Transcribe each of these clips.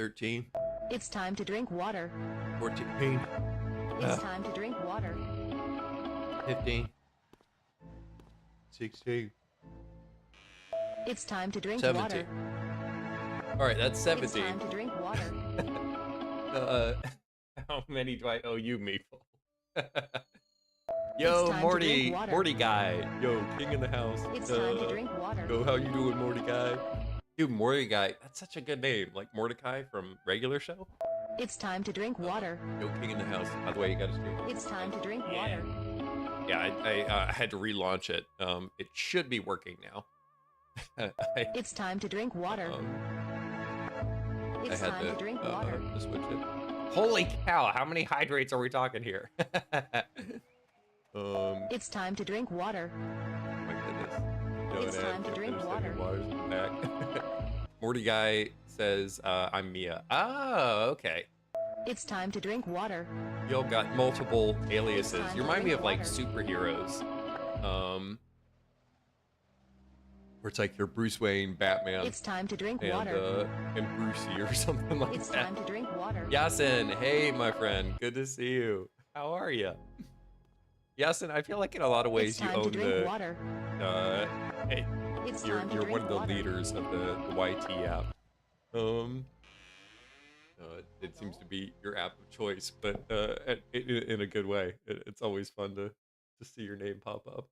13. It's time to drink water. 14. It's time to drink water. 15. 16. It's time to drink 17. water. All right, that's 17. It's time to drink water. How many do I owe you, Maple? It's Yo, time to Morty, drink water. Morty guy. Yo, king in the house. It's time to drink water. Yo, how you doing, Morty guy? Dude, Morty guy, that's such a good name. Like Mordecai from regular show. It's time to drink water. Yo, king in the house. By the way, you gotta stream. It's time to drink water. Yeah, I had to relaunch it. It should be working now. It's time to drink water. It's I had time to drink water. to switch it. Holy cow! How many hydrates are we talking here? It's time to drink water. My goodness. No, It's time to drink water. Back. Morty guy says, "I'm Mia." Oh, okay. It's time to drink water. Y'all got multiple aliases. time You to remind me drink of like water. superheroes. Where it's like you're Bruce Wayne, Batman, It's time to drink water. and Brucey or something like It's that. time to drink water. Yasin, hey my friend, good to see you. How are you? Yasin, I feel like in a lot of ways It's you time to own drink the. water. Hey, It's you're time to you're drink one of the water. leaders of the YT app. It seems to be your app of choice, but in a good way. It's always fun to see your name pop up.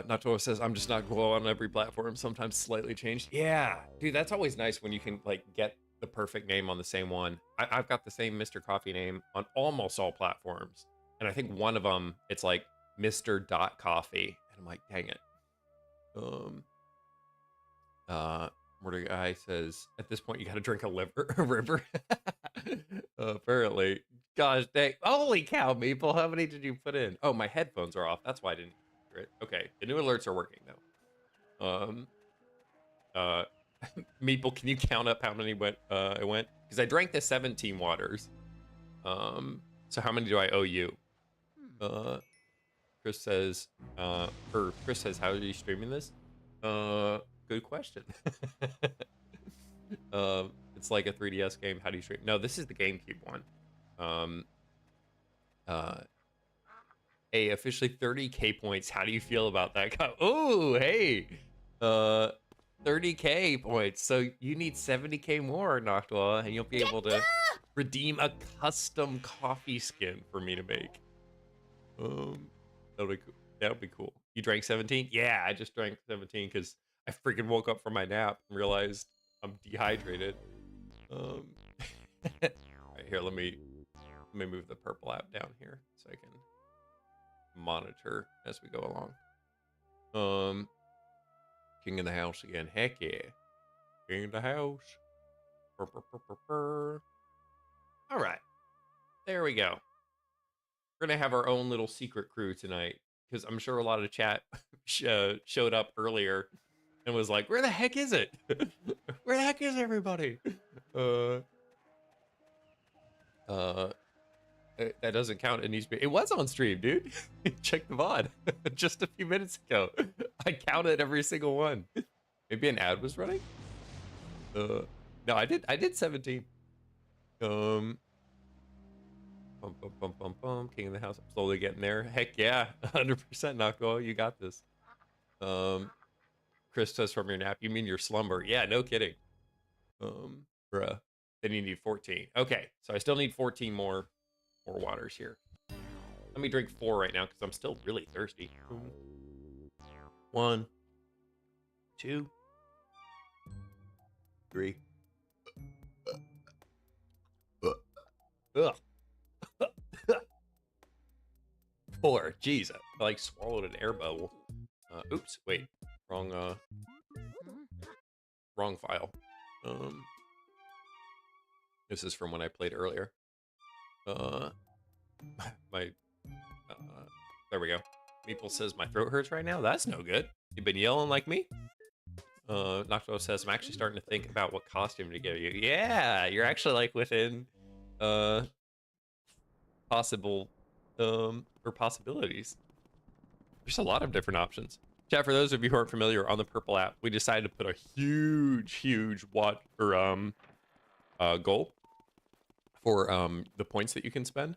Nato says, I'm just not glow on every platform, sometimes slightly changed. Yeah, dude, that's always nice when you can like get the perfect name on the same one. I've got the same Mr. Coffee name on almost all platforms. And I think one of them, it's like Mr. Coffee. And I'm like, dang it. Mordecai says, at this point, you got to drink a river. Apparently. Gosh, dang. Holy cow, Maple. How many did you put in? Oh, my headphones are off. That's why I didn't hear it. Okay. The new alerts are working, though. Meeple, can you count up how many it went? Because I drank the 17 waters. So how many do I owe you? Chris says, how are you streaming this? Good question. It's like a 3DS game. How do you stream? No, this is the GameCube one. Hey, officially 30K points. How do you feel about that? Oh, hey, 30K points. So you need 70K more, Noctua, and you'll be able to redeem a custom coffee skin for me to make. That'll be cool. That'll be cool. You drank 17? Yeah, I just drank 17 because I freaking woke up from my nap and realized I'm dehydrated. All right, here, let me move the purple app down here so I can monitor as we go along. King in the house again. Heck yeah. King in the house. Burr, burr, burr, burr, burr. All right. There we go. We're going to have our own little secret crew tonight because I'm sure a lot of chat showed up earlier and was like, where the heck is it? Where the heck is everybody? That doesn't count. It needs to be. It was on stream, dude. Check the VOD just a few minutes ago. I counted every single one. Maybe an ad was running. No, I did 17. Bum, bum, bum, bum, bum. King of the house. I'm slowly getting there. Heck yeah, 100% Noctua. You got this. Chris says from your nap. You mean your slumber? Yeah, no kidding. Bruh. Then you need 14. Okay, so I still need 14 more waters here. Let me drink 4 right now because I'm still really thirsty. 1, 2, 3. Ugh. 4. Jeez, I like swallowed an air bubble. Oops, wait, wrong file. This is from when I played earlier. There we go. Meeple says my throat hurts right now. That's no good. You've been yelling like me. Noctua says I'm actually starting to think about what costume to give you. Yeah, you're actually like within possible or possibilities. There's a lot of different options. Chat, for those of you who aren't familiar, on the Purple app, we decided to put a huge watch or goal for the points that you can spend,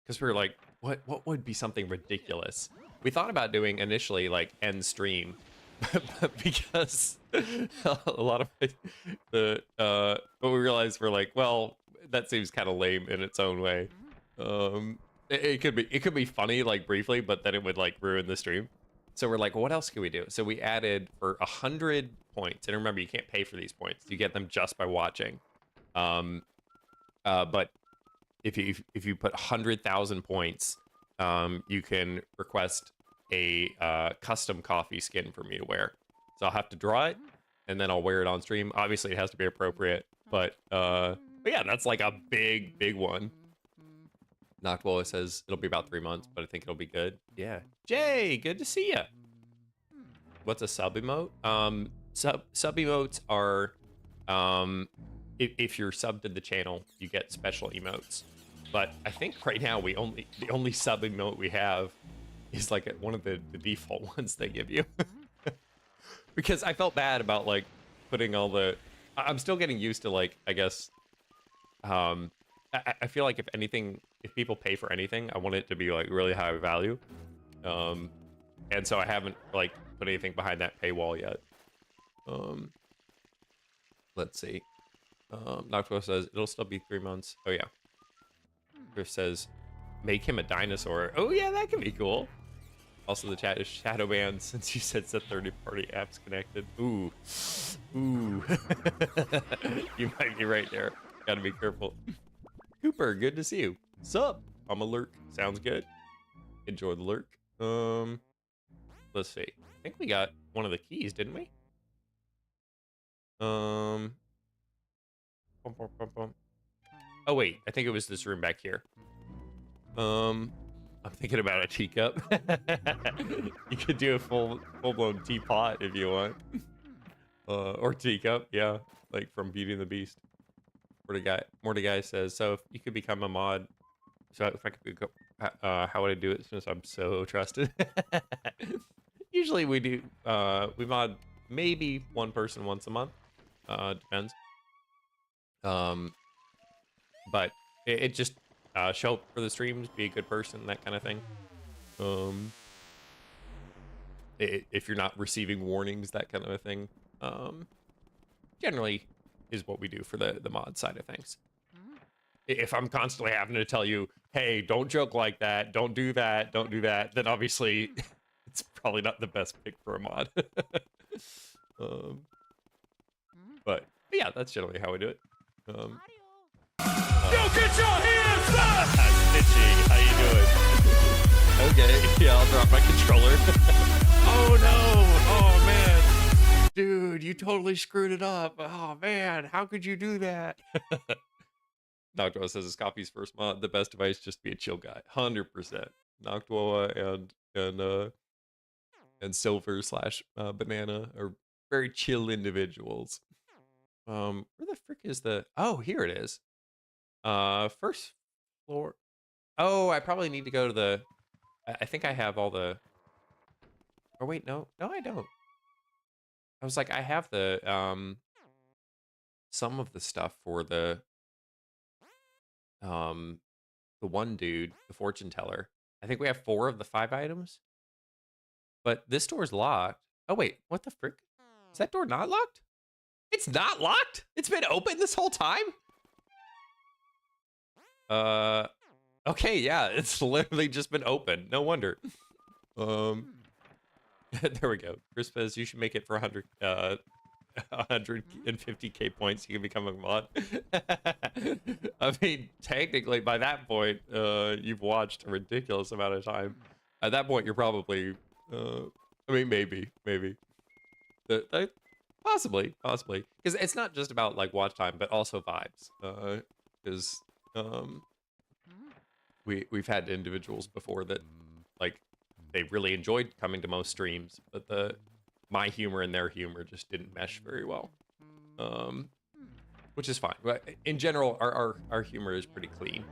because we were like, what would be something ridiculous? We thought about doing initially like end stream, but because a lot of what we realized, we're like, well, that seems kind of lame in its own way. It could be funny like briefly, but then it would like ruin the stream. So we're like, well, what else can we do? So we added for 100 points, and remember, you can't pay for these points. You get them just by watching. But if you put 100,000 points, you can request a custom coffee skin for me to wear. So I'll have to draw it, and then I'll wear it on stream. Obviously, it has to be appropriate, but yeah, that's like a big one. Noctwalla says it'll be about 3 months, but I think it'll be good. Yeah. Jay, good to see you. What's a sub emote? Sub emotes are, if you're subbed to the channel, you get special emotes. But I think right now the only sub emote we have is like one of the default ones they give you. Because I felt bad about like putting all the. I'm still getting used to like, I guess. I feel like if people pay for anything, I want it to be like really high value. And so I haven't like put anything behind that paywall yet. Let's see. Noctua says it'll still be 3 months. Oh yeah. Chris says, make him a dinosaur. Oh yeah, that can be cool. Also, the chat is shadow banned since you said set 30-party apps connected. Ooh. You might be right there. Gotta be careful. Cooper, good to see you. Sup? I'm a lurk. Sounds good. Enjoy the lurk. Let's see. I think we got one of the keys, didn't we? Bum, bum, bum. Oh wait, I think it was this room back here. I'm thinking about a teacup. You could do a full-blown teapot if you want. Or teacup, yeah, like from Beauty and the Beast. Mordecai says, so if you could become a mod, so if I could become, how would I do it since I'm so trusted? Usually we do, we mod maybe one person once a month, depends. But it just, show up for the streams, be a good person, that kind of thing. If you're not receiving warnings, that kind of a thing, generally is what we do for the mod side of things. If I'm constantly having to tell you, hey, don't joke like that, don't do that, then obviously it's probably not the best pick for a mod. But yeah, that's generally how we do it. Yo, get your hands up! Stitchy, how you doing? Okay, yeah, I'll drop my controller. Oh no! Oh man! Dude, you totally screwed it up. Oh man, how could you do that? Noctua says it's Coffee's first mod. The best advice, just be a chill guy. 100%. Noctua and Silver / Banana are very chill individuals. Where the frick is the? Oh, here it is. First floor. Oh, I probably need to go to the. I think I have all the. Oh wait, no, I don't. I was like, I have the some of the stuff for the one dude, the fortune teller. I think we have 4 of the 5 items. But this door's locked. Oh wait, what the frick? Is that door not locked? It's not locked? It's been open this whole time? Okay, yeah, it's literally just been open. No wonder. There we go. Chris says you should make it for 150k points. You can become a mod. I mean, technically, by that point, you've watched a ridiculous amount of time. At that point, you're probably, I mean, maybe, possibly, because it's not just about like watch time, but also vibes. Because we've had individuals before that like they really enjoyed coming to most streams, but my humor and their humor just didn't mesh very well, which is fine. But in general, our humor is pretty clean.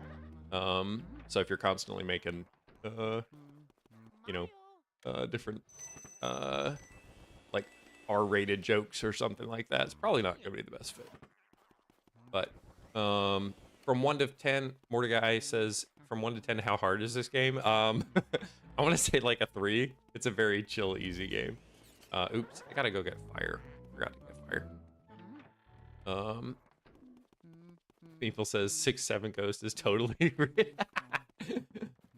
So if you're constantly making you know, different like R-rated jokes or something like that. It's probably not gonna be the best fit. But from 1 to 10, Mordecai says, from 1 to 10, how hard is this game? I want to say like a 3. It's a very chill, easy game. Oops, I gotta go get fire. Forgot to get fire. People says 6-7 Ghost is totally real.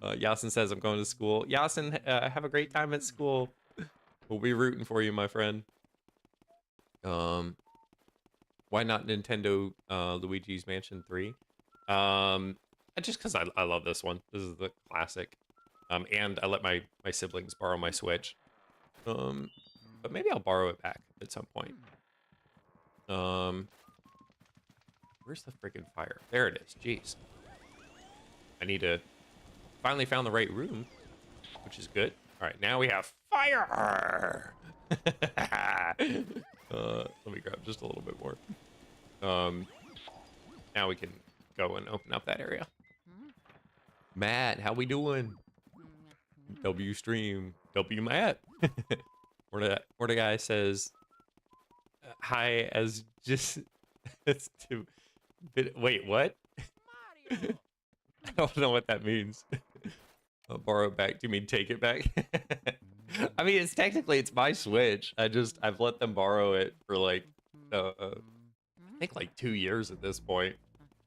Yasin says, I'm going to school. Yasin, have a great time at school. We'll be rooting for you, my friend. Why not Nintendo Luigi's Mansion 3? Just because I love this one. This is the classic. And I let my siblings borrow my Switch. But maybe I'll borrow it back at some point. Where's the freaking fire? There it is. Jeez. I need to... Finally found the right room, which is good. All right, now we have fire. Let me grab just a little bit more. Now we can go and open up that area. Matt, how we doing? W stream. W Matt. Where the guy says, hi, as just... It's too... Wait, what? I don't know what that means. I'll borrow it back. Do you mean take it back? I mean, it's my Switch. I've let them borrow it for like, I think like 2 years at this point.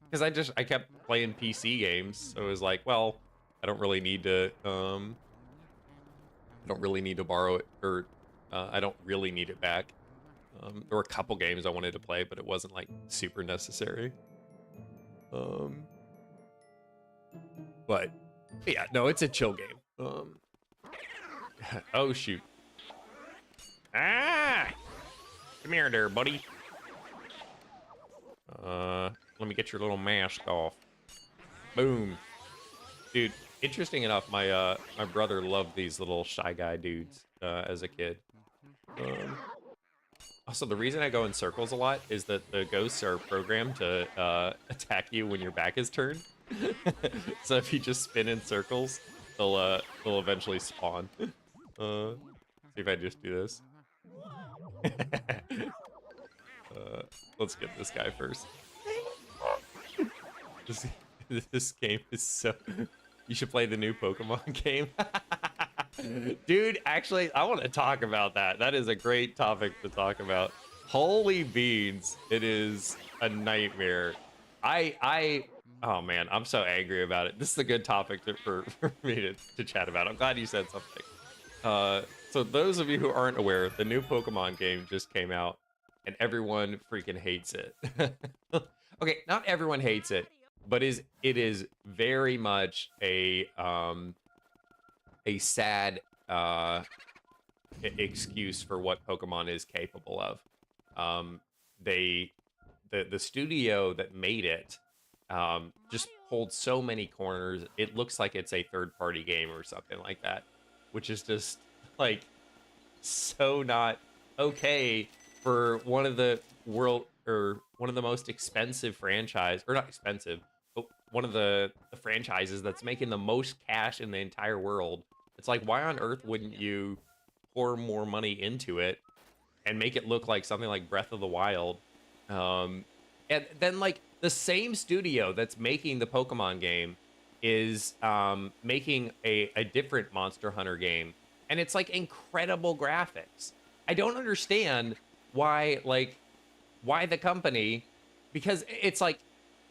Because I kept playing PC games. So it was like, well, I don't really need to borrow it, or I don't really need it back. There were a couple games I wanted to play, but it wasn't like super necessary. But yeah, no, it's a chill game. Oh shoot. Ah! Come here there, buddy. Let me get your little mask off. Boom. Dude, interesting enough, my brother loved these little Shy Guy dudes as a kid. Also, the reason I go in circles a lot is that the ghosts are programmed to attack you when your back is turned. So if you just spin in circles, they'll eventually spawn. See if I just do this. Let's get this guy first. This game is so... You should play the new Pokemon game. Dude, actually, I want to talk about that. That is a great topic to talk about. Holy beans, it is a nightmare. Oh man, I'm so angry about it. This is a good topic for me to chat about. I'm glad you said something. So those of you who aren't aware, the new Pokemon game just came out, and everyone freaking hates it. Okay, not everyone hates it, but it is very much a sad excuse for what Pokemon is capable of. The studio that made it just pulled so many corners. It looks like it's a third-party game or something like that, which is just like so not okay for one of the most expensive franchise, or not expensive, but one of the franchises that's making the most cash in the entire world. It's like, why on earth wouldn't you pour more money into it and make it look like something like Breath of the Wild? And then like the same studio that's making the Pokemon game is making a different Monster Hunter game, and it's like incredible graphics. I don't understand why the company, because it's like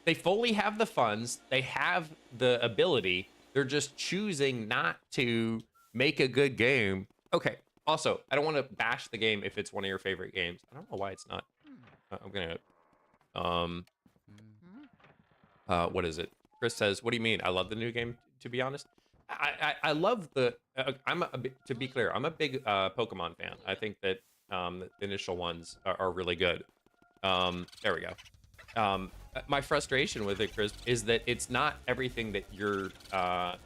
they fully have the funds, they have the ability, they're just choosing not to make a good game. Okay, also, I don't want to bash the game if it's one of your favorite games. I don't know why it's not. I'm gonna what is it? Chris says, what do you mean? I love the new game, to be honest. I love the to be clear, I'm a big Pokemon fan. I think that the initial ones are really good. There we go. My frustration with it, Chris, is that it's not everything that you're that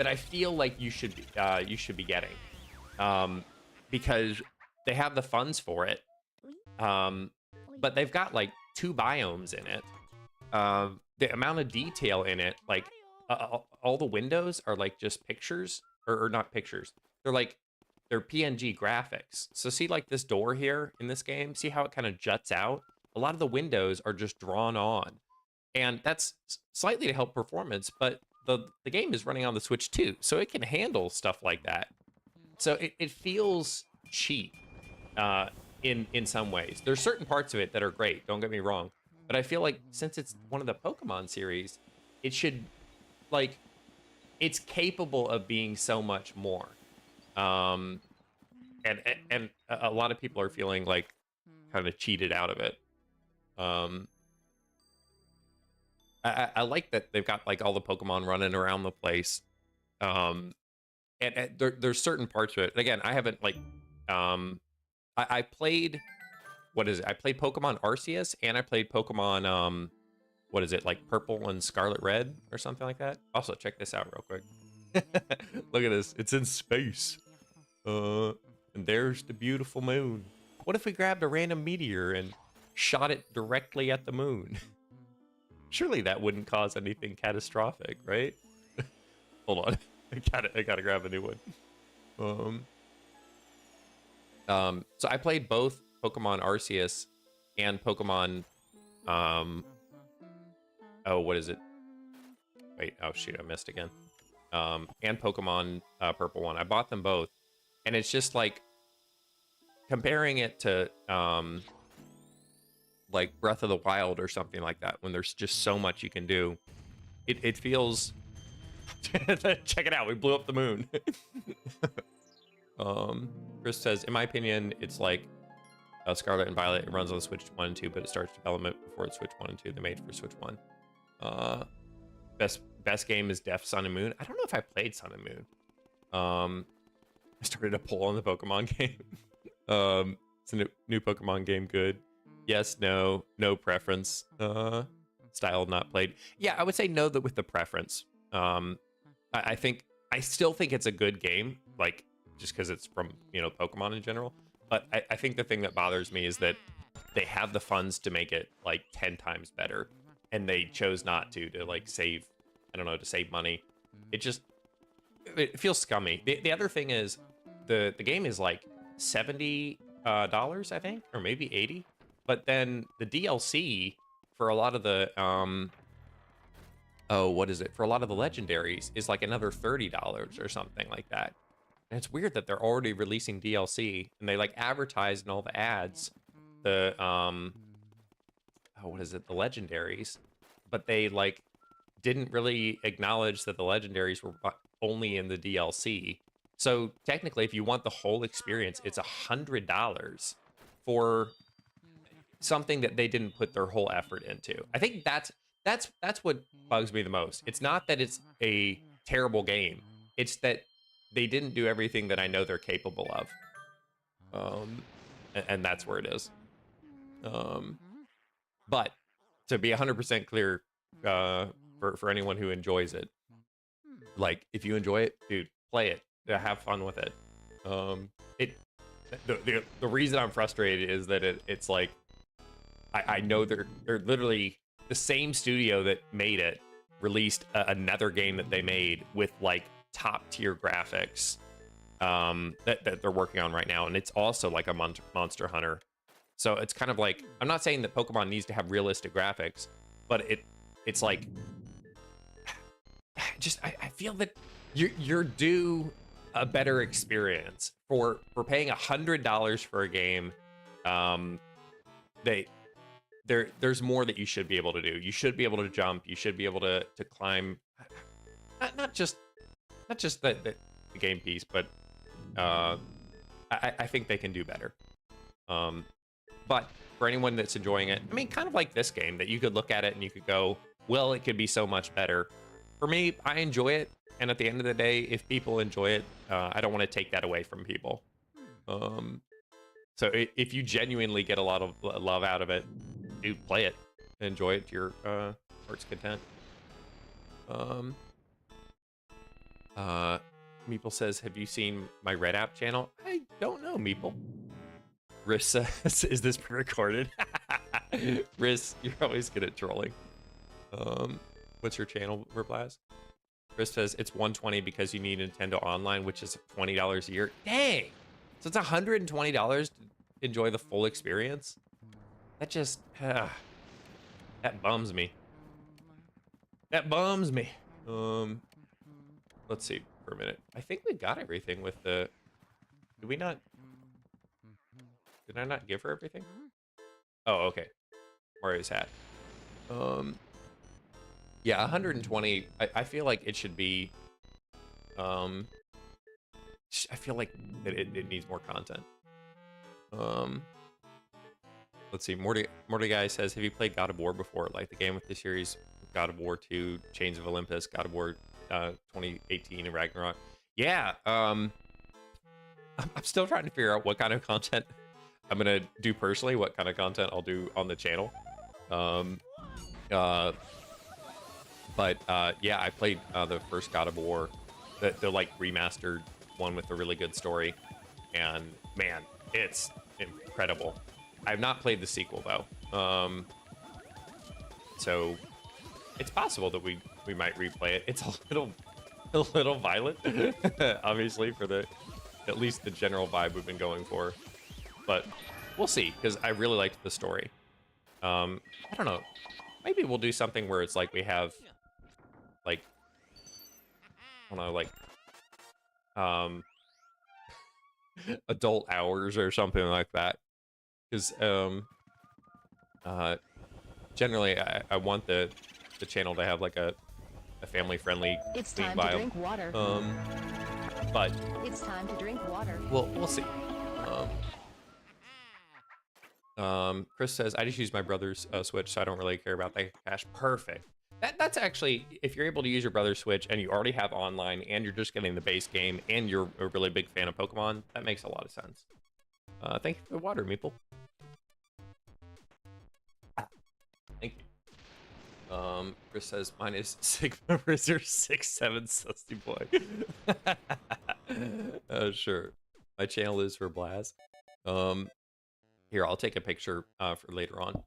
I feel like you should be getting, because they have the funds for it, but they've got like 2 biomes in it. The amount of detail in it, like all the windows are like just pictures, or not pictures. They're PNG graphics. So see like this door here in this game, see how it kind of juts out? A lot of the windows are just drawn on. And that's slightly to help performance, but the game is running on the Switch too, so it can handle stuff like that. So it feels cheap in some ways. There's certain parts of it that are great, don't get me wrong. But I feel like since it's one of the Pokemon series, it should, like, it's capable of being so much more. Um, and a lot of people are feeling like kind of cheated out of it. Um, I like that they've got like all the Pokemon running around the place. And there's certain parts of it. Again, I haven't like, I played, what is it? I played Pokemon Arceus and I played Pokemon, what is it? Like Purple and Scarlet Red or something like that. Also, check this out real quick. Look at this. It's in space. And there's the beautiful moon. What if we grabbed a random meteor and shot it directly at the moon? Surely that wouldn't cause anything catastrophic, right? Hold on. I gotta grab a new one. So I played both Pokemon Arceus and Pokemon, oh, what is it? Wait, oh shoot, I missed again. And Pokemon Purple one. I bought them both. And it's just like, comparing it to, like Breath of the Wild or something like that, when there's just so much you can do, it feels... Check it out, we blew up the moon. Chris says, in my opinion, it's like Scarlet and Violet. It runs on the Switch 1 and 2, but it starts development before it's Switch 1 and 2. They made for Switch 1. Best game is Def Sun and Moon. I don't know if I played Sun and Moon. I started a poll on the Pokemon game. It's a new Pokemon game good? Yes, no preference. Style not played. Yeah, I would say no with the preference. I still think it's a good game, like just because it's from, you know, Pokemon in general. But I think the thing that bothers me is that they have the funds to make it like 10 times better, and they chose not to like save, I don't know, to save money. It feels scummy. The other thing is the game is like $70, I think, or maybe 80. But then the DLC for a lot of the what is it? For a lot of the legendaries is like another $30 or something like that. And it's weird that they're already releasing DLC and they like advertise in all the ads the what is it? The legendaries, but they like didn't really acknowledge that the legendaries were only in the DLC. So technically, if you want the whole experience, it's $100 for something that they didn't put their whole effort into. I think that's what bugs me the most. It's not that it's a terrible game. It's that they didn't do everything that I know they're capable of. And that's where it is. But to be 100% clear, for anyone who enjoys it, like if you enjoy it, dude, play it. Have fun with it. The reason I'm frustrated is that it's like I know they're literally the same studio that made it released another game that they made with like top tier graphics that they're working on right now, and it's also like a Monster Hunter. So it's kind of like, I'm not saying that Pokemon needs to have realistic graphics, but it's like just I feel that you're due a better experience for paying $100 for a game. There's more that you should be able to do. You should be able to jump. You should be able to climb. Not just the game piece, but I think they can do better. But for anyone that's enjoying it, I mean, kind of like this game, that you could look at it and you could go, well, it could be so much better. For me, I enjoy it, and at the end of the day, if people enjoy it, I don't want to take that away from people. So if you genuinely get a lot of love out of it, dude, play it, enjoy it to your heart's content. Meeple says, have you seen my Red App channel? I don't know, Meeple. Riss says, is this pre-recorded? Riss, you're always good at trolling. What's your channel, Verblast? Chris says it's 120 because you need Nintendo Online, which is $20 a year. Dang! So it's $120 to enjoy the full experience? That just... that bums me. That bums me. Let's see for a minute. I think we got everything with the... Did we not... Did I not give her everything? Oh, okay. Mario's hat. Yeah, 120. I feel like it should be... I feel like it needs more content. Let's see. Morty Guy says, have you played God of War before? Like the game with the series God of War 2, Chains of Olympus, God of War 2018, and Ragnarok. Yeah. I'm still trying to figure out what kind of content I'm gonna do personally, what kind of content I'll do on the channel. Yeah, I played the first God of War, the like remastered one with a really good story, and man, it's incredible. I've not played the sequel though, so it's possible that we might replay it. It's a little violent, obviously, for at least the general vibe we've been going for, but we'll see, because I really liked the story. I don't know, maybe we'll do something where it's like we have like, I don't know, like adult hours or something like that, because generally I want the channel to have like a family friendly It's clean time vibe. to drink water. But It's time to drink water. we'll see. Chris says, I just use my brother's Switch, so I don't really care about that cash. Perfect. That's actually, if you're able to use your brother's Switch and you already have online and you're just getting the base game and you're a really big fan of Pokemon, that makes a lot of sense. Thank you for the water, Meeple. Thank you. Chris says, mine is Sigma Rizzer 6'7" Susty Boy. Sure. My channel is for Blaz. Here, I'll take a picture for later on.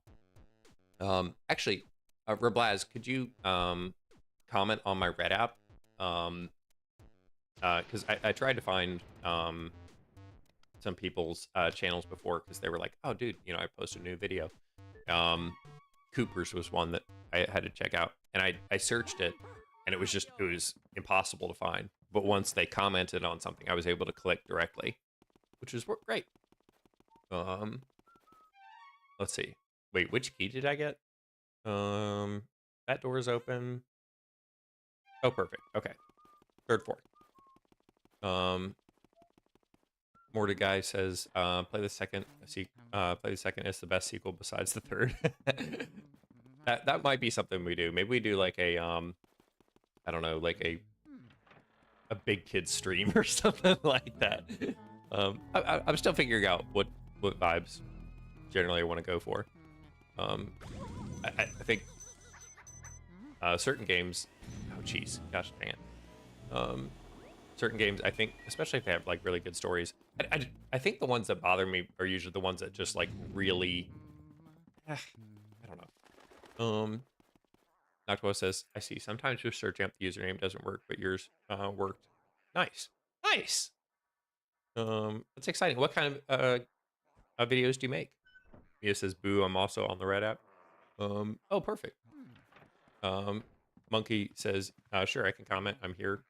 Actually, Reblaz, could you comment on my Red app? Because I tried to find some people's channels before, because they were like, oh, dude, you know, I posted a new video. Cooper's was one that I had to check out, and I searched it, and it was impossible to find. But once they commented on something, I was able to click directly, which was great. Let's see. Wait, which key did I get? That door is open. Oh, perfect. Okay. Third floor. Morty Guy says, play the second. Play the second. It's the best sequel besides the third. that might be something we do. Maybe we do like a I don't know, like a big kid stream or something like that. I'm still figuring out what vibes generally I want to go for. I think certain games. Oh, jeez, gosh dang it. Certain games, I think, especially if they have like really good stories, I think the ones that bother me are usually the ones that just like really, I don't know. Noctua says, I see. Sometimes your search amp the username doesn't work, but yours worked. Nice, nice. That's exciting. What kind of videos do you make? Mia says, boo, I'm also on the Red app. Oh, perfect. Monkey says, sure, I can comment. I'm here.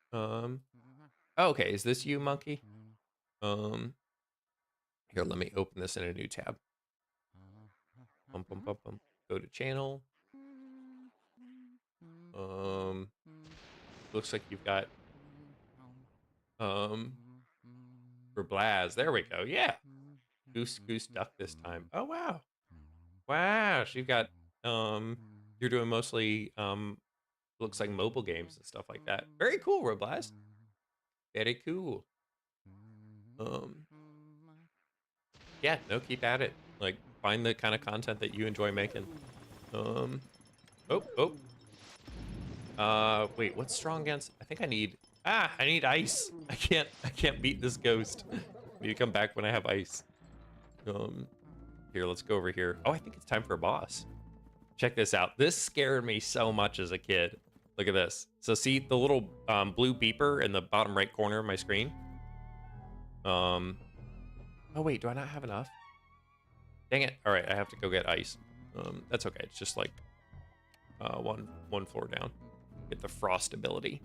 Oh, okay, is this you, Monkey? Here, let me open this in a new tab. Go to channel. Looks like you've got for Blaz. There we go. Yeah. Goose duck this time. Oh wow. Wow, so you've got you're doing mostly looks like mobile games and stuff like that. Very cool, Roblast. Very cool. Yeah, no, keep at it. Like, find the kind of content that you enjoy making. Wait, what's strong against? I think I need ice. I can't beat this ghost. I need to come back when I have ice. Here, let's go over here. Oh, I think it's time for a boss. Check this out. This scared me so much as a kid. Look at this. So see the little blue beeper in the bottom right corner of my screen? Oh wait, do I not have enough? Dang it. All right, I have to go get ice. That's okay. It's just like one floor down. Get the frost ability.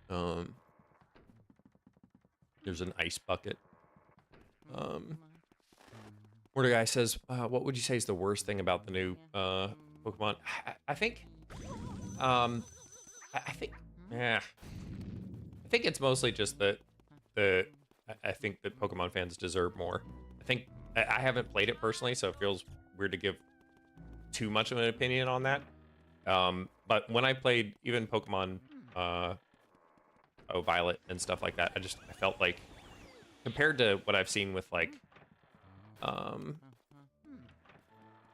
There's an ice bucket. Where the guy says, what would you say is the worst thing about the new Pokemon? I think I think, yeah, I think it's mostly just that I think that Pokemon fans deserve more. I think I haven't played it personally, so it feels weird to give too much of an opinion on that. But when I played even Pokemon, Violet and stuff like that, I felt like compared to what I've seen with like,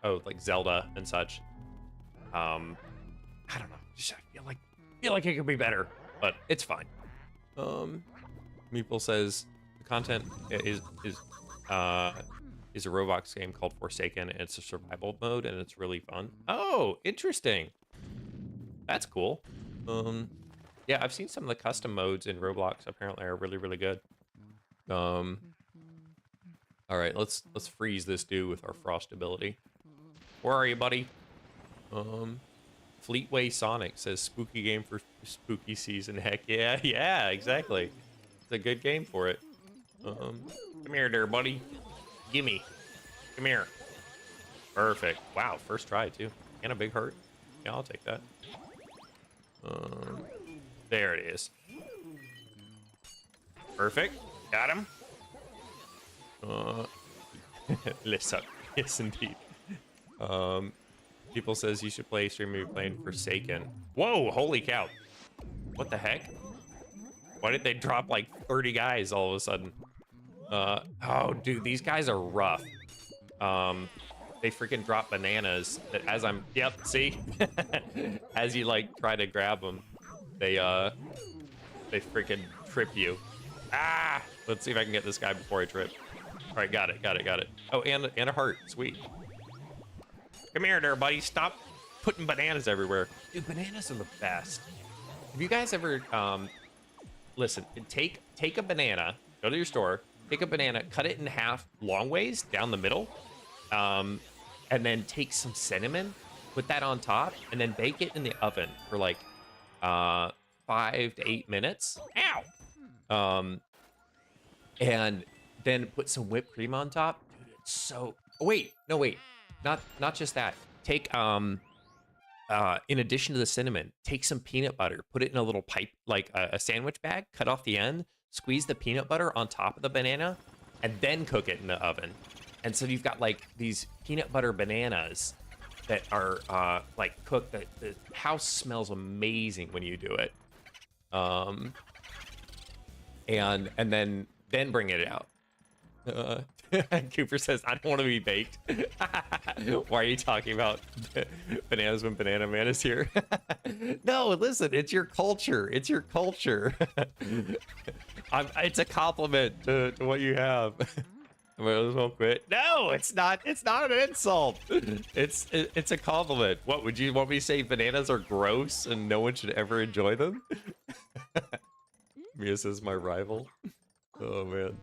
like Zelda and such, I don't know. Just I feel like it could be better, but it's fine. Meeple says the content is a Roblox game called Forsaken, and it's a survival mode, and it's really fun. Oh, interesting. That's cool. Yeah, I've seen some of the custom modes in Roblox. Apparently, are really, really good. All right, let's freeze this dude with our frost ability. Where are you, buddy? Fleetway Sonic says spooky game for spooky season. Heck yeah, yeah, exactly. It's a good game for it. Come here there, buddy. Gimme. Come here. Perfect. Wow, first try too. And a big heart. Yeah, I'll take that. There it is. Perfect. Got him. Listen. Yes, indeed. People says you should play stream you're playing Forsaken. Whoa, holy cow. What the heck? Why did they drop like 30 guys all of a sudden? Oh, dude, these guys are rough. They freaking drop bananas that as I'm, yep, see? As you like try to grab them, they freaking trip you. Ah! Let's see if I can get this guy before I trip. All right, got it. Oh, and a heart, sweet. Come here there, buddy. Stop putting bananas everywhere. Dude, bananas are the best. Have you guys ever, listen, take a banana, go to your store, take a banana, cut it in half long ways down the middle, and then take some cinnamon, put that on top, and then bake it in the oven for like 5 to 8 minutes. Ow! And then put some whipped cream on top. Dude, it's so, oh, wait, no, wait. Not just that. Take in addition to the cinnamon, take some peanut butter, put it in a little pipe, like a sandwich bag, cut off the end, squeeze the peanut butter on top of the banana, and then cook it in the oven. And so you've got like these peanut butter bananas that are like cooked. The house smells amazing when you do it. And then bring it out. Cooper says, I don't want to be baked. Why are you talking about bananas when Banana Man is here? No, listen, it's your culture. It's your culture. It's a compliment to what you have. I might as well quit. No, it's not. It's not an insult. It's a compliment. What, would you want me to say bananas are gross and no one should ever enjoy them? Mia says my rival. Oh man.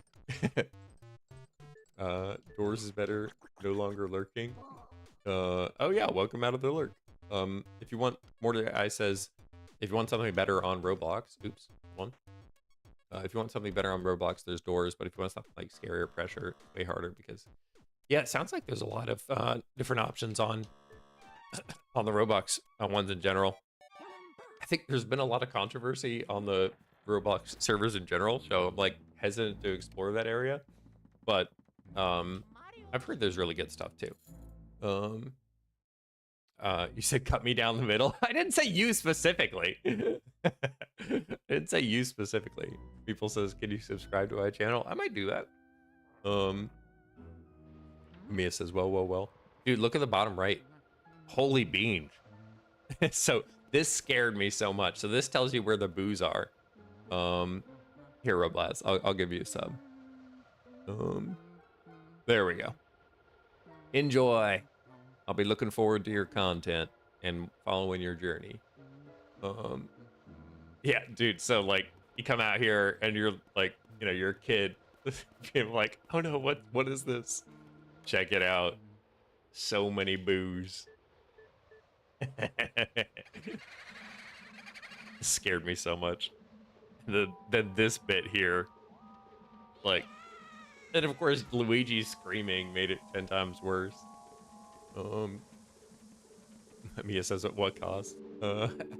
Doors is better, no longer lurking. Oh yeah, welcome out of the lurk. If you want more, the guy says, if you want something better on Roblox, oops, one. If you want something better on Roblox, there's doors, but if you want something like scarier pressure, way harder because, yeah, it sounds like there's a lot of different options on on the Roblox ones in general. I think there's been a lot of controversy on the Roblox servers in general, so I'm like hesitant to explore that area, but I've heard there's really good stuff too. You said cut me down the middle. I didn't say you specifically. I didn't say you specifically. People says, can you subscribe to my channel? I might do that. Mia says, well. Dude, look at the bottom right. Holy beans. So this scared me so much. So this tells you where the boos are. Here, Roblast, I'll give you a sub. There we go. Enjoy. I'll be looking forward to your content and following your journey. Um, yeah, dude. So like, you come out here and you're like, you're a kid. Being like, oh no, what is this? Check it out. So many boos. Scared me so much. Then this bit here, like, and of course Luigi screaming made it 10 times worse. Um, Mia says at what cost?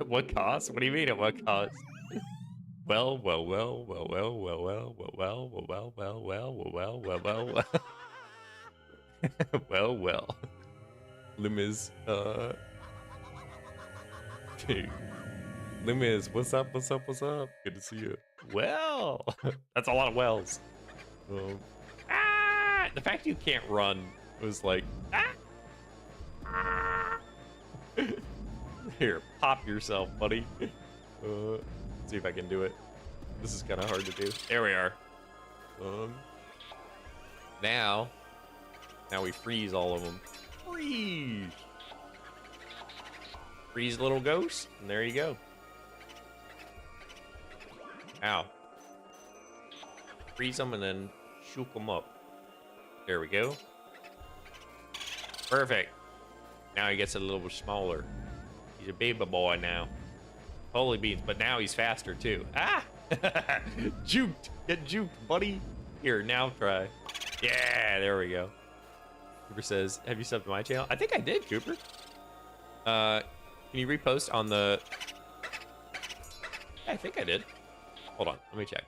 What cost? What do you mean at what cost? Well, well, well, well, well, well, well, well, well, well, well, well, well, well, well, well, well, well. Limiz, dude. Limiz, what's up? What's up? What's up? Good to see you. Well, that's a lot of wells. The fact you can't run was like, Here, pop yourself, buddy. Let's see if I can do it. This is kind of hard to do. There we are. Now we freeze all of them. Freeze! Freeze, little ghost, and there you go. Ow. Freeze them and then shoot them up. There we go. Perfect. Now he gets a little bit smaller. He's a baby boy now. Holy beans, but now he's faster too. Ah! Juked! Get juked, buddy. Here, now try. Yeah, there we go. Cooper says, have you subbed to my channel? I think I did, Cooper. Can you repost on the... I think I did. Hold on, let me check.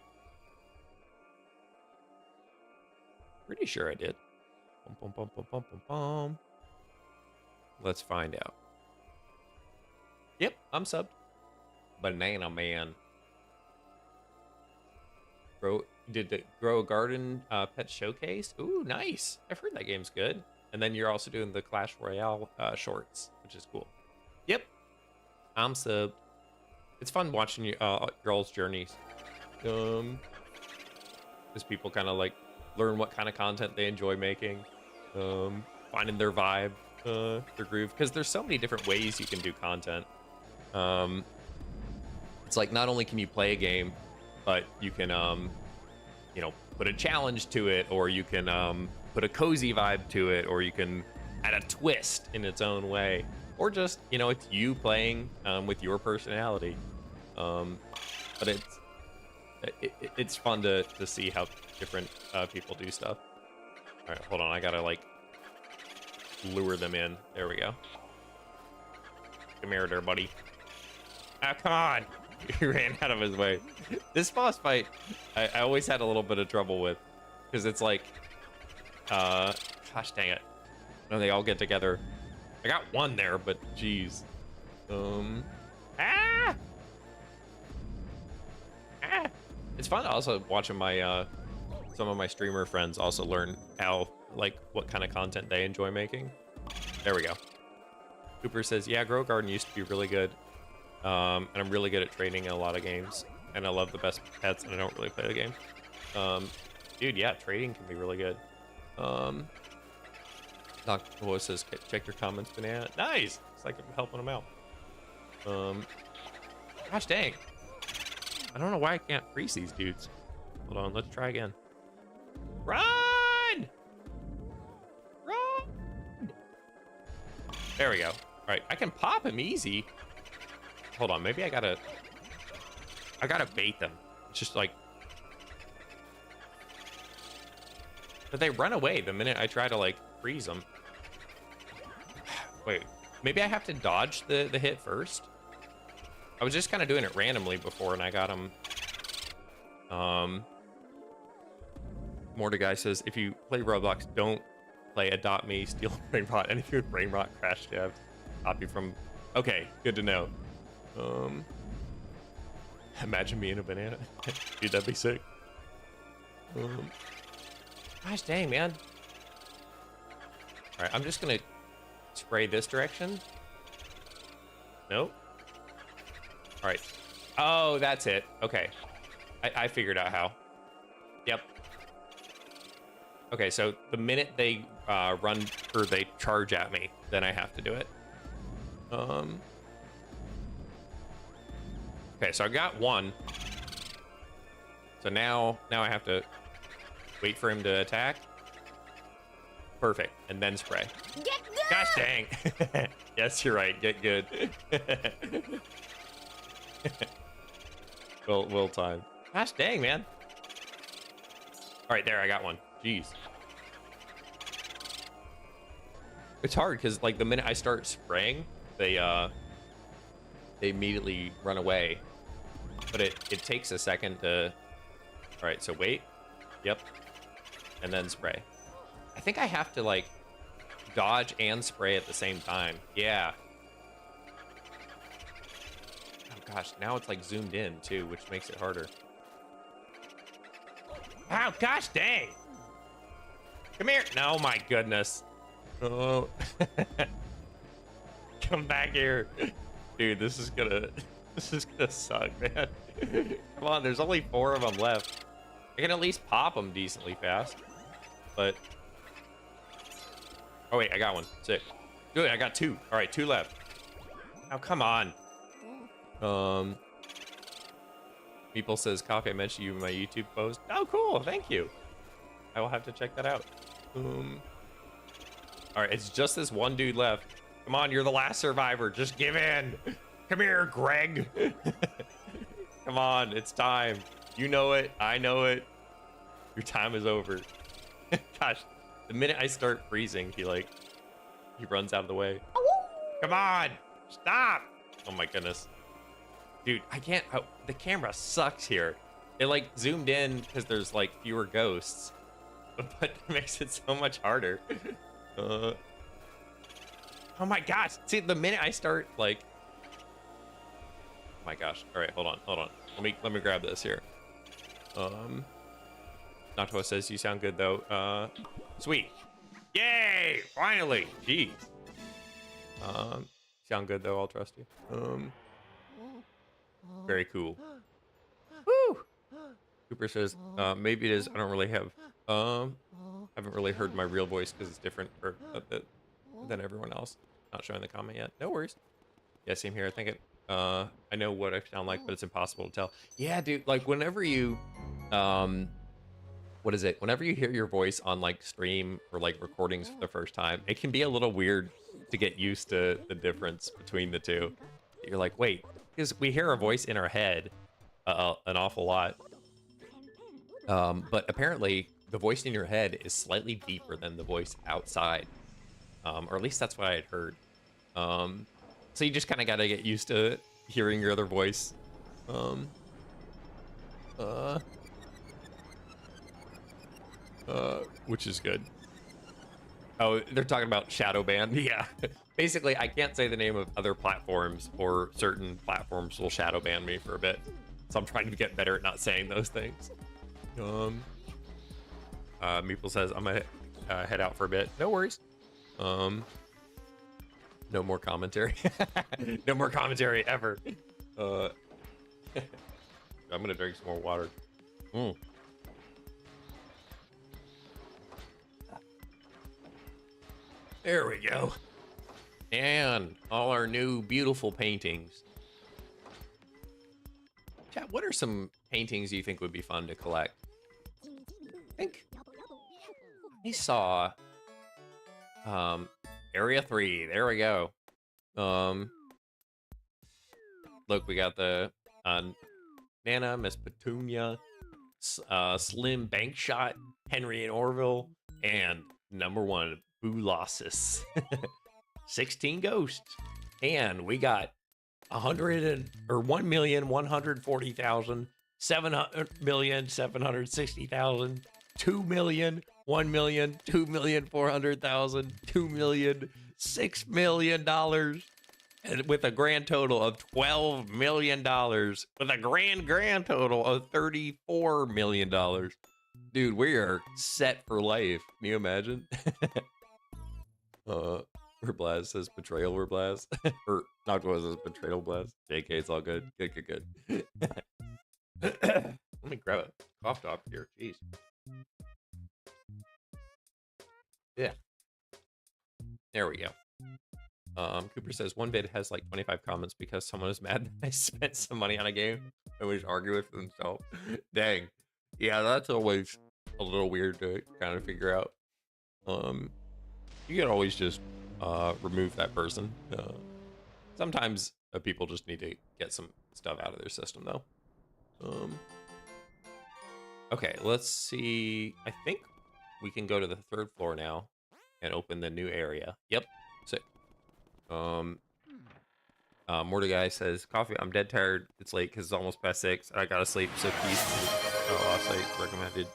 Pretty sure I did. Bum, bum, bum, bum, bum, bum, bum. Let's find out. Yep, I'm subbed. Banana Man. Did the Grow a Garden Pet Showcase? Ooh, nice. I've heard that game's good. And then you're also doing the Clash Royale shorts, which is cool. Yep, I'm subbed. It's fun watching you girls' journeys. As people kind of like learn what kind of content they enjoy making, finding their vibe, their groove, because there's so many different ways you can do content. It's like not only can you play a game, but you can put a challenge to it, or you can put a cozy vibe to it, or you can add a twist in its own way, or just it's you playing with your personality. But it's fun to see how different people do stuff. All right, hold on, I gotta like lure them in. There we go. Come here there, buddy. Ah, come on. He ran out of his way. This boss fight I always had a little bit of trouble with, because it's like gosh dang it, when they all get together. I got one there, but geez. It's fun also watching my some of my streamer friends also learn how, like, what kind of content they enjoy making. There we go. Cooper says, yeah, Grow Garden used to be really good. And I'm really good at trading in a lot of games. And I love the best pets, and I don't really play the game. Dude, yeah, trading can be really good. Dr. Boy says, check your comments, Banana. Nice! It's like I'm helping him out. Gosh dang. I don't know why I can't freeze these dudes. Hold on, let's try again. Run! Run! There we go. All right, I can pop him easy. Hold on, maybe I gotta bait them. It's just like, but they run away the minute I try to like freeze them. Wait, maybe I have to dodge the hit first. I was just kind of doing it randomly before, and I got him. Mordecai says, if you play Roblox, don't play Adopt Me, Steal Brain Rot, anything with Brain Rot, Crash Jabs, copy from. Okay, good to know. Imagine being a banana. Dude, that'd be sick. Gosh dang, man. All right, I'm just gonna spray this direction. Nope. All right. Oh, that's it. Okay. I figured out how. Yep. Okay, so the minute they run or they charge at me, then I have to do it. Okay, so I got one. So now I have to wait for him to attack. Perfect, and then spray. Get good! Gosh dang. Yes, you're right. Get good. Well timed. Gosh dang, man. All right, there, I got one. Jeez. It's hard because like the minute I start spraying, they immediately run away. But it takes a second to. All right, so wait. Yep. And then spray. I think I have to like dodge and spray at the same time. Yeah. Oh gosh, now it's like zoomed in too, which makes it harder. Wow, gosh dang. Come here. No, my goodness. Oh. Come back here. Dude, this is gonna suck, man. Come on, there's only 4 of them left. I can at least pop them decently fast. But oh wait, I got one. Sick. Good, I got 2. All right, 2 left. Oh, come on. People says, Coffee, I mentioned you in my YouTube post. Oh, cool. Thank you. I will have to check that out. All right, it's just this one dude left. Come on, you're the last survivor. Just give in. Come here, Greg. Come on, it's time. You know it. I know it. Your time is over. Gosh, the minute I start freezing, he runs out of the way. Come on, stop. Oh my goodness. Dude, I can't, the camera sucks here. It like zoomed in because there's like fewer ghosts, but it makes it so much harder. Oh my gosh. See, the minute I start like, oh my gosh. All right, hold on. Let me grab this here. Nato says you sound good though. Sweet. Yay, finally. Jeez. Sound good though, I'll trust you. Very cool. Woo! Cooper says, maybe it is. I don't really have, haven't really heard my real voice because it's different for a bit than everyone else. Not showing the comment yet. No worries. Yeah, same here. I think it, I know what I sound like, but it's impossible to tell. Yeah, dude, like whenever you, what is it? Whenever you hear your voice on like stream or like recordings for the first time, it can be a little weird to get used to the difference between the two. You're like, wait, because we hear our voice in our head an awful lot. But apparently the voice in your head is slightly deeper than the voice outside. Or at least that's what I had heard. So you just kind of got to get used to hearing your other voice. Which is good. Oh, they're talking about shadow ban. Yeah. Basically, I can't say the name of other platforms, or certain platforms will shadow ban me for a bit. So I'm trying to get better at not saying those things. Meeple says I'm gonna head out for a bit. No worries. No more commentary. No more commentary ever. I'm gonna drink some more water. There we go. And all our new beautiful paintings. Chat, what are some paintings you think would be fun to collect? I think I saw Area 3. There we go. Look, we got the Nana, Miss Petunia, Slim Bank Shot, Henry and Orville, and #1 Boolossus. 16 ghosts. And we got 1,140,000, 7,760,000, 2,000,000, 1,000,000, 2,400,000, 2,000,000, $6 million, and with a grand total of $12 million, with a grand total of $34 million. Dude, we are set for life. Can you imagine? Reblaz says betrayal Reblaz. Or Noctua says betrayal Blaz. JK, it's all good. Good. Let me grab a cough drop here. Jeez. Yeah. There we go. Cooper says one vid has like 25 comments because someone was mad that I spent some money on a game and was arguing with themselves. Dang. Yeah, that's always a little weird to kind of figure out. You can always just remove that person. Sometimes people just need to get some stuff out of their system though. Okay, let's see. I think we can go to the 3rd floor now and open the new area. Yep. Sick. Mordecai says, coffee, I'm dead tired. It's late because it's almost past 6. I gotta sleep, so peace. Offsite recommended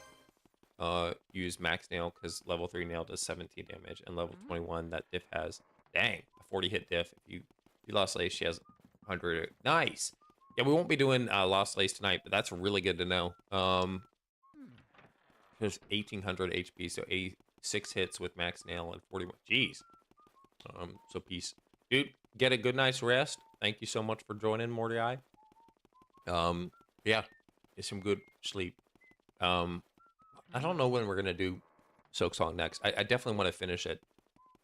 use max nail because level 3 nail does 17 damage, and level 21 that diff has, dang, a 40 hit diff. If you lost lace, she has 100. Nice. Yeah, we won't be doing lost lace tonight, but that's really good to know. There's 1800 HP, so 6 hits with max nail and 41. Jeez. So peace. Dude, get a good night's rest. Thank you so much for joining, Mordecai. Yeah, get some good sleep. I don't know when we're gonna do Soak Song next. I definitely want to finish it.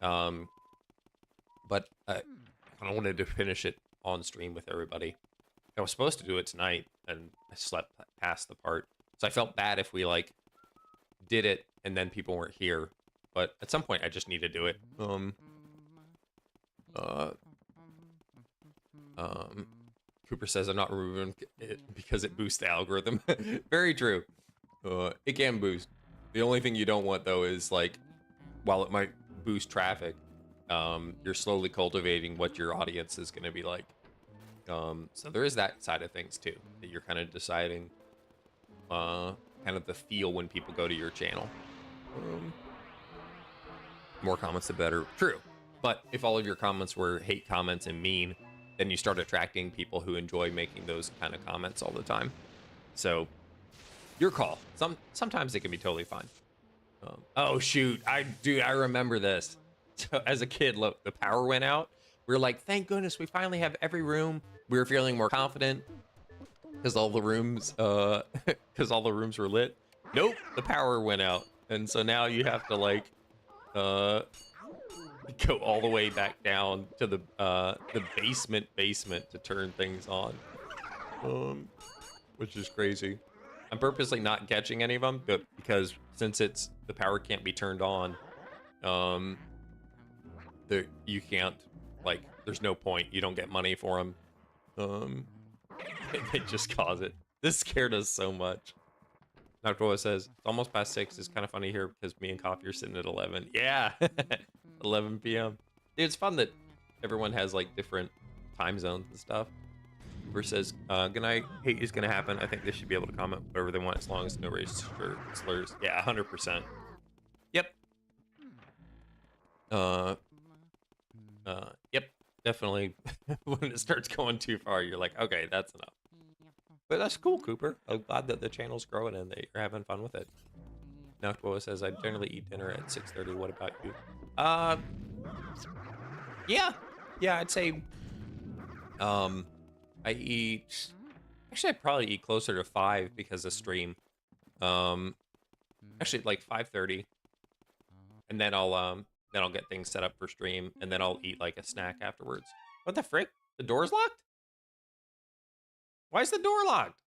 But I wanted to finish it on stream with everybody. I was supposed to do it tonight, and I slept past the part. So I felt bad if we, like, did it, and then people weren't here. But at some point, I just need to do it. Cooper says I'm not removing it because it boosts the algorithm. Very true. It can boost. The only thing you don't want, though, is, like, while it might boost traffic, you're slowly cultivating what your audience is going to be like. So there is that side of things, too, that you're kind of deciding kind of the feel when people go to your channel. More comments, the better. True. But if all of your comments were hate comments and mean, then you start attracting people who enjoy making those kind of comments all the time. So, your call. Sometimes it can be totally fine. Oh shoot, I remember this. So as a kid, look, the power went out. We were like, thank goodness we finally have every room. We were feeling more confident because all the rooms were lit. Nope, the power went out, and so now you have to like go all the way back down to the basement to turn things on, which is crazy. I'm purposely not catching any of them, but because since the power can't be turned on, you can't, like, there's no point. You don't get money for them. They just cause it. This scared us so much. Dr. Boa says, it's almost past 6. It's kind of funny here because me and Coffee are sitting at 11. Yeah, 11 p.m. Dude, it's fun that everyone has, like, different time zones and stuff. Cooper says, good night. Hate is going to happen. I think they should be able to comment whatever they want as long as no race or slurs. Yeah, 100%. Yep. Yep. Definitely. When it starts going too far, you're like, okay, that's enough. But that's cool, Cooper. I'm glad that the channel's growing and that you're having fun with it. Noctua says, I generally eat dinner at 6:30. What about you? Yeah. Yeah, I'd say, I eat, actually, I'd probably eat closer to 5 because of stream. Actually, like 5:30. And then I'll get things set up for stream, and then I'll eat like a snack afterwards. What the frick? The door's locked? Why is the door locked?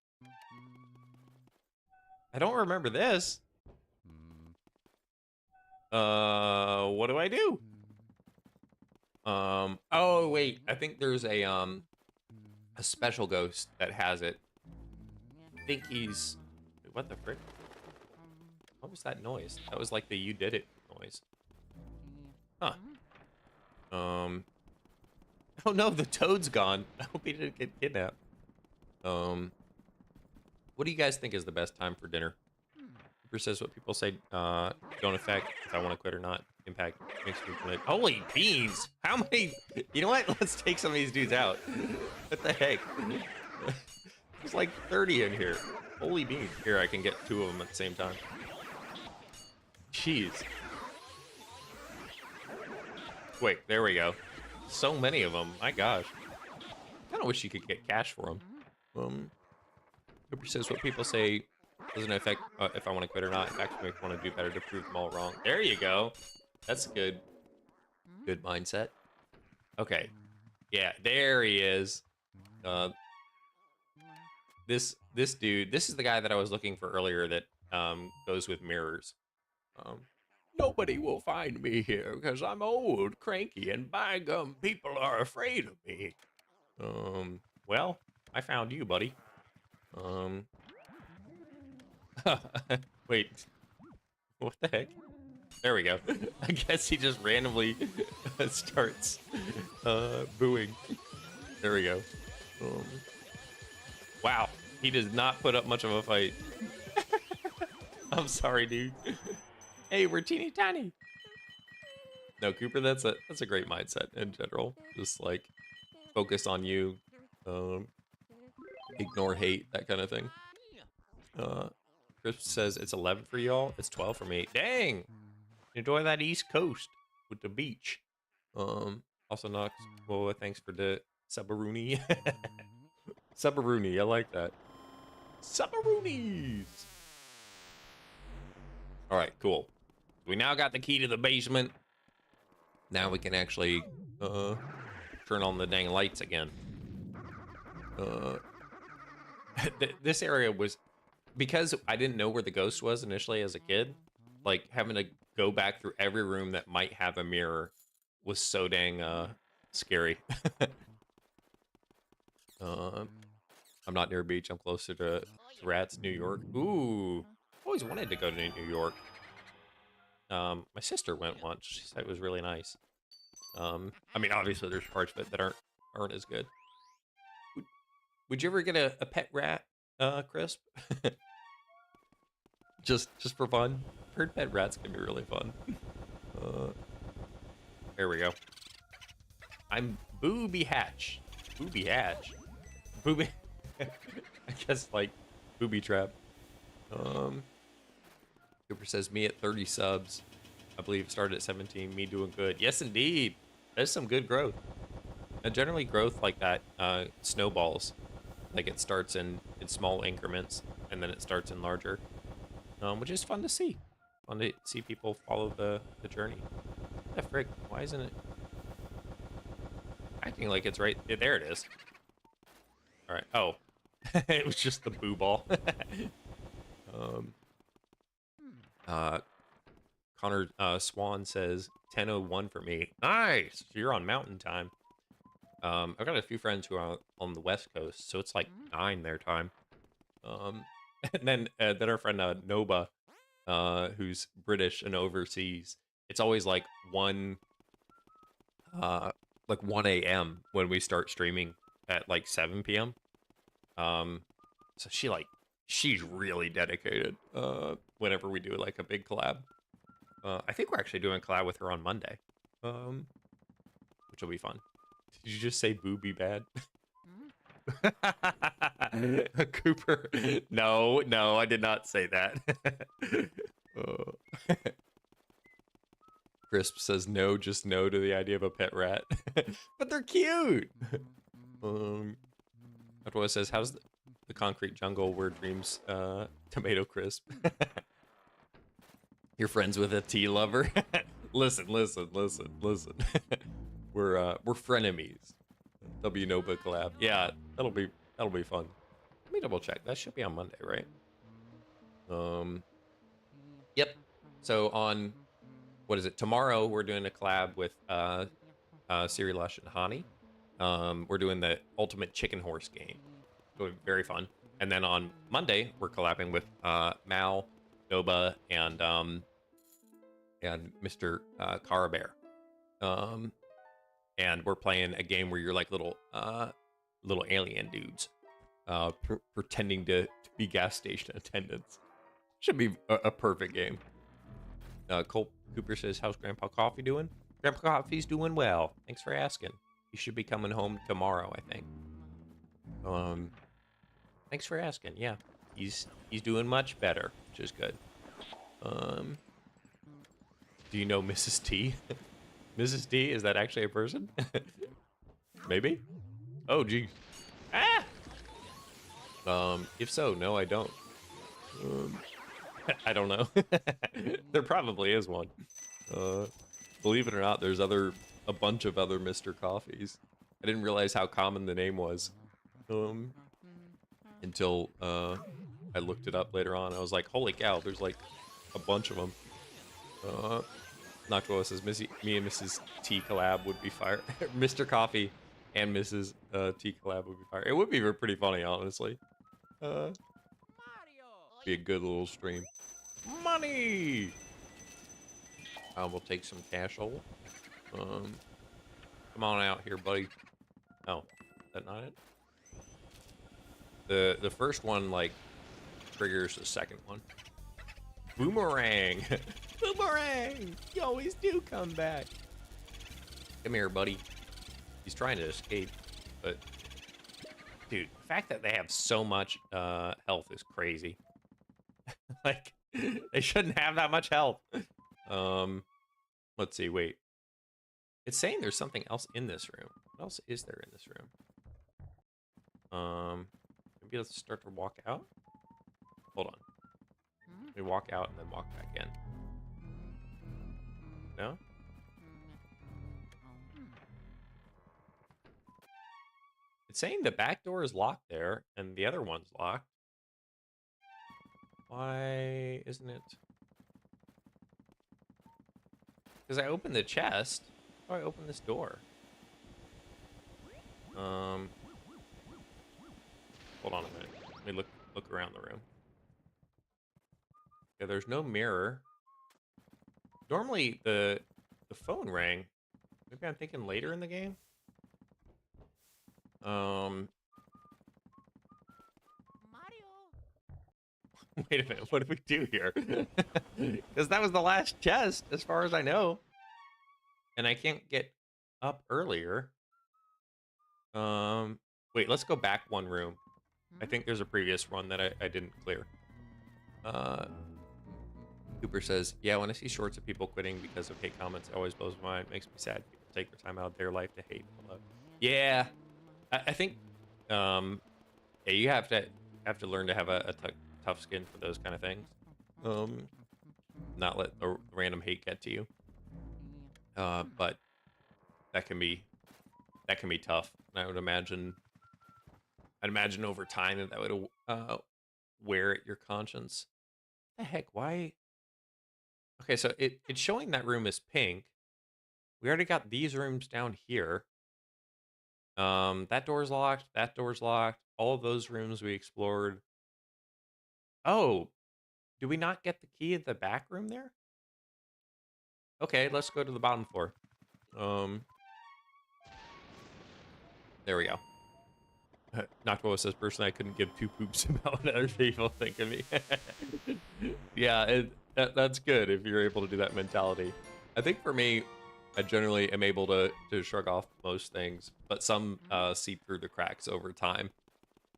I don't remember this. What do I do? Oh wait, I think there's a special ghost that has it. I think he's, what the frick? What was that noise? That was like the you did it noise. Huh. Oh no, the toad's gone. I hope he didn't get kidnapped. What do you guys think is the best time for dinner? Cooper says what people say don't affect if I want to quit or not. Impact makes me quit. Holy beans! How many? You know what? Let's take some of these dudes out. What the heck? There's like 30 in here. Holy beans! Here, I can get 2 of them at the same time. Jeez. Wait, there we go. So many of them. My gosh. I kind of wish you could get cash for them. Cooper says what people say doesn't affect if I want to quit or not. In fact, it makes me want to do better to prove them all wrong. There you go. That's good. Good mindset. Okay. Yeah, there he is. This dude, this is the guy that I was looking for earlier that goes with mirrors. Um, Nobody will find me here because I'm old, cranky, and by gum, people are afraid of me. Well, I found you, buddy. Um, wait, what the heck? There we go. I guess he just randomly starts booing. There we go. Um, wow, he does not put up much of a fight. I'm sorry, dude. Hey, we're teeny tiny. No, Cooper, that's a great mindset in general. Just like focus on you, um, ignore hate, that kind of thing. Uh, Chris says it's 11 for y'all. It's 12 for me. Dang! Enjoy that East Coast with the beach. Also Knox. Well, thanks for the subaroonie. Subaroonie, I like that. Subaroonies. All right, cool. We now got the key to the basement. Now we can actually turn on the dang lights again. This area was, because I didn't know where the ghost was initially as a kid, like having to go back through every room that might have a mirror was so dang scary. I'm not near a beach. I'm closer to Rats, New York. Ooh, always wanted to go to New York. My sister went once. She said it was really nice. I mean, obviously there's parts of it that aren't as good. Would you ever get a pet rat, Crisp? just for fun. Heard pet rats can be really fun. There we go. I'm Booby Hatch. Booby Hatch. Booby. I guess like booby trap. Cooper says me at 30 subs. I believe started at 17. Me doing good. Yes, indeed. There's some good growth. And generally, growth like that snowballs. Like it starts in small increments, and then it starts in larger, which is fun to see. Fun to see people follow the journey. What the frick? Why isn't it acting like it's right? Yeah, there it is. All right. Oh, it was just the boo ball. Connor Swan says 10:01 for me. Nice. So you're on Mountain Time. I've got a few friends who are on the West Coast, so it's like 9 their time. And then our friend Noba, who's British and overseas. It's always like 1 a.m. when we start streaming at like 7 p.m. So she's really dedicated whenever we do like a big collab. I think we're actually doing a collab with her on Monday, which will be fun. Did you just say booby bad? Cooper, no, I did not say that. Crisp says no, just no to the idea of a pet rat. But they're cute. Otherwise says, how's the concrete jungle where dreams tomato crisp? You're friends with a tea lover? listen. We're frenemies. W Nova collab. Yeah, that'll be fun. Let me double check. That should be on Monday, right? Yep. So on, what is it? Tomorrow we're doing a collab with Siri Lush and Hani. We're doing the Ultimate Chicken Horse game. It'll be very fun. And then on Monday we're collabing with Mal, Noba, and Mr. Cara Bear. And we're playing a game where you're like little alien dudes, pretending to be gas station attendants. Should be a perfect game. Cole Cooper says, how's Grandpa Coffee doing? Grandpa Coffee's doing well. Thanks for asking. He should be coming home tomorrow, I think. Thanks for asking. Yeah, he's doing much better, which is good. Do you know Mrs. T? Mrs. T, is that actually a person? Maybe? Oh, geez. Ah! If so, no, I don't. I don't know. There probably is one. Believe it or not, there's other a bunch of other Mr. Coffees. I didn't realize how common the name was until I looked it up later on. I was like, holy cow, there's like a bunch of them. Noctua says, me and Mrs. T collab would be fire. Mr. Coffee and Mrs. T collab would be fire. It would be pretty funny, honestly. Be a good little stream. Money! We'll take some cash hole. Come on out here, buddy. Oh, is that not it? The first one, like, triggers the second one. Boomerang! Boomerang! You always do come back. Come here, buddy. He's trying to escape, but... Dude, the fact that they have so much health is crazy. Like, they shouldn't have that much health. Let's see, wait. It's saying there's something else in this room. What else is there in this room? Maybe let's start to walk out? Hold on. Let me walk out and then walk back in. No? It's saying the back door is locked there, and the other one's locked. Why isn't it? Because I opened the chest. How do I open this door? Hold on a minute. Let me look around the room. Yeah, there's no mirror. Normally the phone rang. Maybe I'm thinking later in the game. Wait a minute, what did we do here? Because that was the last chest, as far as I know. And I can't get up earlier. Wait, let's go back one room. I think there's a previous one that I didn't clear. Cooper says, yeah, when I see shorts of people quitting because of hate comments, it always blows my mind. It makes me sad. People take their time out of their life to hate. Yeah, I think, yeah, you have to learn to have a tough skin for those kind of things. Not let the random hate get to you. But that can be tough. And I'd imagine over time that would wear at your conscience. What the heck? Why? Okay, so it's showing that room is pink. We already got these rooms down here. That door's locked. That door's locked. All of those rooms we explored. Oh, do we not get the key at the back room there? Okay, let's go to the bottom floor. There we go. Noctua says, personally, I couldn't give two poops about what other people think of me. Yeah, that's good if you're able to do that mentality. I think for me, I generally am able to shrug off most things, but some seep through the cracks over time.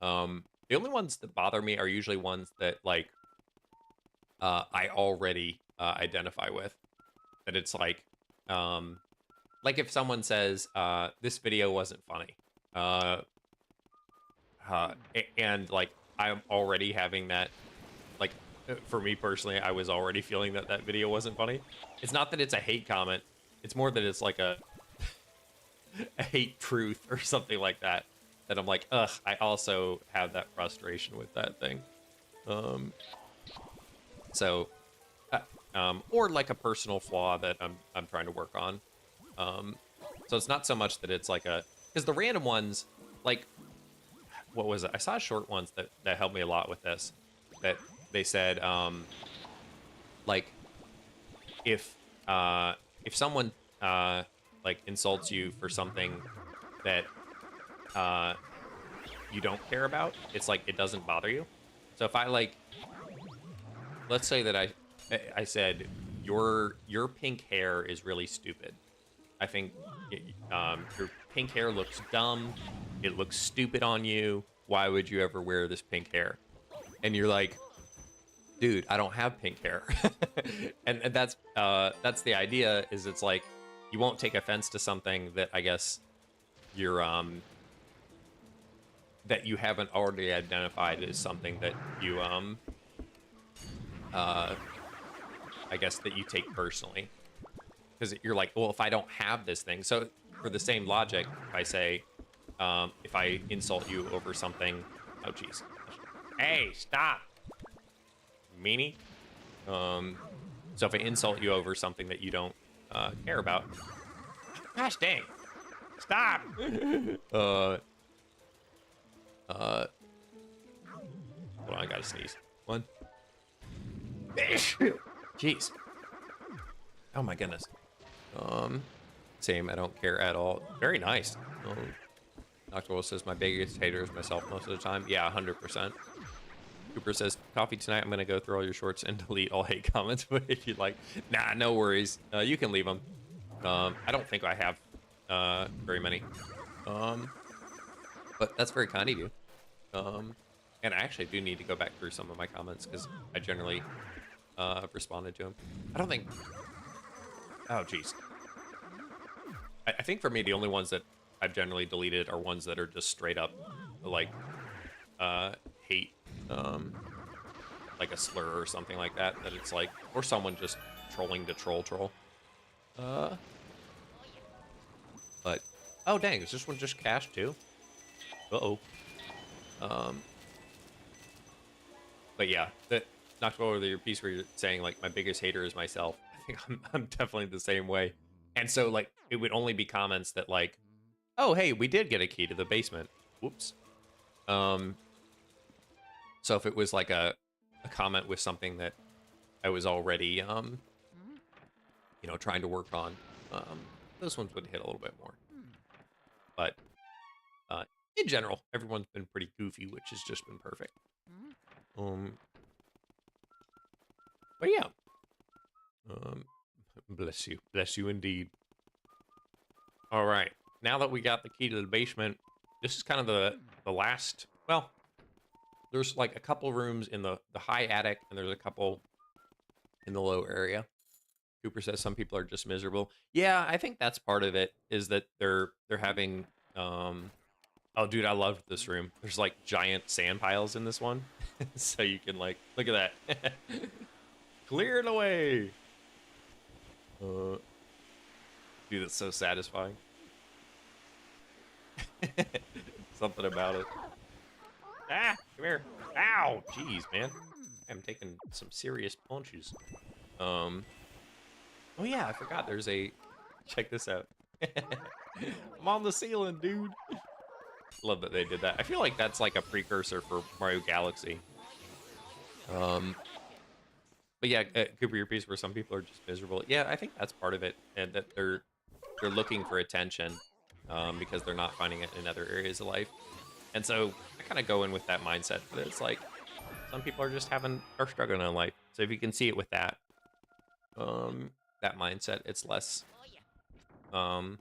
The only ones that bother me are usually ones that, like, I already identify with. That it's like if someone says, this video wasn't funny. And, like, I'm already having that, like, for me personally, I was already feeling that video wasn't funny. It's not that it's a hate comment. It's more that it's like a hate truth or something like that. That I'm like, ugh, I also have that frustration with that thing. Or like a personal flaw that I'm trying to work on. So it's not so much that it's like because the random ones, like, what was it? I saw short ones that helped me a lot with this. That they said, like, if someone like insults you for something that you don't care about, it's like it doesn't bother you. So if I, like, let's say that I said your pink hair is really stupid. I think your pink hair looks dumb. It looks stupid on you. Why would you ever wear this pink hair? And you're like, dude, I don't have pink hair. and that's the idea. Is it's like you won't take offense to something that I guess you're that you haven't already identified as something that you I guess that you take personally. because you're like, well, if I don't have this thing, so for the same logic, if I say, if I insult you over something, oh jeez, hey, stop, meanie. So if I insult you over something that you don't care about, gosh dang, stop. Hold on, I gotta sneeze. One. Jeez. Oh my goodness. Same. I don't care at all. Very nice. Nocturnal says my biggest hater is myself most of the time. Yeah, 100%. Cooper says coffee tonight. I'm gonna go through all your shorts and delete all hate comments. But if you'd like, nah, no worries. You can leave them. I don't think I have very many. But that's very kind of you. And I actually do need to go back through some of my comments because I generally responded to them. I don't think. Oh, geez. I think for me, the only ones that I've generally deleted are ones that are just straight up like hate, like a slur or something like that. That it's like, or someone just trolling to troll. But oh dang, is this one just cached too? Uh-oh. But yeah, that not to go over your piece where you're saying like my biggest hater is myself. I think I'm definitely the same way. And so like it would only be comments that like, oh hey, we did get a key to the basement. Whoops. So if it was like a comment with something that I was already you know, trying to work on, those ones would hit a little bit more. But in general, everyone's been pretty goofy, which has just been perfect. But yeah. Bless you indeed. All right, now that we got the key to the basement, this is kind of the last. Well, there's like a couple rooms in the high attic, and there's a couple in the low area. Cooper says some people are just miserable. Yeah, I think that's part of it. Is that they're having. Oh, dude, I loved this room. There's like giant sand piles in this one, so you can like look at that. Clear it away. Dude, that's so satisfying. Something about it. Ah, come here. Ow, jeez, man. I'm taking some serious punches. Oh yeah, I forgot. There's a. Check this out. I'm on the ceiling, dude. Love that they did that. I feel like that's like a precursor for Mario Galaxy. But yeah, Cooper, your piece where some people are just miserable. Yeah, I think that's part of it, and that they're looking for attention because they're not finding it in other areas of life. And so I kind of go in with that mindset that it's like some people are just are struggling in life. So if you can see it with that, that mindset, it's less. I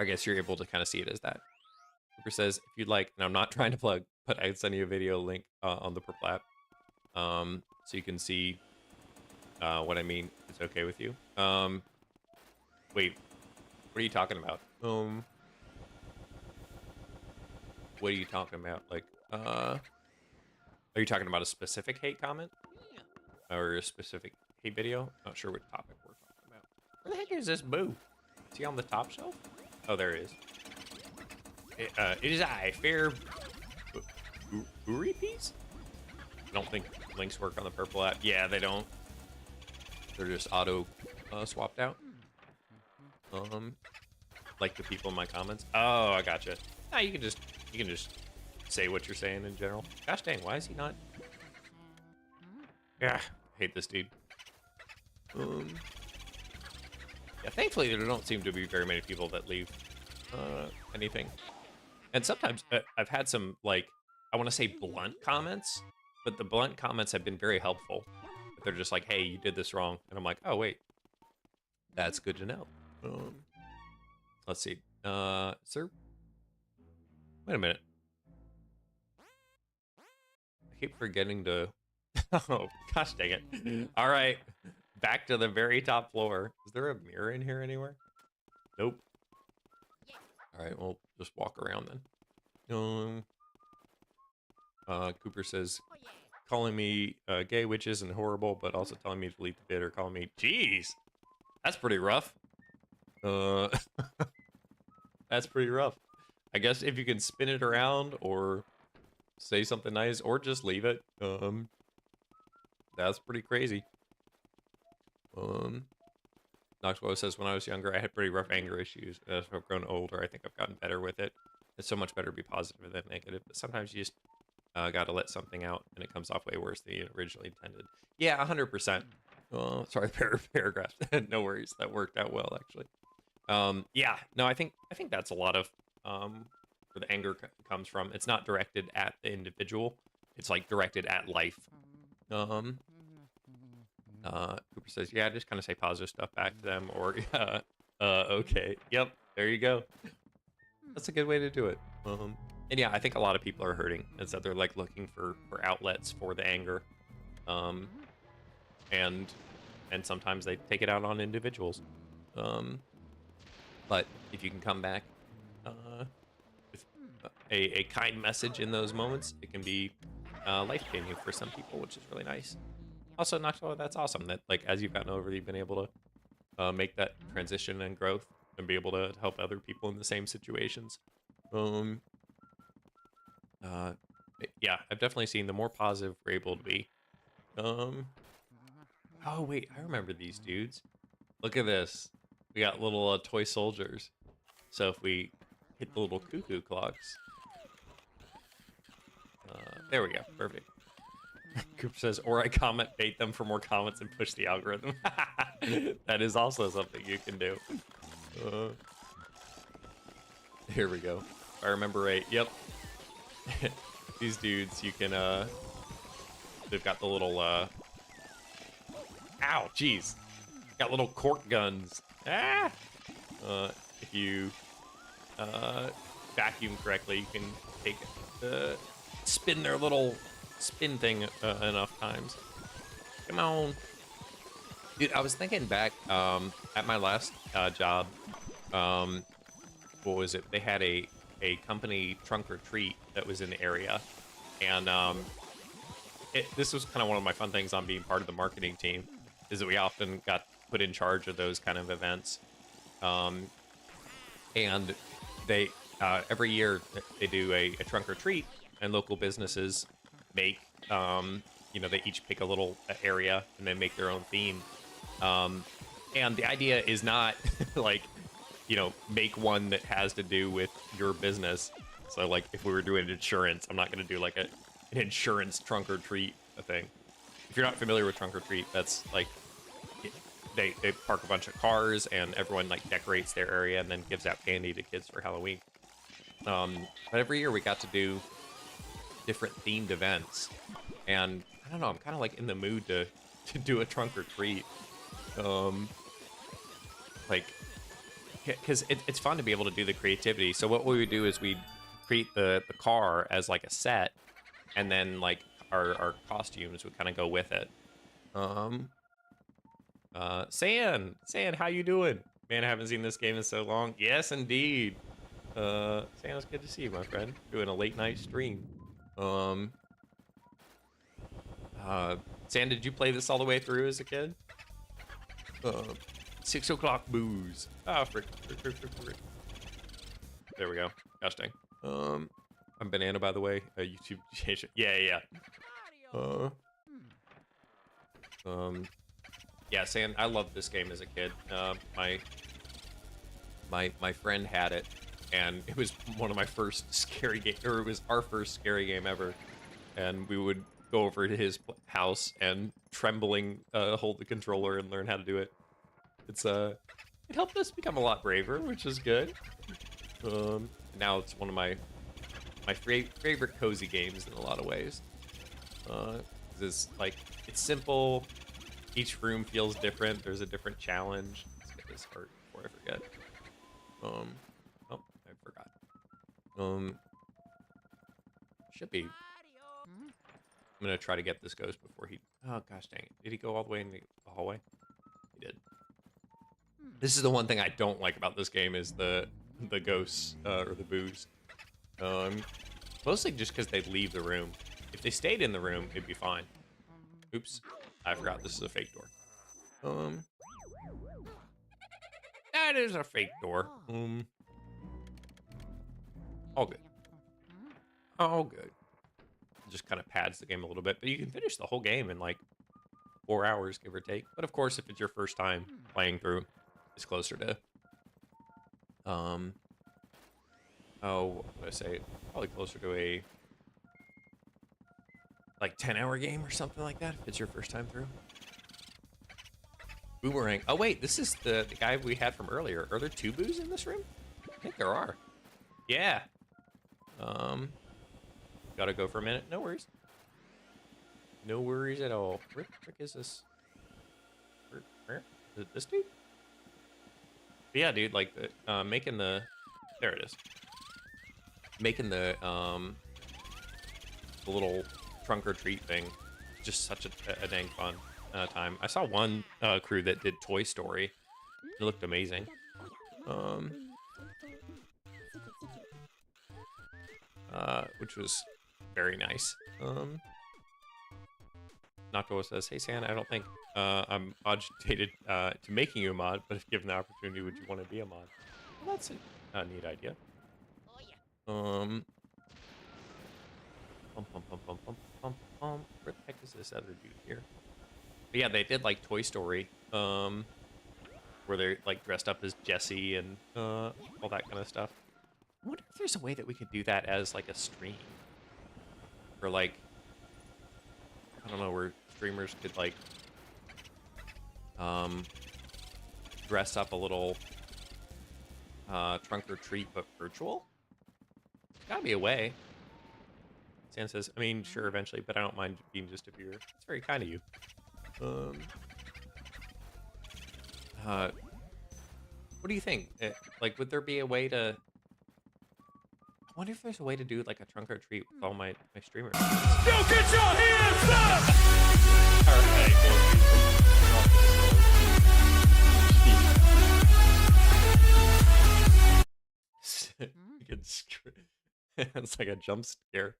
guess you're able to kind of see it as that. Cooper says, if you'd like, and I'm not trying to plug, but I'd send you a video link on the Purple app. So you can see what I mean. It's okay with you. Wait, what are you talking about? What are you talking about? Like, are you talking about a specific hate comment? Or a specific hate video? Not sure what topic we're talking about. Where the heck is this Boo? Is he on the top shelf? Oh, there he is. It is I, Fair Uri piece? I don't think links work on the Purple app. Yeah, they don't. They're just auto swapped out. Like the people in my comments. Oh, I gotcha. Nah, you can just say what you're saying in general. Gosh dang, why is he not? Yeah, hate this dude. Yeah, thankfully there don't seem to be very many people that leave anything. And sometimes I've had some like I want to say blunt comments, but the blunt comments have been very helpful. But they're just like, "Hey, you did this wrong," and I'm like, "Oh wait, that's good to know." Let's see, sir. Wait a minute. I keep forgetting to. Oh gosh, dang it! All right, back to the very top floor. Is there a mirror in here anywhere? Nope. All right, we'll just walk around then. Cooper says, calling me gay witches and horrible, but also telling me to delete the bid or calling me, jeez. That's pretty rough. Uh, that's pretty rough. I guess if you can spin it around or say something nice or just leave it, that's pretty crazy. Knoxwell says, when I was younger, I had pretty rough anger issues. As I've grown older, I think I've gotten better with it. It's so much better to be positive than negative, but sometimes you just got to let something out, and it comes off way worse than you originally intended. Yeah, 100%. Oh, sorry, paragraphs. No worries, that worked out well, actually. Yeah, no, I think that's a lot of where the anger comes from. It's not directed at the individual; it's like directed at life. Cooper says, yeah, just kind of say positive stuff back to them, or okay, yep, there you go. That's a good way to do it. And yeah, I think a lot of people are hurting, is that they're like looking for outlets for the anger, and sometimes they take it out on individuals. But if you can come back with a kind message in those moments, it can be life-changing for some people, which is really nice. Also, Knoxville, that's awesome that, like, as you've gotten over, you've been able to make that transition and growth and be able to help other people in the same situations. Yeah, I've definitely seen the more positive we're able to be. Oh, wait, I remember these dudes. Look at this. We got little toy soldiers. So if we hit the little cuckoo clocks. There we go, perfect. Cooper says, or I comment bait them for more comments and push the algorithm. That is also something you can do. Here we go. If I remember right, yep. These dudes, you can, they've got the little, ow, jeez. Got little cork guns. Ah! If you, vacuum correctly, you can take, spin their little spin thing enough times. Come on. Dude, I was thinking back at my last job, what was it? They had a company trunk or treat that was in the area, and this was kind of one of my fun things on being part of the marketing team, is that we often got put in charge of those kind of events, and they every year they do a trunk or treat, and local businesses make you know, they each pick a little area and then make their own theme, and the idea is not like, you know, make one that has to do with your business. So like if we were doing insurance, I'm not going to do like an insurance trunk or treat thing. If you're not familiar with trunk or treat, that's like they park a bunch of cars and everyone like decorates their area and then gives out candy to kids for Halloween. But every year we got to do different themed events, and I don't know, I'm kind of like in the mood to do a trunk or treat, like, because it's fun to be able to do the creativity. So what we would do is we'd create the car as like a set, and then like our costumes would kind of go with it. San, how you doing? Man, I haven't seen this game in so long. Yes, indeed. San, it's good to see you, my friend. Doing a late night stream. San, did you play this all the way through as a kid? 6 o'clock booze. Ah, frick. There we go. Gosh dang. I'm Banana, by the way. YouTube. Yeah. Yeah, San, I loved this game as a kid. My friend had it, and it was one of my first scary game, or it was our first scary game ever. And we would go over to his house and trembling hold the controller and learn how to do it. It's it helped us become a lot braver, which is good. Now it's one of my favorite cozy games in a lot of ways. It's like, it's simple. Each room feels different. There's a different challenge. Let's get this heart before I forget. Oh, I forgot. Should be. I'm gonna try to get this ghost before he. Oh gosh dang it! Did he go all the way in the hallway? He did. This is the one thing I don't like about this game, is the ghosts or the boos. Mostly just because they leave the room. If they stayed in the room, it'd be fine. Oops, I forgot this is a fake door. That is a fake door. All good. All good. Just kind of pads the game a little bit, but you can finish the whole game in like 4 hours, give or take. But of course, if it's your first time playing through, it's closer to, what would I say? Probably closer to a like 10-hour game or something like that if it's your first time through. Boomerang. Oh wait, this is the guy we had from earlier. Are there 2 boos in this room? I think there are. Yeah. Gotta go for a minute. No worries. No worries at all. Where the frick is this? Where? Is it this dude? But yeah, dude, like making the, there it is. Making the little trunk or treat thing, just such a dang fun time. I saw one crew that did Toy Story. It looked amazing. Which was very nice. Nocto says, "Hey Santa, I don't think I'm agitated to making you a mod, but if given the opportunity, would you want to be a mod?" Well, that's a neat idea. Where the heck is this other dude here? But yeah, they did like Toy Story, where they're like dressed up as Jessie and all that kind of stuff. I wonder if there's a way that we could do that as like a stream, or like, I don't know, where streamers could like dress up a little trunk or treat, but virtual. There's gotta be a way. Stan says, I mean, sure, eventually, but I don't mind being just a viewer. It's very kind of you. What do you think? Like, would there be a way to... I wonder if there's a way to do, like, a trunk or treat with all my streamers. Yo, get your hands up! Alright, it's like a jump scare.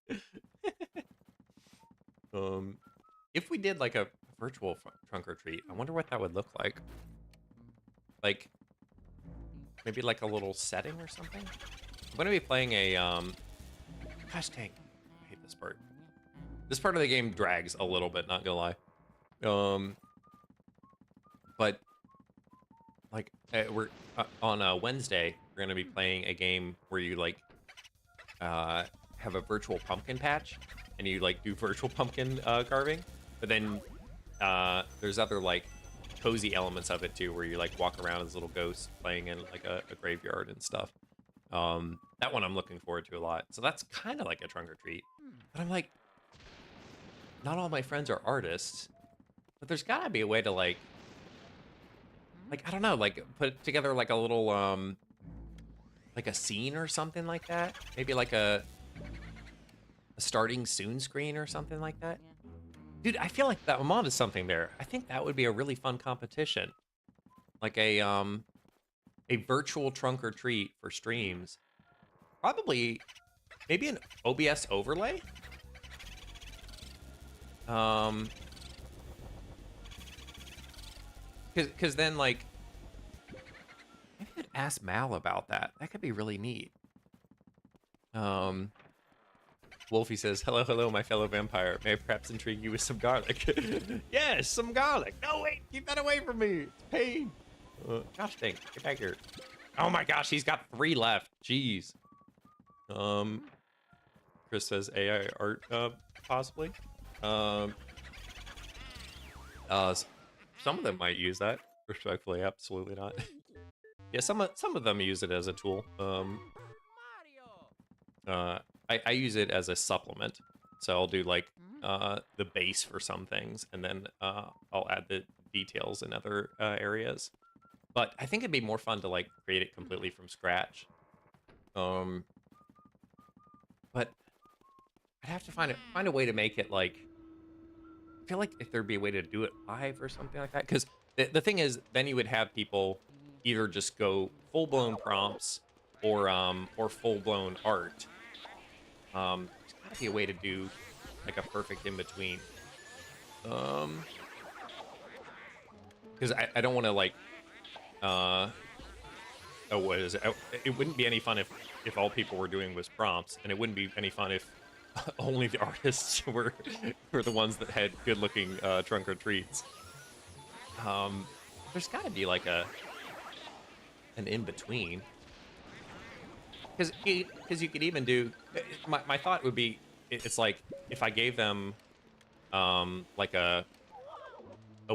If we did like a virtual trunk or treat, I wonder what that would look like. Like, maybe like a little setting or something. I'm gonna be playing a gosh dang, I hate this part. This part of the game drags a little bit, not gonna lie. But like we're on Wednesday, we're gonna be playing a game where you like have a virtual pumpkin patch, and you like do virtual pumpkin carving, but then there's other like cozy elements of it too, where you like walk around as little ghosts playing in like a graveyard and stuff. That one I'm looking forward to a lot. So that's kind of like a trunk or treat. But I'm like, not all my friends are artists, but there's gotta be a way to like I don't know, like put together like a little like a scene or something like that. Maybe like a starting soon screen or something like that. Dude, I feel like that I'm onto something there. I think that would be a really fun competition. Like a virtual trunk or treat for streams. Probably maybe an OBS overlay. Cause then like maybe I'd ask Mal about that. That could be really neat. Wolfie says, hello, hello, my fellow vampire. May I perhaps intrigue you with some garlic? Yes, some garlic. No, wait, keep that away from me. It's pain. Gosh dang, get back here. Oh my gosh, he's got 3 left. Jeez. Chris says AI art, possibly. Some of them might use that. Respectfully, absolutely not. Yeah, some of them use it as a tool. I use it as a supplement, so I'll do like the base for some things, and then I'll add the details in other areas. But I think it'd be more fun to like create it completely from scratch. But I'd have to find a way to make it like. I feel like if there'd be a way to do it live or something like that, because the thing is, then you would have people either just go full-blown prompts or full-blown art. There's gotta be a way to do like a perfect in between. Because I don't want to like Oh, what is it? Oh, it wouldn't be any fun if all people were doing was prompts, and it wouldn't be any fun if only the artists were the ones that had good looking trunk or treats. There's got to be like an in between, because you could even do. My thought would be it's like if I gave them like a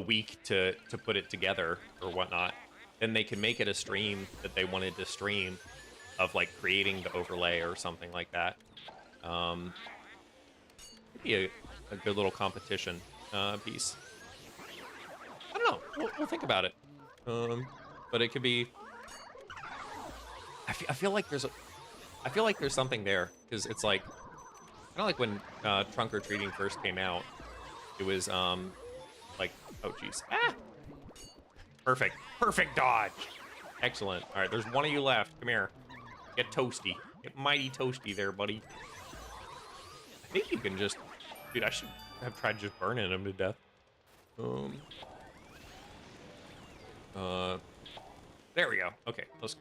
week to put it together or whatnot, then they could make it a stream that they wanted to stream of like creating the overlay or something like that. Um, It'd be a good little competition piece. I don't know. We'll think about it. But it could be. I feel like I feel like there's something there because it's like kind of like when trunk or treating first came out. It was like, oh geez, perfect dodge, excellent. All right, there's one of you left. Come here, get toasty, get mighty toasty there, buddy. I think you can just, dude. I should have tried just burning him to death. There we go. Okay, let's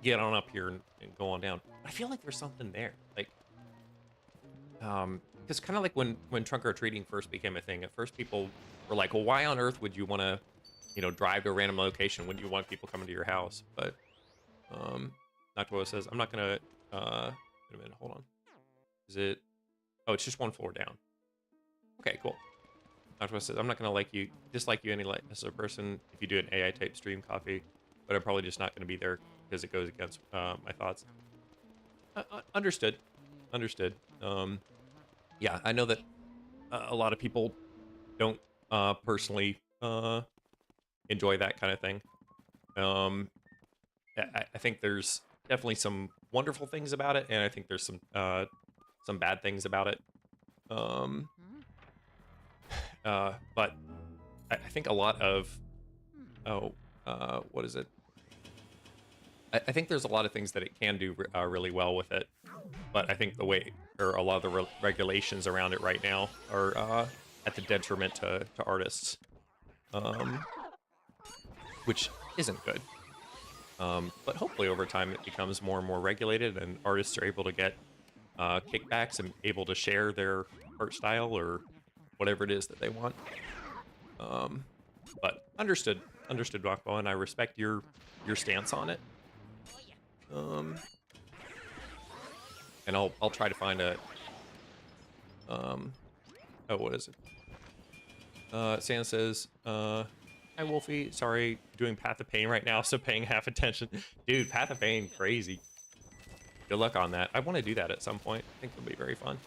get on up here and go on down. I feel like there's something there, like, because kind of like when trunk or treating first became a thing. At first, people were like, "Well, why on earth would you want to, drive to a random location when you want people coming to your house?" But, Noctua says, "I'm not gonna." Wait a minute, hold on. Is it? Oh, it's just one floor down. Okay, cool. Noctua says, "I'm not gonna dislike you any like as a person if you do an AI type stream coffee, but I'm probably just not gonna be there because it goes against my thoughts." Understood. Understood. Yeah, I know that a lot of people don't personally enjoy that kind of thing. I think there's definitely some wonderful things about it, and I think there's some bad things about it. But I think a lot of what is it? I think there's a lot of things that it can do really well with it, but I think the way or a lot of the regulations around it right now are at the detriment to artists, which isn't good. But hopefully over time it becomes more and more regulated, and artists are able to get kickbacks and able to share their art style or whatever it is that they want. But understood, Rockwell, and I respect your stance on it. And I'll try to find a oh, what is it? Santa says, hi Wolfie, sorry, doing Path of Pain right now, so paying half attention. Dude, Path of Pain, crazy. Good luck on that. I want to do that at some point. I think it'll be very fun.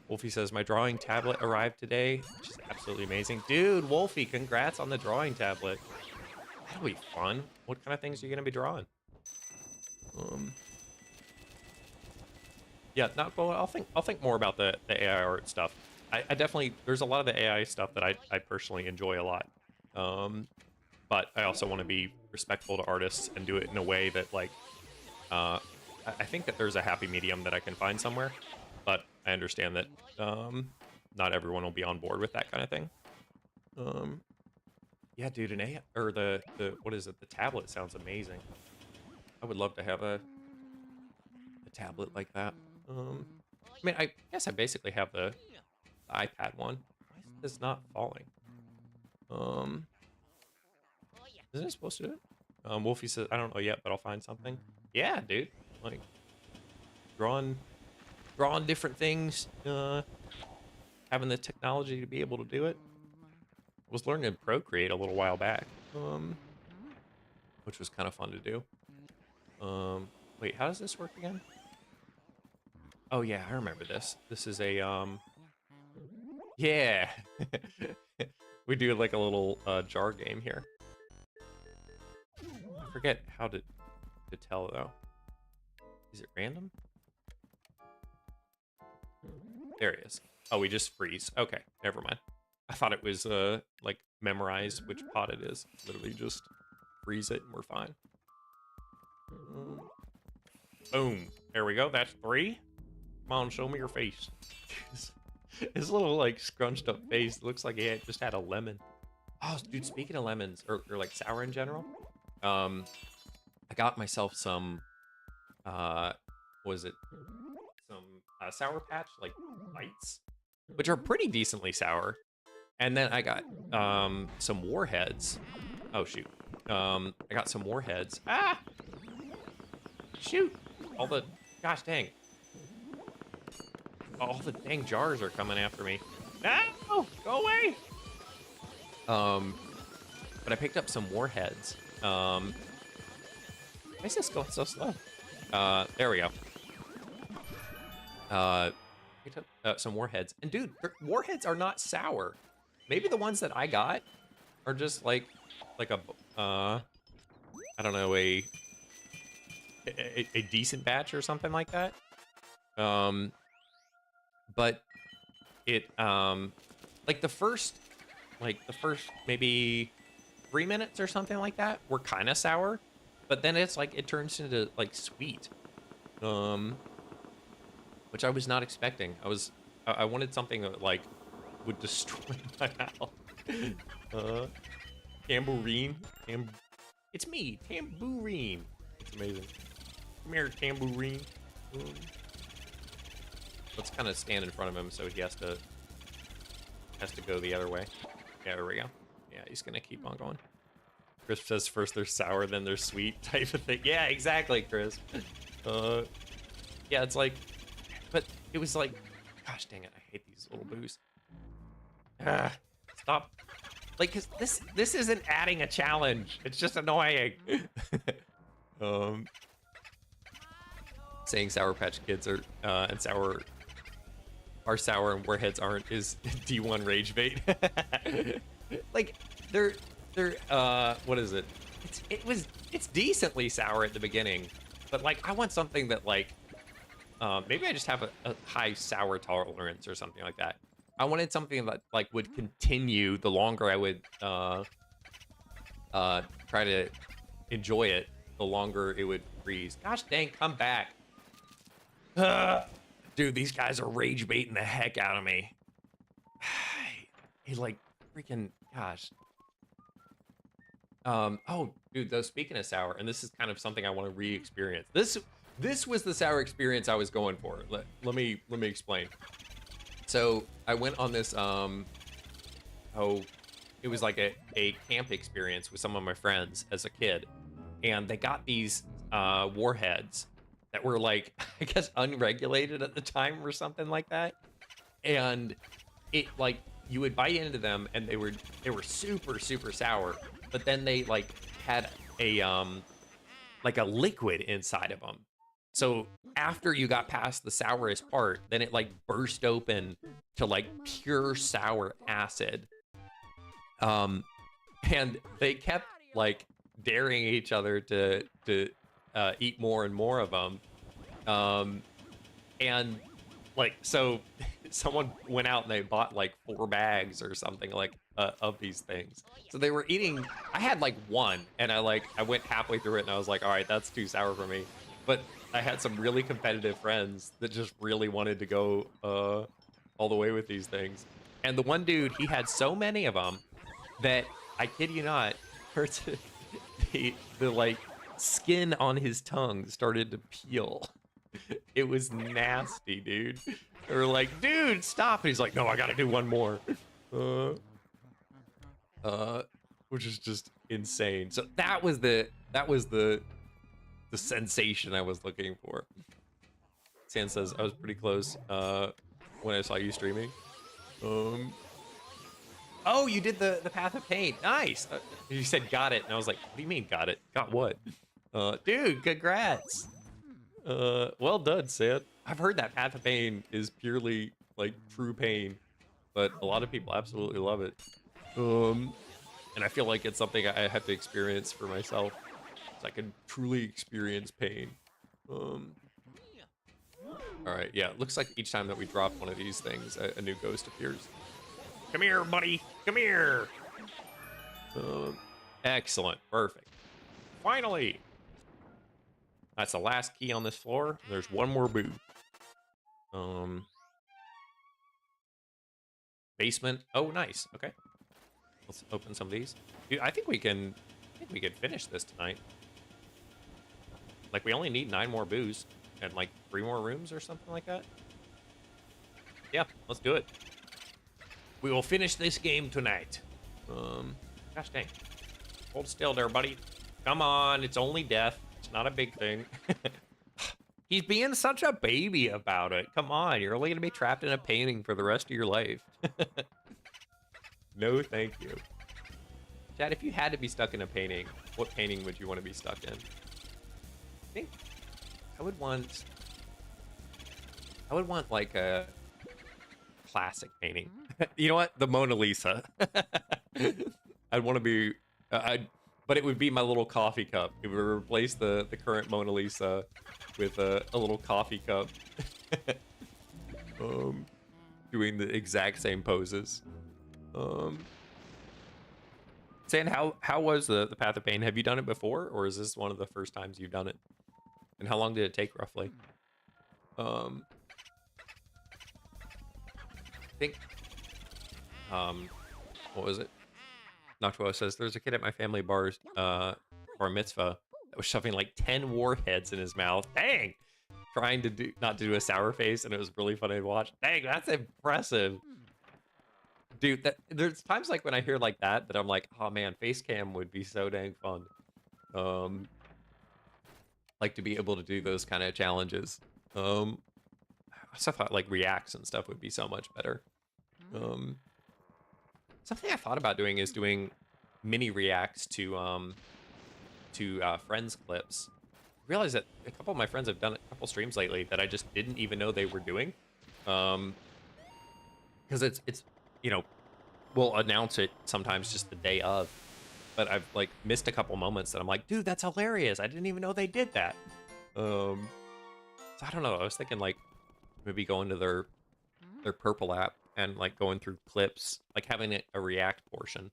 Wolfie says, my drawing tablet arrived today, which is absolutely amazing. Dude, Wolfie, congrats on the drawing tablet. That'll be fun. What kind of things are you going to be drawing? Yeah, not well. I'll think more about the AI art stuff. I definitely there's a lot of the AI stuff that I personally enjoy a lot. But I also want to be respectful to artists and do it in a way that like I think that there's a happy medium that I can find somewhere, but I understand that not everyone will be on board with that kind of thing. Yeah, dude, an AI or the what is it? The tablet sounds amazing. I would love to have a tablet like that. I mean, I guess I basically have the iPad one. Why is this not falling? Isn't it supposed to do it? Wolfie says, I don't know yet, but I'll find something. Yeah, dude. Like, drawing different things, having the technology to be able to do it. I was learning to Procreate a little while back, which was kind of fun to do. Wait, how does this work again? Oh yeah, I remember this. This is a yeah. We do like a little jar game here. I forget how to tell though. Is it random? There it is. Oh, we just freeze. Okay, never mind. I thought it was like memorize which pot it is. Literally just freeze it and we're fine. Boom. There we go. That's 3. Come on, show me your face. His little like scrunched up face looks like he just had a lemon. Oh, dude, speaking of lemons or like sour in general, I I got myself some, what was it? Some Sour Patch, like, bites, which are pretty decently sour. And then I got some Warheads. Oh, shoot. I got some Warheads. Ah! Shoot! All the... Gosh dang. All the dang jars are coming after me. No! Go away! But I picked up some Warheads. Why is this going so slow? There we go. Picked up some Warheads. And dude, Warheads are not sour. Maybe the ones that I got are just like a, I don't know, a decent batch or something like that. But it, like the first maybe 3 minutes or something like that were kind of sour, but then it's like it turns into like sweet, which I was not expecting. I wanted something that like would destroy my mouth. Tambourine, it's me, Tambourine. It's amazing. Come here, Tambourine. Let's kind of stand in front of him so he has to go the other way. Yeah, there we go. Yeah, he's gonna keep on going. Chris says first they're sour, then they're sweet type of thing. Yeah, exactly, Chris. Yeah, it's like, but it was like, gosh dang it, I hate these little boos. Stop. Like, cause this isn't adding a challenge. It's just annoying. Saying Sour Patch Kids are and sour and Warheads aren't is D1 rage bait. Like they're what is it? It's decently sour at the beginning, but like I want something that like maybe I just have a high sour tolerance or something like that. I wanted something that like would continue the longer I would try to enjoy it, the longer it would freeze. Gosh dang, come back. Dude, these guys are rage baiting the heck out of me. He like freaking gosh. Oh, dude, though speaking of sour, and this is kind of something I want to re-experience. This was the sour experience I was going for. Let me explain. So I went on this it was like a camp experience with some of my friends as a kid, and they got these Warheads that were like I guess unregulated at the time or something like that, and it like you would bite into them and they were super sour, but then they like had a like a liquid inside of them. So after you got past the sourest part, then it like burst open to like pure sour acid. And they kept like daring each other to eat more and more of them. And like so someone went out and they bought like 4 bags or something like of these things. So they were eating. I had like one, and I went halfway through it, and I was like, all right, that's too sour for me. But I had some really competitive friends that just really wanted to go all the way with these things. And the one dude, he had so many of them that I kid you not, the like skin on his tongue started to peel. It was nasty, dude. They were like, dude, stop. And he's like, no, I gotta do one more. Which is just insane. So that was the sensation I was looking for. San says I was pretty close when I saw you streaming. Oh, you did the Path of Pain. Nice. You said got it, and I was like, what do you mean got it? Got what? Dude, congrats. Well done, San. I've heard that Path of Pain is purely like true pain, but a lot of people absolutely love it. And I feel like it's something I have to experience for myself, so I can truly experience pain. All right, yeah. It looks like each time that we drop one of these things, a new ghost appears. Come here, buddy. Come here. Excellent. Perfect. Finally. That's the last key on this floor. There's one more boo. Basement. Oh, nice. Okay. Let's open some of these. Dude, I think we can finish this tonight. Like, we only need 9 more boos and, like, 3 more rooms or something like that. Yeah, let's do it. We will finish this game tonight. Gosh dang. Hold still there, buddy. Come on, it's only death. It's not a big thing. He's being such a baby about it. Come on, you're only gonna be trapped in a painting for the rest of your life. No, thank you. Chad, if you had to be stuck in a painting, what painting would you want to be stuck in? I think I would want like a classic painting. You know what? The Mona Lisa. I'd want to be but it would be my little coffee cup. It would replace the current Mona Lisa with a little coffee cup. Doing the exact same poses. Saying how was the Path of Pain? Have you done it before, or is this one of the first times you've done it? And how long did it take roughly? I think what was it? Noctua says there's a kid at my family bar mitzvah that was shoving like 10 warheads in his mouth. Dang! Trying to not do a sour face, and it was really funny to watch. Dang, that's impressive. Dude, there's times like when I hear like that I'm like, oh man, face cam would be so dang fun. Like to be able to do those kind of challenges. Stuff like reacts and stuff would be so much better. Something I thought about doing is doing mini reacts to friends clips. I realized that a couple of my friends have done a couple streams lately that I just didn't even know they were doing. Because it's you know, we'll announce it sometimes just the day of, but I've like missed a couple moments that I'm like, dude, that's hilarious. I didn't even know they did that. So I don't know. I was thinking like maybe going to their purple app and like going through clips, like having a react portion.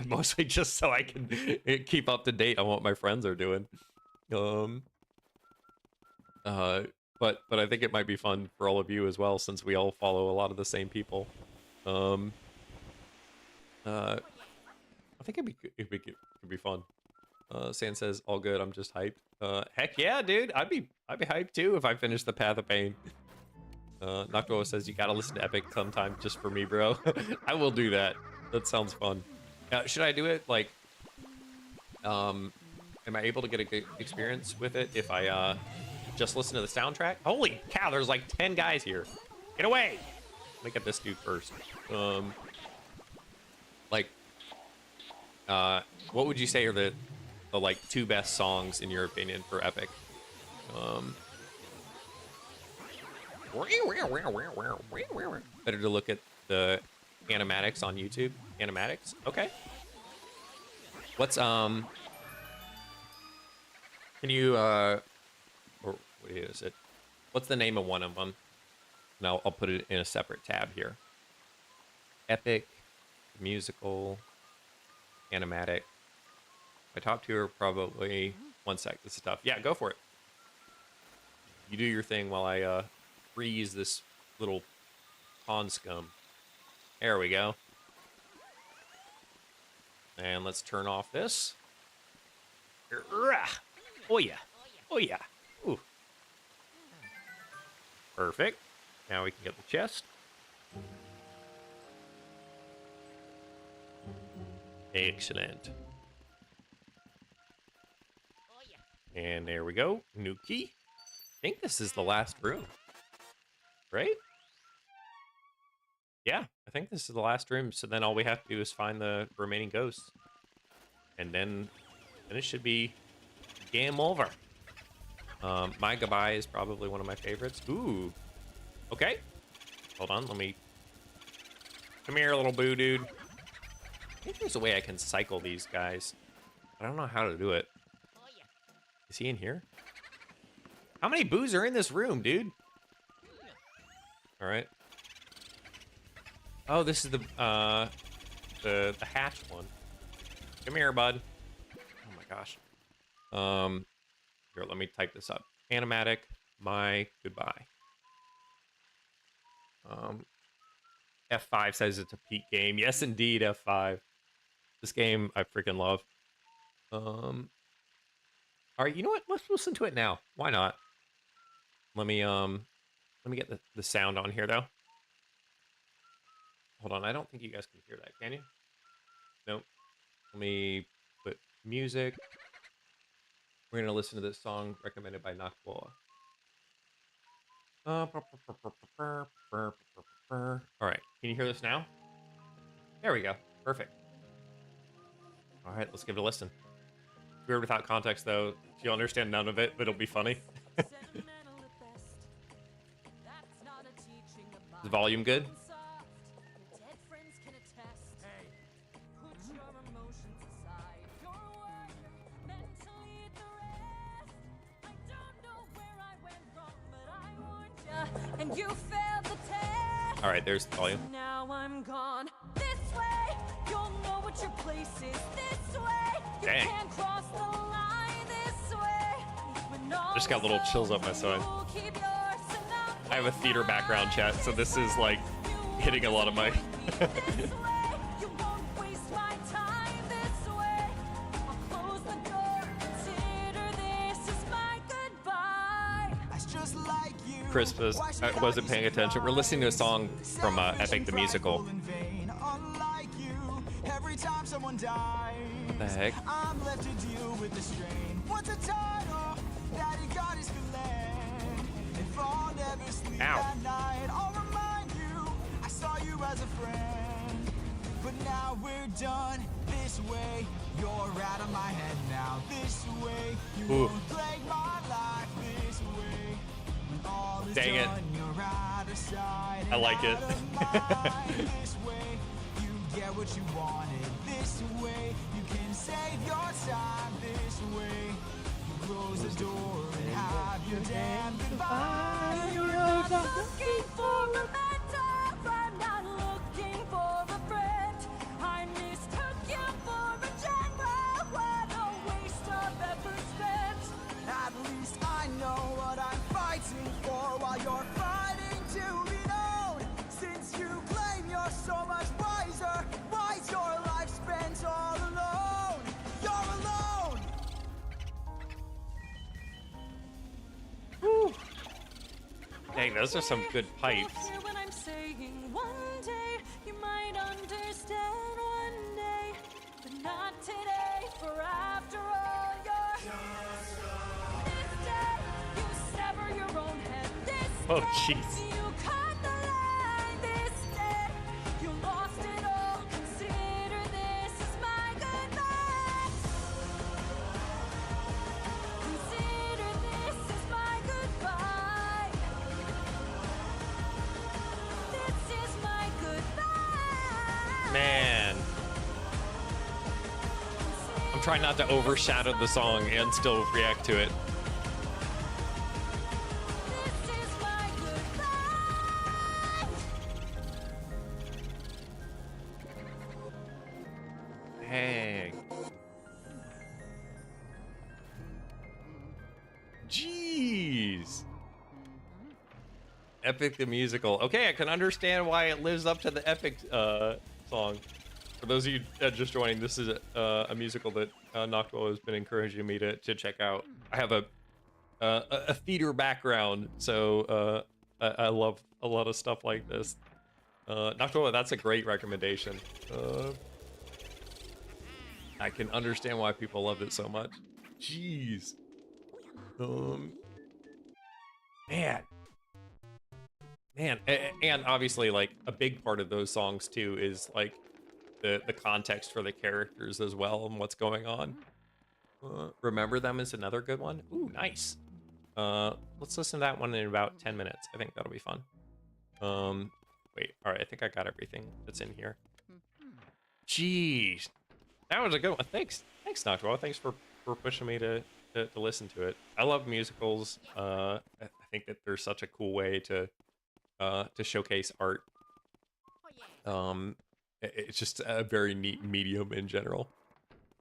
Mostly just so I can keep up to date on what my friends are doing. But I think it might be fun for all of you as well, since we all follow a lot of the same people. I think it could be fun. Sand says, all good, I'm just hyped. Heck yeah, dude, I'd be hyped too if I finished the Path of Pain. Noctua says, you gotta listen to Epic sometime just for me, bro. I will do that. That sounds fun. Should I do it, like, am I able to get a good experience with it if I, just listen to the soundtrack? Holy cow, there's like 10 guys here. Get away! Let me get this dude first. What would you say are the like 2 best songs in your opinion for Epic? Better to look at the animatics on YouTube. Animatics? Okay. What's can you or what is it? What's the name of one of them? And I'll put it in a separate tab here. Epic, musical, animatic. My top 2 are probably one sec. This is tough. Yeah, go for it. You do your thing while I freeze this little pond scum. There we go. And let's turn off this. Oh yeah. Oh yeah. Ooh. Perfect. Now we can get the chest. Excellent. And there we go. New key. I think this is the last room. Right? Yeah, I think this is the last room. So then all we have to do is find the remaining ghosts. And then it should be game over. My Goodbye is probably one of my favorites. Ooh. Okay. Hold on, let me... Come here, little boo dude. I think there's a way I can cycle these guys. I don't know how to do it. Is he in here? How many boos are in this room, dude? All right. Oh, this is the hatch one. Come here, bud. Oh my gosh. Here, let me type this up. Animatic, My Goodbye. F5 says it's a peak game. Yes, indeed, F5. This game I freaking love. All right, you know what? Let's listen to it now. Why not? Let me let me get the sound on here though. Hold on, I don't think you guys can hear that, can you? Nope. Let me put music. We're gonna listen to this song recommended by Nakboa. All right, can you hear this now? There we go. Perfect. All right, let's give it a listen. It's weird without context, though. You'll understand none of it, but it'll be funny. Is the volume good? And you failed the test. All right, there's the volume. Now I'm gone. This way, you'll know what your place is. This way, you Dang. can't cross the line. This way, Just got little chills up my spine. I have a theater background, chat, so this is like hitting a lot of my. This way, you won't waste my time. This way, I'll close the door. Consider this is my goodbye. Just like you. Christmas. I wasn't paying attention. We're listening to a song from Epic the Musical. Every time someone dies, What the heck? I'm left to deal with the strain. What's a title that he got his command? If I'll never sleep Ow. at night, I'll remind you I saw you as a friend. But now we're done this way. You're out of my head now. This way, you Ooh. won't plague my life. This way, when all is Dang it. done, you're out of sight. I like it. Out of mind. This way, you get what you wanted. This way, you can save your time. This way, you close the door and have your damn goodbye. You're not looking for a mentor. I'm not looking for a friend. I mistook you for a general. What a waste of effort spent. At least I know what I'm fighting for while you're fighting to be known. Since you claim you're so much wiser, why's your life spent all alone? You're alone. Dang, those are some good pipes. Hear what I'm saying. One day you might understand. One day, but not today. For after all, you're this day you sever your own head. This Oh, day jeez. you cut the line. This day you lost it all. Consider this as my goodbye. Consider this as my goodbye. This is my goodbye. Man. I'm trying not to overshadow the song and still react to it. This is my goodbye. Dang. Jeez. Epic the Musical. Okay, I can understand why it lives up to the Epic song. For those of you just joining, this is a musical that Noctua has been encouraging me to check out. I have a theater background, so I love a lot of stuff like this. Noctua, that's a great recommendation. I can understand why people loved it so much. Jeez. Man, and obviously, like, a big part of those songs too is like the context for the characters as well and what's going on. Remember Them is another good one. Ooh, nice. Let's listen to that one in about 10 minutes. I think that'll be fun. Wait, all right, I think I got everything that's in here. Jeez, that was a good one. Thanks, Noctua. Thanks for pushing me to listen to it. I love musicals. I think that they're such a cool way to showcase art. It's just a very neat medium in general.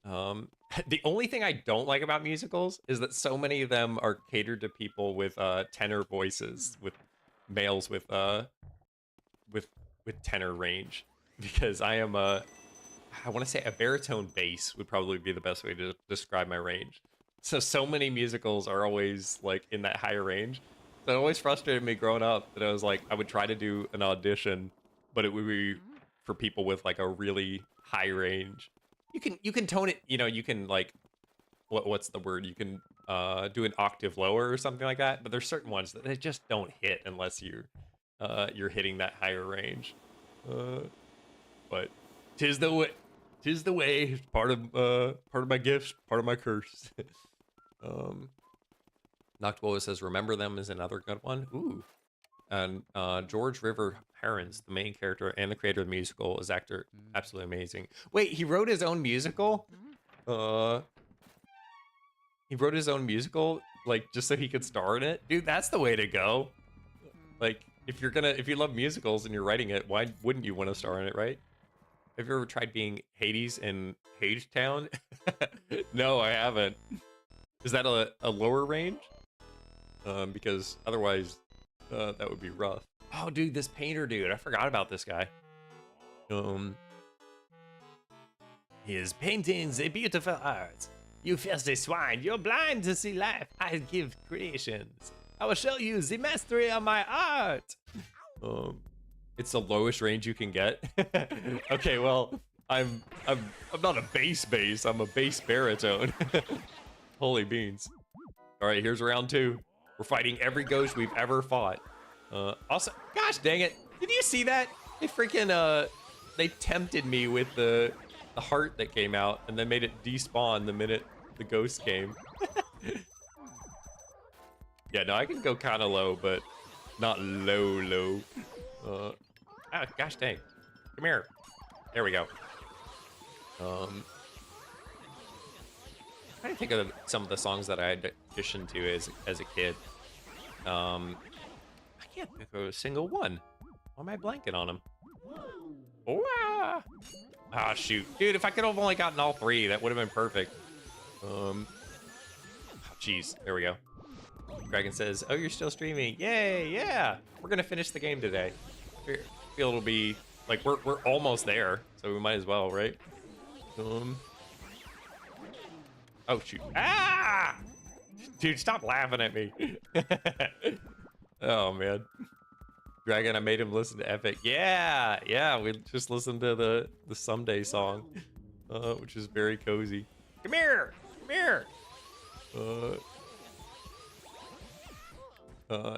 The only thing I don't like about musicals is that so many of them are catered to people with tenor voices, with males with tenor range, because I am I want to say a baritone bass would probably be the best way to describe my range. So many musicals are always like in that higher range. So it always frustrated me growing up that I was like, I would try to do an audition, but it would be for people with like a really high range. You can tone it, you know, you can like what's the word? You can do an octave lower or something like that, but there's certain ones that they just don't hit unless you're hitting that higher range. But tis the way, tis the way. Part of my gifts, part of my curse. um, Noctwoa says, "Remember Them" is another good one. Ooh, and George River Herons, the main character and the creator of the musical, is actor absolutely amazing. Wait, he wrote his own musical? He wrote his own musical, like just so he could star in it? Dude, that's the way to go. Like, if you love musicals and you're writing it, why wouldn't you want to star in it, right? Have you ever tried being Hades in Hage Town? No, I haven't. Is that a lower range? Because otherwise, that would be rough. Oh, dude, this painter dude. I forgot about this guy. His paintings a beautiful art. You filthy swine, you're blind to see life. I give creations. I will show you the mastery of my art. It's the lowest range you can get. Okay, well, I'm not a bass. I'm a bass baritone. Holy beans. All right, here's round 2. We're fighting every ghost we've ever fought. Also, gosh dang it. Did you see that? They freaking, they tempted me with the heart that came out and then made it despawn the minute the ghost came. Yeah, no, I can go kind of low, but not low. Oh, gosh dang. Come here. There we go. I think of some of the songs that I auditioned to as a kid. I can't think of a single one. Why am I blanking on them? Ah, shoot. Dude, if I could have only gotten all 3, that would have been perfect. Jeez, there we go. Dragon says, "Oh, you're still streaming? Yay, yeah! We're gonna finish the game today. I feel it'll be like we're almost there, so we might as well, right?" Oh shoot! Ah! Dude, stop laughing at me. Oh man, Dragon, I made him listen to Epic. Yeah, we just listened to the Someday song, which is very cozy. Come here.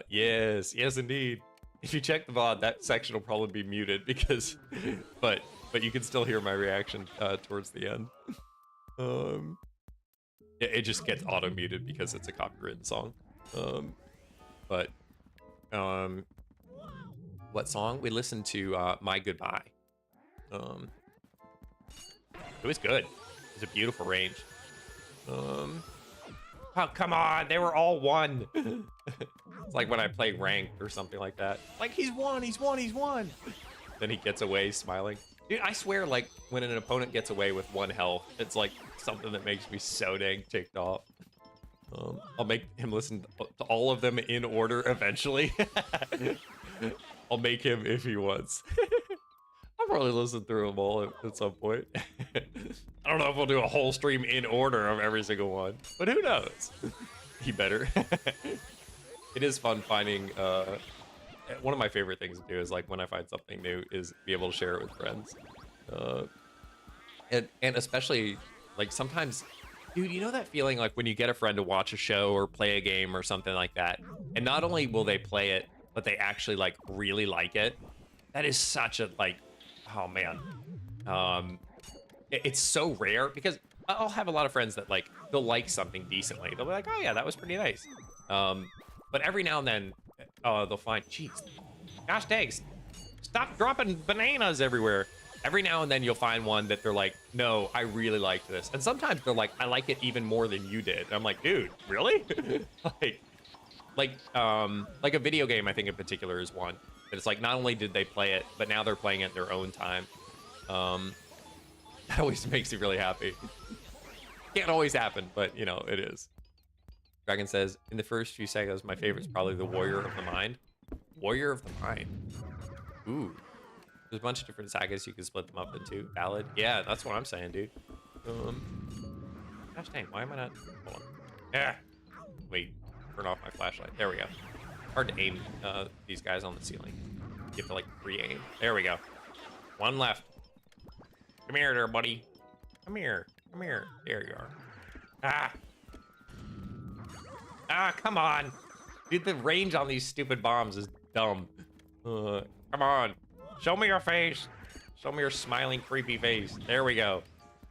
Yes indeed. If you check the VOD, that section will probably be muted because, but you can still hear my reaction towards the end. Yeah, it just gets auto muted because it's a copywritten song. What song? We listened to My Goodbye. It was good. It was a beautiful range. Oh, come on, they were all 1. It's like when I play ranked or something like that. Like, he's won. Then he gets away smiling. Dude, I swear, like, when an opponent gets away with 1 health, it's like something that makes me so dang ticked off. I'll make him listen to all of them in order eventually. I'll make him if he wants. I'll probably listen through them all at some point. I don't know if we'll do a whole stream in order of every single one, but who knows? He better. It is fun finding, one of my favorite things to do is like when I find something new is be able to share it with friends. And especially like sometimes, dude, you know that feeling like when you get a friend to watch a show or play a game or something like that, and not only will they play it, but they actually like really like it. That is such a like, oh man. It's so rare because I'll have a lot of friends that like, they'll like something decently. They'll be like, oh yeah, that was pretty nice. But every now and then, they'll find, geez, gosh dang, stop dropping bananas everywhere. Every now and then you'll find one that they're like, no, I really liked this. And sometimes they're like, I like it even more than you did. And I'm like, dude, really? like a video game, I think in particular is one. But it's like, not only did they play it, but now they're playing it in their own time. That always makes me really happy. Can't always happen, but you know, it is. Dragon says, in the first few seconds, my favorite is probably the Warrior of the Mind. Warrior of the Mind. Ooh. There's a bunch of different sagas you can split them up into. Ballad. Yeah, that's what I'm saying, dude. Gosh dang, why am I not... Hold on. Yeah. Wait, turn off my flashlight. There we go. Hard to aim these guys on the ceiling. You have to like re-aim. There we go. One left. Come here there, buddy. Come here. Come here. There you are. Ah. Ah, come on. Dude, the range on these stupid bombs is dumb. Come on. Show me your face. Show me your smiling, creepy face. There we go.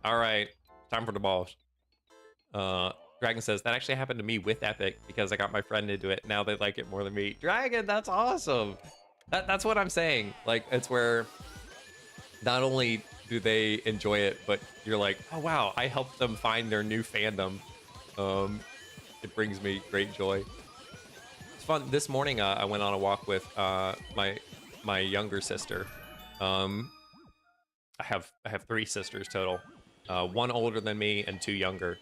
All right. Time for the balls. Dragon says, that actually happened to me with Epic because I got my friend into it. Now they like it more than me. Dragon, that's awesome. That's what I'm saying. Like, it's where not only do they enjoy it, but you're like, oh, wow, I helped them find their new fandom. It brings me great joy. It's fun. This morning, I went on a walk with my younger sister. I have 3 sisters total. 1 older than me and 2 younger.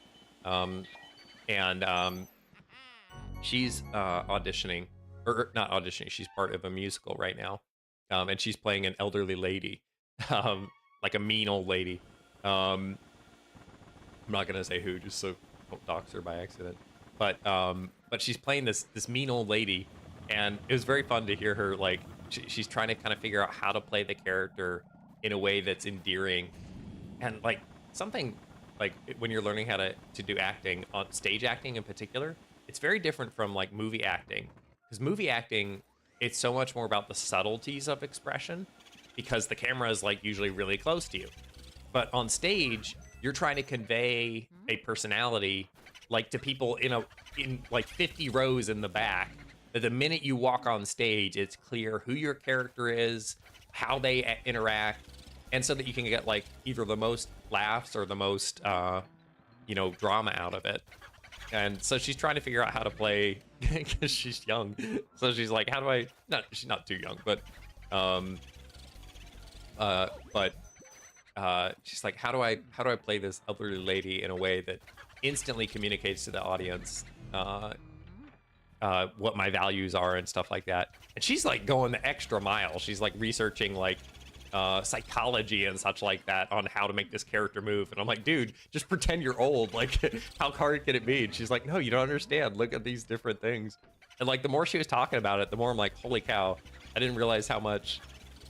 She's auditioning, or not auditioning, she's part of a musical right now. And she's playing an elderly lady, like a mean old lady. I'm not gonna say who, just so don't dox her by accident. But she's playing this mean old lady, and it was very fun to hear her, like, she's trying to kind of figure out how to play the character in a way that's endearing. And like something like when you're learning how to do acting, on stage acting in particular, it's very different from like movie acting, because movie acting, it's so much more about the subtleties of expression because the camera is like usually really close to you. But on stage, you're trying to convey a personality like to people in like 50 rows in the back, that the minute you walk on stage, it's clear who your character is, how they interact, and so that you can get like either the most laughs or the most you know, drama out of it. And so she's trying to figure out how to play because she's young. So she's like, how do I, she's not too young, but she's like, how do I play this elderly lady in a way that instantly communicates to the audience what my values are and stuff like that. And she's like going the extra mile. She's like researching like psychology and such like that on how to make this character move. And I'm like, dude, just pretend you're old. Like, how hard can it be? And she's like, no, you don't understand. Look at these different things. And like, the more she was talking about it, the more I'm like, holy cow, I didn't realize how much,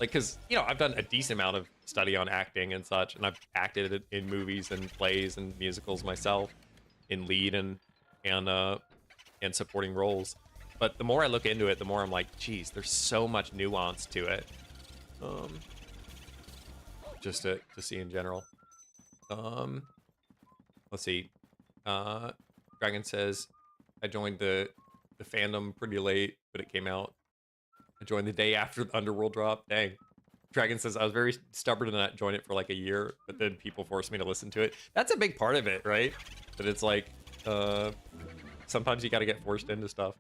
like, because, you know, I've done a decent amount of study on acting and such, and I've acted in movies and plays and musicals myself, in lead and supporting roles. But the more I look into it, the more I'm like, geez, there's so much nuance to it. Just to see in general. Let's see. Dragon says, I joined the fandom pretty late, but it came out. I joined the day after the Underworld drop. Dang. Dragon says, I was very stubborn to not join it for like a year, but then people forced me to listen to it. That's a big part of it, right? But it's like, sometimes you gotta get forced into stuff.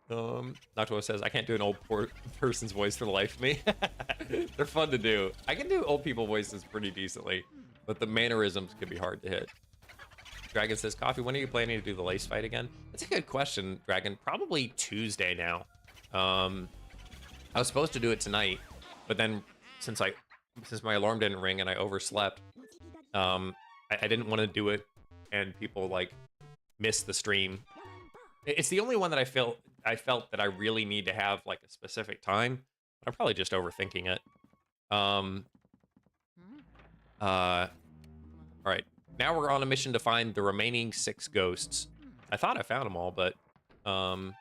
Nacho says, I can't do an old person's voice for the life of me. They're fun to do. I can do old people voices pretty decently, but the mannerisms could be hard to hit. Dragon says, Coffee, when are you planning to do the lace fight again? That's a good question, Dragon. Probably Tuesday now. I was supposed to do it tonight, but then since my alarm didn't ring and I overslept, I didn't want to do it and people like miss the stream. It's the only one that I felt that I really need to have like a specific time, but I'm probably just overthinking it. All right, now we're on a mission to find the remaining 6 ghosts. I thought I found them all, but oh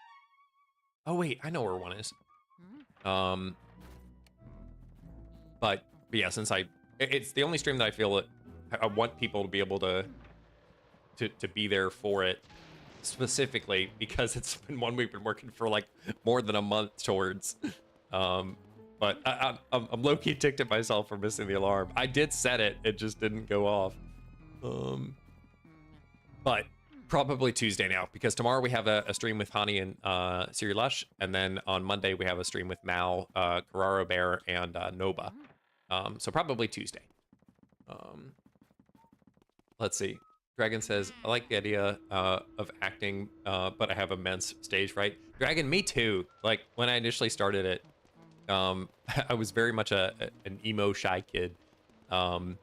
wait, I know where one is. But yeah, since it's the only stream that I feel that I want people to be able to be there for it, specifically because it's been one we've been working for like more than a month towards. But I'm low-key ticked at myself for missing the alarm. I did set it, it just didn't go off. But probably Tuesday now, because tomorrow we have a stream with Hani and Siri Lush, and then on Monday we have a stream with Mal, Carraro Bear, and Noba. So probably Tuesday. Let's see. Dragon says, I like the idea of acting, but I have immense stage fright. Dragon, me too. Like, when I initially started it, I was very much an emo shy kid. And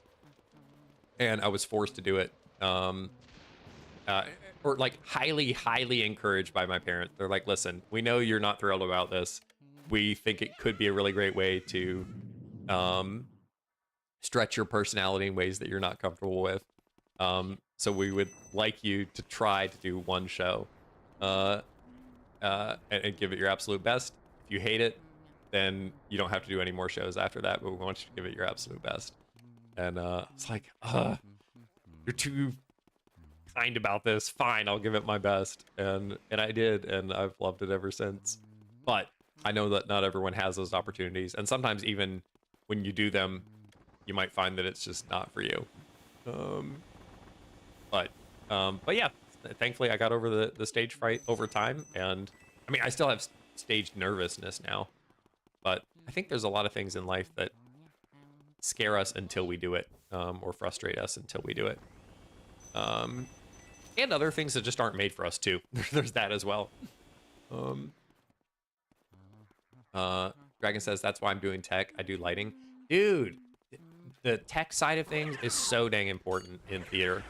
I was forced to do it. or like highly encouraged by my parents. They're like, listen, we know you're not thrilled about this. We think it could be a really great way to stretch your personality in ways that you're not comfortable with. So we would like you to try to do one show, and give it your absolute best. If you hate it, then you don't have to do any more shows after that. But we want you to give it your absolute best. And it's like, you're too kind about this. Fine, I'll give it my best. And I did, and I've loved it ever since. But I know that not everyone has those opportunities, and sometimes even when you do them, you might find that it's just not for you. But yeah, thankfully I got over the stage fright over time, and I mean I still have stage nervousness now, but I think there's a lot of things in life that scare us until we do it, or frustrate us until we do it, and other things that just aren't made for us too. There's that as well. Dragon says that's why I'm doing tech. I do lighting, dude. The tech side of things is so dang important in theater.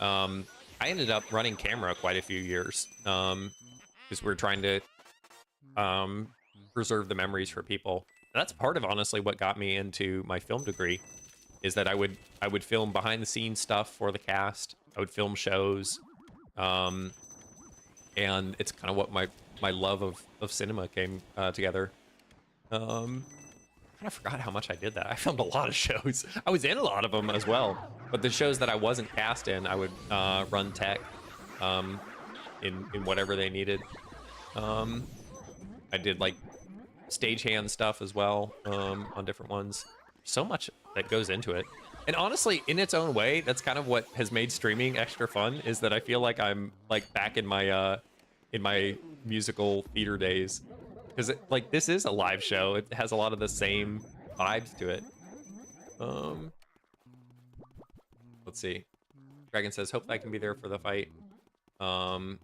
I ended up running camera quite a few years, because we're trying to preserve the memories for people. And that's part of honestly what got me into my film degree, is that I would film behind the scenes stuff for the cast. I would film shows, and it's kind of what my love of cinema came together. I forgot how much I did that. I filmed a lot of shows. I was in a lot of them as well. But the shows that I wasn't cast in, I would run tech in whatever they needed. I did like stagehand stuff as well, on different ones. So much that goes into it. And honestly, in its own way, that's kind of what has made streaming extra fun, is that I feel like I'm like back in my musical theater days. Because like this is a live show. It has a lot of the same vibes to it. Let's see. Dragon says, hope I can be there for the fight. Hope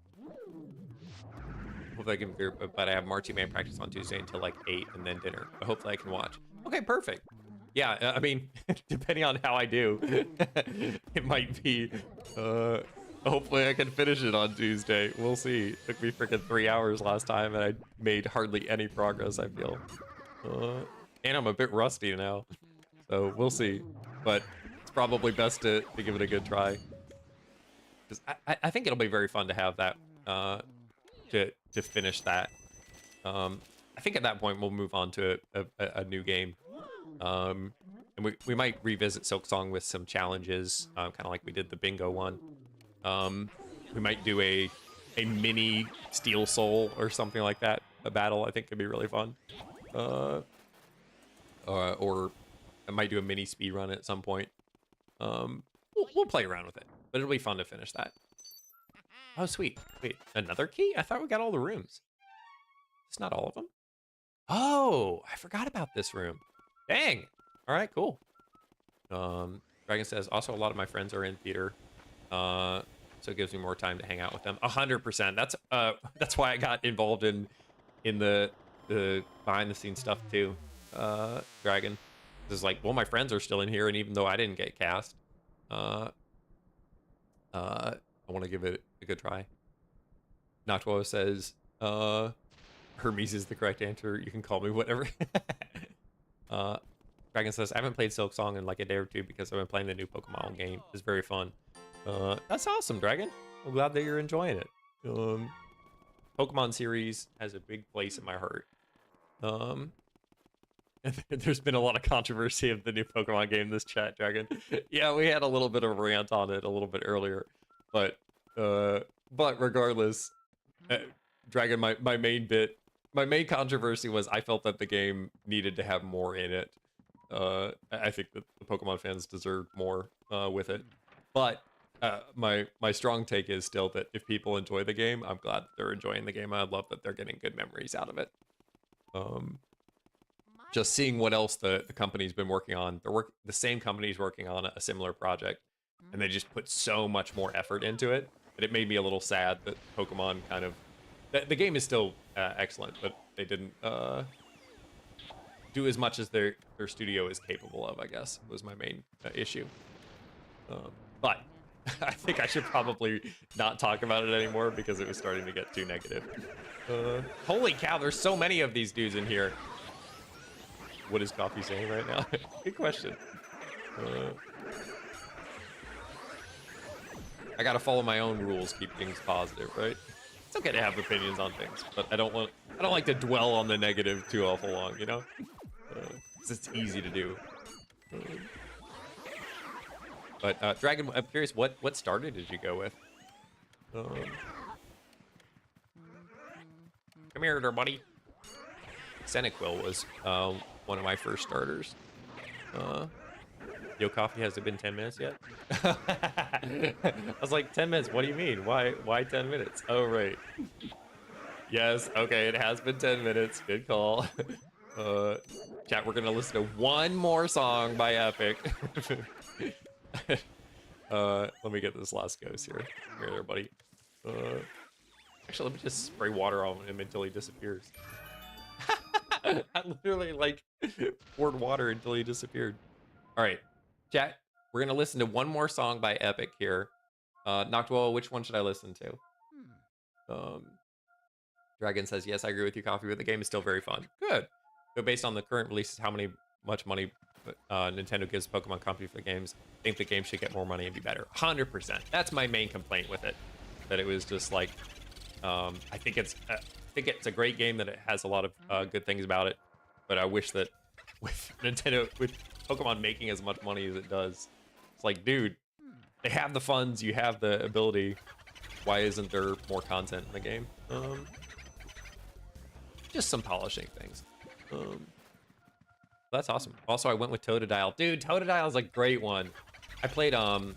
I can be there, but I have marching band practice on Tuesday until like 8 and then dinner. But hopefully I can watch. Okay, perfect. Yeah, I mean, depending on how I do, it might be, hopefully I can finish it on Tuesday. We'll see. It took me freaking 3 hours last time, and I made hardly any progress, I feel. And I'm a bit rusty now, so we'll see. But it's probably best to give it a good try. Because I think it'll be very fun to have that, to finish that. I think at that point we'll move on to a new game. And we might revisit Silk Song with some challenges, kind of like we did the bingo one. We might do a mini Steel Soul or something like that. A battle I think could be really fun. Or I might do a mini speed run at some point. We'll play around with it, but it'll be fun to finish that. Oh, sweet. Wait, another key? I thought we got all the rooms. It's not all of them. Oh, I forgot about this room. Dang. All right, cool. Dragon says, also a lot of my friends are in theater, so it gives me more time to hang out with them. 100%. That's why I got involved in the behind the scenes stuff too. Dragon is like, well, my friends are still in here, and even though I didn't get cast, I want to give it a good try. Noctua says, Hermes is the correct answer. You can call me whatever. Dragon says, I haven't played Silk Song in like a day or two because I've been playing the new Pokemon game. It's very fun. That's awesome, Dragon. I'm glad that you're enjoying it. Pokemon series has a big place in my heart. There's been a lot of controversy of the new Pokemon game, this chat, Dragon. Yeah, we had a little bit of a rant on it a little bit earlier. But regardless, Dragon, my main controversy was I felt that the game needed to have more in it. I think that the Pokemon fans deserved more with it. But my strong take is still that if people enjoy the game, I'm glad that they're enjoying the game. I love that they're getting good memories out of it. Just seeing what else the company's been working on. The same company's working on a similar project, and they just put so much more effort into it that it made me a little sad that Pokemon kind of... The game is still excellent, but they didn't do as much as their studio is capable of, I guess, was my main issue. But I think I should probably not talk about it anymore because it was starting to get too negative. Holy cow, there's so many of these dudes in here. What is Coffee saying right now? Good question. I gotta follow my own rules, keep things positive, right? It's okay to have opinions on things, but I don't like to dwell on the negative too awful long, you know? 'Cause it's easy to do. But Dragon, I'm curious, what starter did you go with? Come here, there, buddy. Senequil was one of my first starters. Yo, Coffee, has it been 10 minutes yet? I was like, 10 minutes, what do you mean? Why 10 minutes? Oh, right. Yes, okay, it has been 10 minutes. Good call. Chat, we're gonna listen to one more song by Epic. Let me get this last ghost here. Come here, buddy. Actually, let me just spray water on him until he disappears. I literally, like, poured water until he disappeared. All right, chat, we're gonna listen to one more song by Epic here. Noctwell, which one should I listen to? Dragon says, yes, I agree with you, Coffee, but the game is still very fun. Good. So based on the current releases, much money Nintendo gives Pokemon Company for the games, I think the game should get more money and be better. 100%. That's my main complaint with it. That it was just like, I think it's a great game, that it has a lot of good things about it, but I wish that with Pokemon making as much money as it does, it's like, dude, they have the funds, you have the ability, why isn't there more content in the game? Just some polishing things. That's awesome. Also, I went with Totodile. Dude, Totodile is a great one. I played,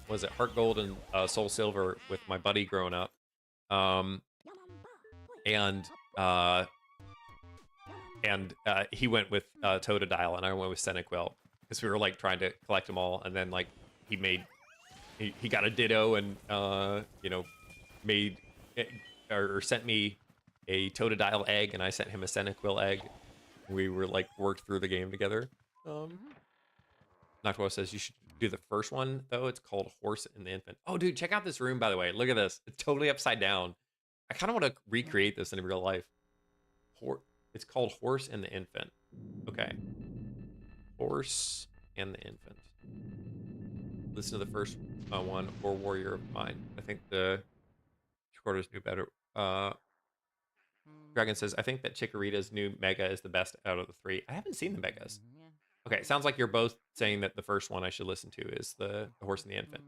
was it Heart Gold and Soul Silver with my buddy growing up. He went with Totodile and I went with Senequil because we were like trying to collect them all, and then like he got a Ditto and you know, made or sent me a Totodile egg and I sent him a Senequil egg. We were like worked through the game together. Noctwell says you should do the first one though. It's called Horse and the Infant. Oh, dude, check out this room, by the way. Look at this. It's totally upside down. I kind of want to recreate this in real life. It's called Horse and the Infant. Okay. Horse and the Infant. Listen to the first one, or Warrior of Mine. I think the recorders knew better. Dragon says, I think that Chikorita's new Mega is the best out of the three. I haven't seen the Megas. Okay, sounds like you're both saying that the first one I should listen to is the Horse and the Infant.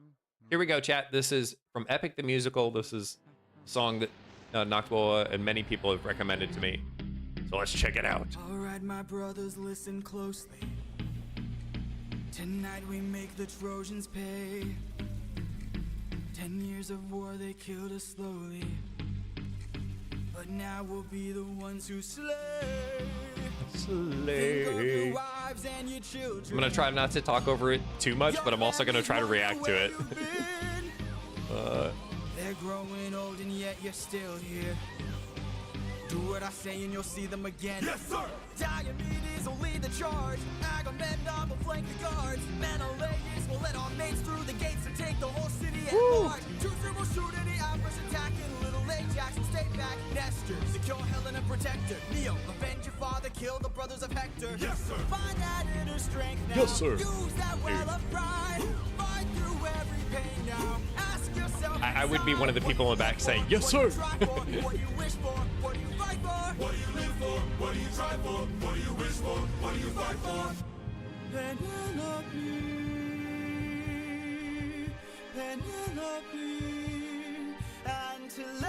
Here we go, chat. This is from Epic the Musical. This is a song that Noctwell and many people have recommended to me. So let's check it out. All right, my brothers, listen closely. Tonight we make the Trojans pay. 10 years of war, they killed us slowly. But now we'll be the ones who slay. Think of your wives and your children. I'm gonna try not to talk over it too much, but I'm also gonna try to react to it. They're growing old and yet you're still here. Do what I say and you'll see them again. Yes, sir! Diomedes will lead the charge. Agamemnon will flank the guards. Menelaus will let our mates through the gates and take the whole city at large. Teucer will shoot any ambush attacking. Little Ajax will stay back. Nestor, secure Helen and protect her. Neo, avenge your father, kill the brothers of Hector. Yes, sir! Find that inner strength now. Yes, sir! Use that well of pride. Fight through every pain now. Ask yourself, I would be one of the people in the back saying, yes, sir! what do you wish for? What do you fight for? What do you live for? What do you try for? What do you wish for? What do you fight for? Penelope, Penelope, and Telemachus.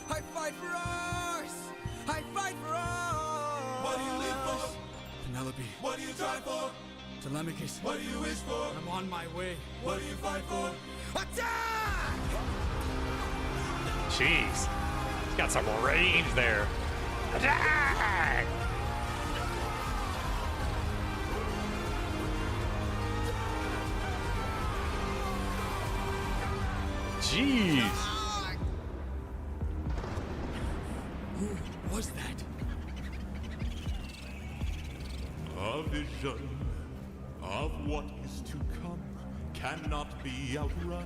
I fight for us. I fight for us. What do you live for? Penelope, What do you try for? Telemachus. What do you wish for? I'm on my way. What do you fight for? Attack! Jeez. He's got some range there. Attack! Jeez. Who was that? A vision of what is to come cannot be outrun,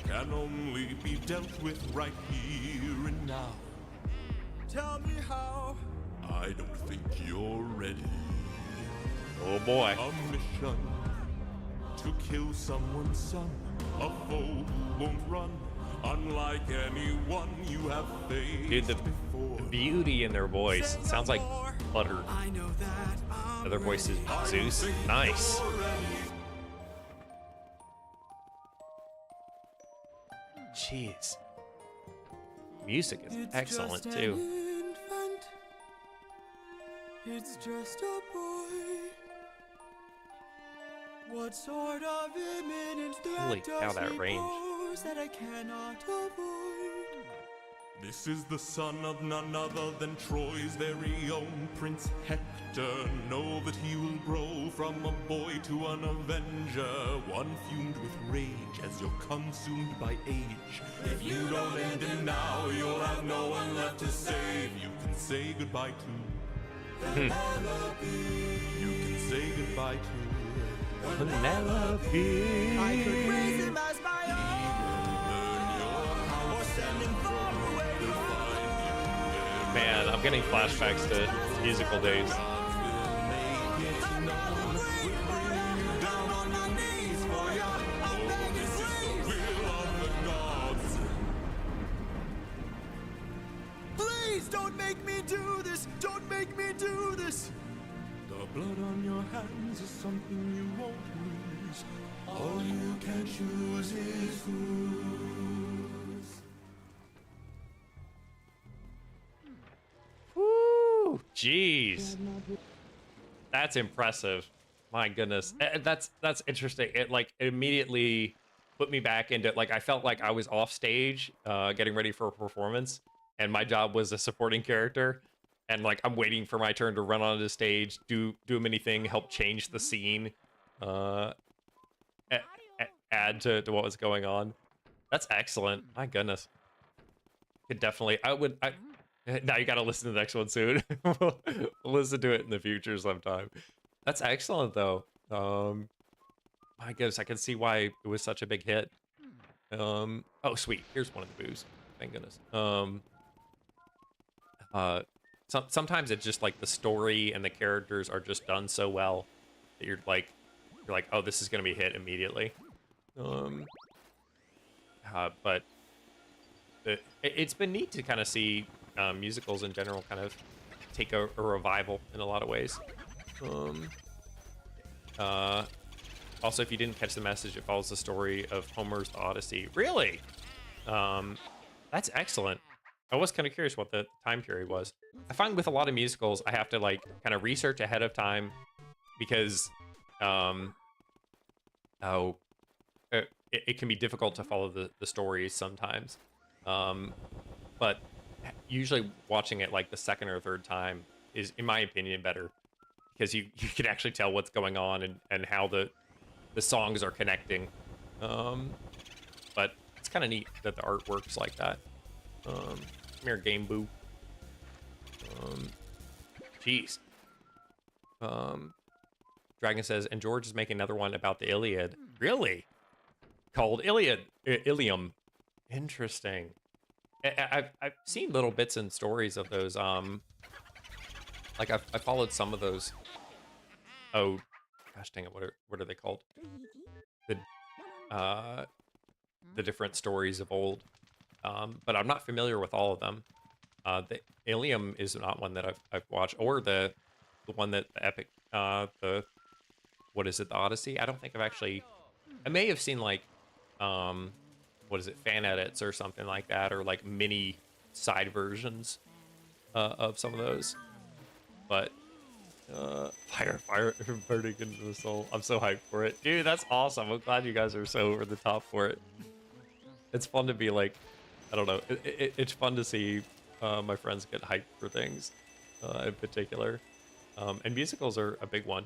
can only be dealt with right here and now. Tell me how. I don't think you're ready. Oh boy. A mission to kill someone's son, a foe who won't run, unlike anyone you have faced Dude, the before. beauty in their voice. It sounds like butter. I know that I'm Other voice is Zeus. Think Nice. you're ready. Jeez. Music is It's excellent just too. An infant. It's just a boy. What sort of imminent Holy threat cow, does that he range. pose that I cannot avoid? This is the son of none other than Troy's very own Prince Hector. Know that he will grow from a boy to an avenger, one fumed with rage as you're consumed by age. If you don't end him now, you'll have no one left to save. You can say goodbye to Penelope. You can say goodbye to Penelope. I could raise him as my own, or send him far away. Man, I'm getting flashbacks to musical days. Down on your knees for you. I'm begging, please. Please don't make me do this. Don't make me do this. The blood on your hands is something you won't lose. All you can choose is whose. Woo! Jeez. That's impressive. My goodness. That's interesting. It like immediately put me back into like I felt like I was off stage getting ready for a performance and my job was a supporting character and like I'm waiting for my turn to run onto the stage, do a mini thing, help change the scene, add to what was going on. That's excellent. My goodness. Could definitely now you gotta listen to the next one soon. We'll listen to it in the future sometime. That's excellent though. My goodness, I can see why it was such a big hit. Oh sweet, here's one of the boos. Thank goodness. Sometimes it's just like the story and the characters are just done so well that you're like, oh, this is gonna be a hit immediately. But it's been neat to kind of see musicals in general kind of take a revival in a lot of ways. Also, if you didn't catch the message, it follows the story of Homer's Odyssey. Really? That's excellent. I was kind of curious what the time period was. I find with a lot of musicals, I have to like kind of research ahead of time because it can be difficult to follow the stories sometimes. But usually watching it like the second or third time is, in my opinion, better because you can actually tell what's going on and how the songs are connecting. But it's kind of neat that the art works like that. Come here, Game Boo. Jeez. Dragon says, and George is making another one about the Iliad. Really? Called Ilium. Interesting. I've seen little bits and stories of those. Like I followed some of those. Oh, gosh dang it! What are they called? The different stories of old. But I'm not familiar with all of them. The Ilium is not one that I've watched, or the one that the epic what is it, the Odyssey? I don't think I've actually. I may have seen like what is it, fan edits or something like that, or like mini side versions of some of those. But fire burning into the soul. I'm so hyped for it, dude. That's awesome. I'm glad you guys are so over the top for it. It's fun to be like, I don't know. It's fun to see my friends get hyped for things in particular. And musicals are a big one.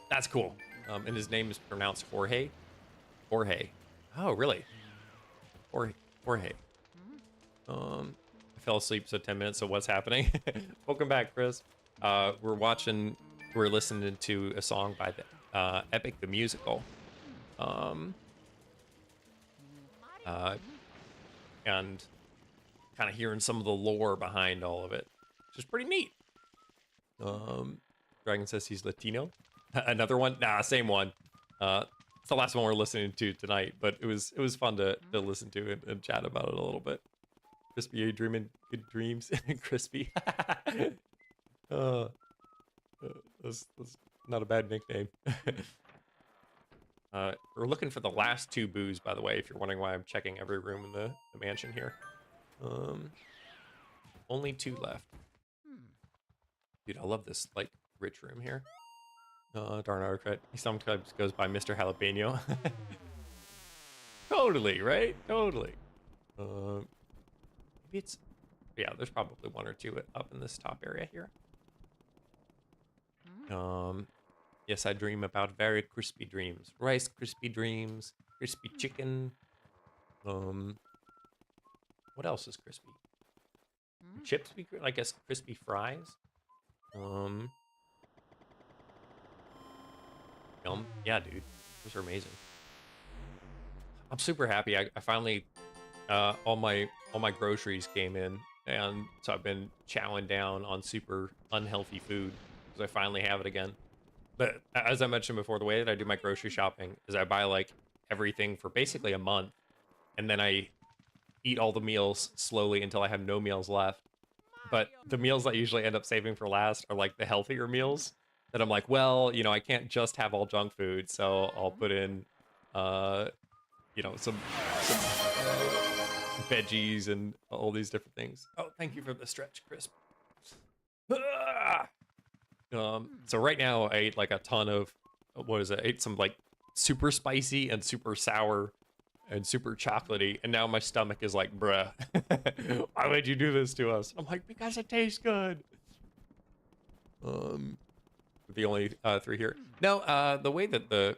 That's cool. And his name is pronounced Jorge. Jorge. Oh, really? Jorge. I fell asleep, so 10 minutes, so what's happening? Welcome back, Chris. We're watching we're listening to a song by the Epic the Musical. And kind of hearing some of the lore behind all of it, which is pretty neat. Dragon says he's Latino. Another one? Nah, same one. It's the last one we're listening to tonight, but it was fun to listen to and chat about it a little bit. Crispy, are you dreaming good dreams? Crispy. That's not a bad nickname. We're looking for the last 2 boos, by the way, if you're wondering why I'm checking every room in the mansion here. Only 2 left. Dude, I love this, like, rich room here. Darn autocrat. He sometimes goes by Mr. Jalapeno. Totally, right? Totally. Maybe it's... Yeah, there's probably 1 or 2 up in this top area here. Yes, I dream about very crispy dreams. Rice crispy dreams, crispy chicken. What else is crispy? Chips, I guess crispy fries. Yum. Yeah, dude. Those are amazing. I'm super happy. I finally all my groceries came in, and so I've been chowing down on super unhealthy food because I finally have it again. But as I mentioned before, the way that I do my grocery shopping is I buy like everything for basically a month, and then I eat all the meals slowly until I have no meals left. But the meals I usually end up saving for last are like the healthier meals that I'm like, well, you know, I can't just have all junk food, so I'll put in, you know, some veggies and all these different things. Oh, thank you for the stretch, Crisp. So right now I ate like a ton of, what is it? I ate some like super spicy and super sour and super chocolatey, and now my stomach is like, bruh, why would you do this to us? I'm like, because it tastes good. The only 3 here. No, the way that the,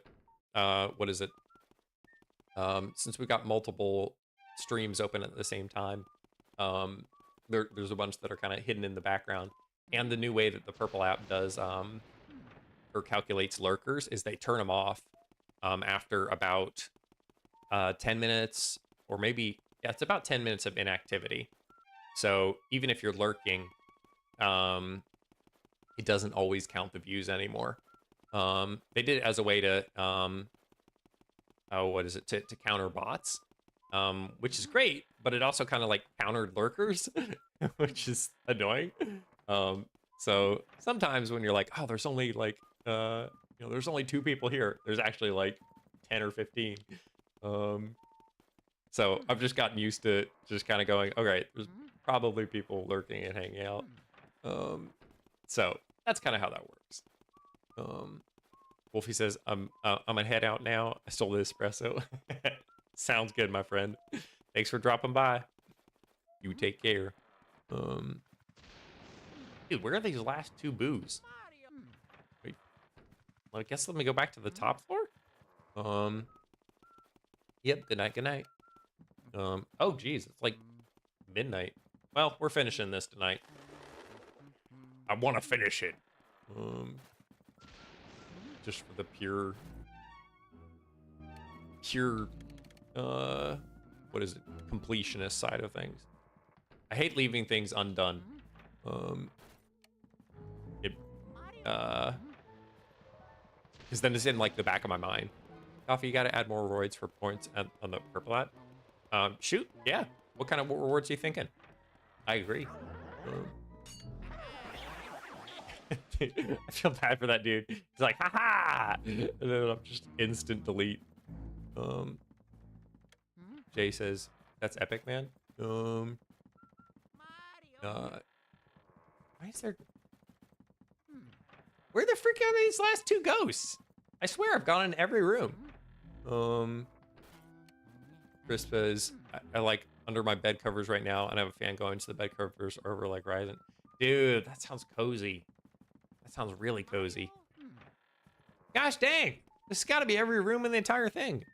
what is it? Since we got multiple streams open at the same time, there's a bunch that are kind of hidden in the background. And the new way that the purple app does, or calculates lurkers, is they turn them off after about 10 minutes, or maybe, yeah, it's about 10 minutes of inactivity. So even if you're lurking, it doesn't always count the views anymore. They did it as a way to, what is it, to counter bots, which is great, but it also kind of like countered lurkers, which is annoying. So sometimes when you're like, oh, there's only like, you know, there's only 2 people here, there's actually like 10 or 15. So I've just gotten used to just kind of going, okay, there's probably people lurking and hanging out. So that's kind of how that works. Wolfie says, I'm gonna head out now. I stole the espresso. Sounds good, my friend. Thanks for dropping by. You take care. Dude, where are these last 2 boos? Wait. Well, I guess let me go back to the top floor. Yep, good night, good night. Oh geez, it's like midnight. Well, we're finishing this tonight. I want to finish it. Just for the pure, what is it? Completionist side of things. I hate leaving things undone. Because then it's in like the back of my mind. Coffee, you gotta add more rewards for points on the purple app. Shoot, yeah. What kind of rewards are you thinking? I agree. I feel bad for that dude. He's like, haha! And then I'm just instant delete. Jay says, that's epic, man. Why is there... Where the frick are these last 2 ghosts? I swear I've gone in every room. Crisp says, I like under my bed covers right now, and I have a fan going so the bed covers are over like Ryzen. Dude, that sounds cozy. That sounds really cozy. Gosh dang! This has got to be every room in the entire thing.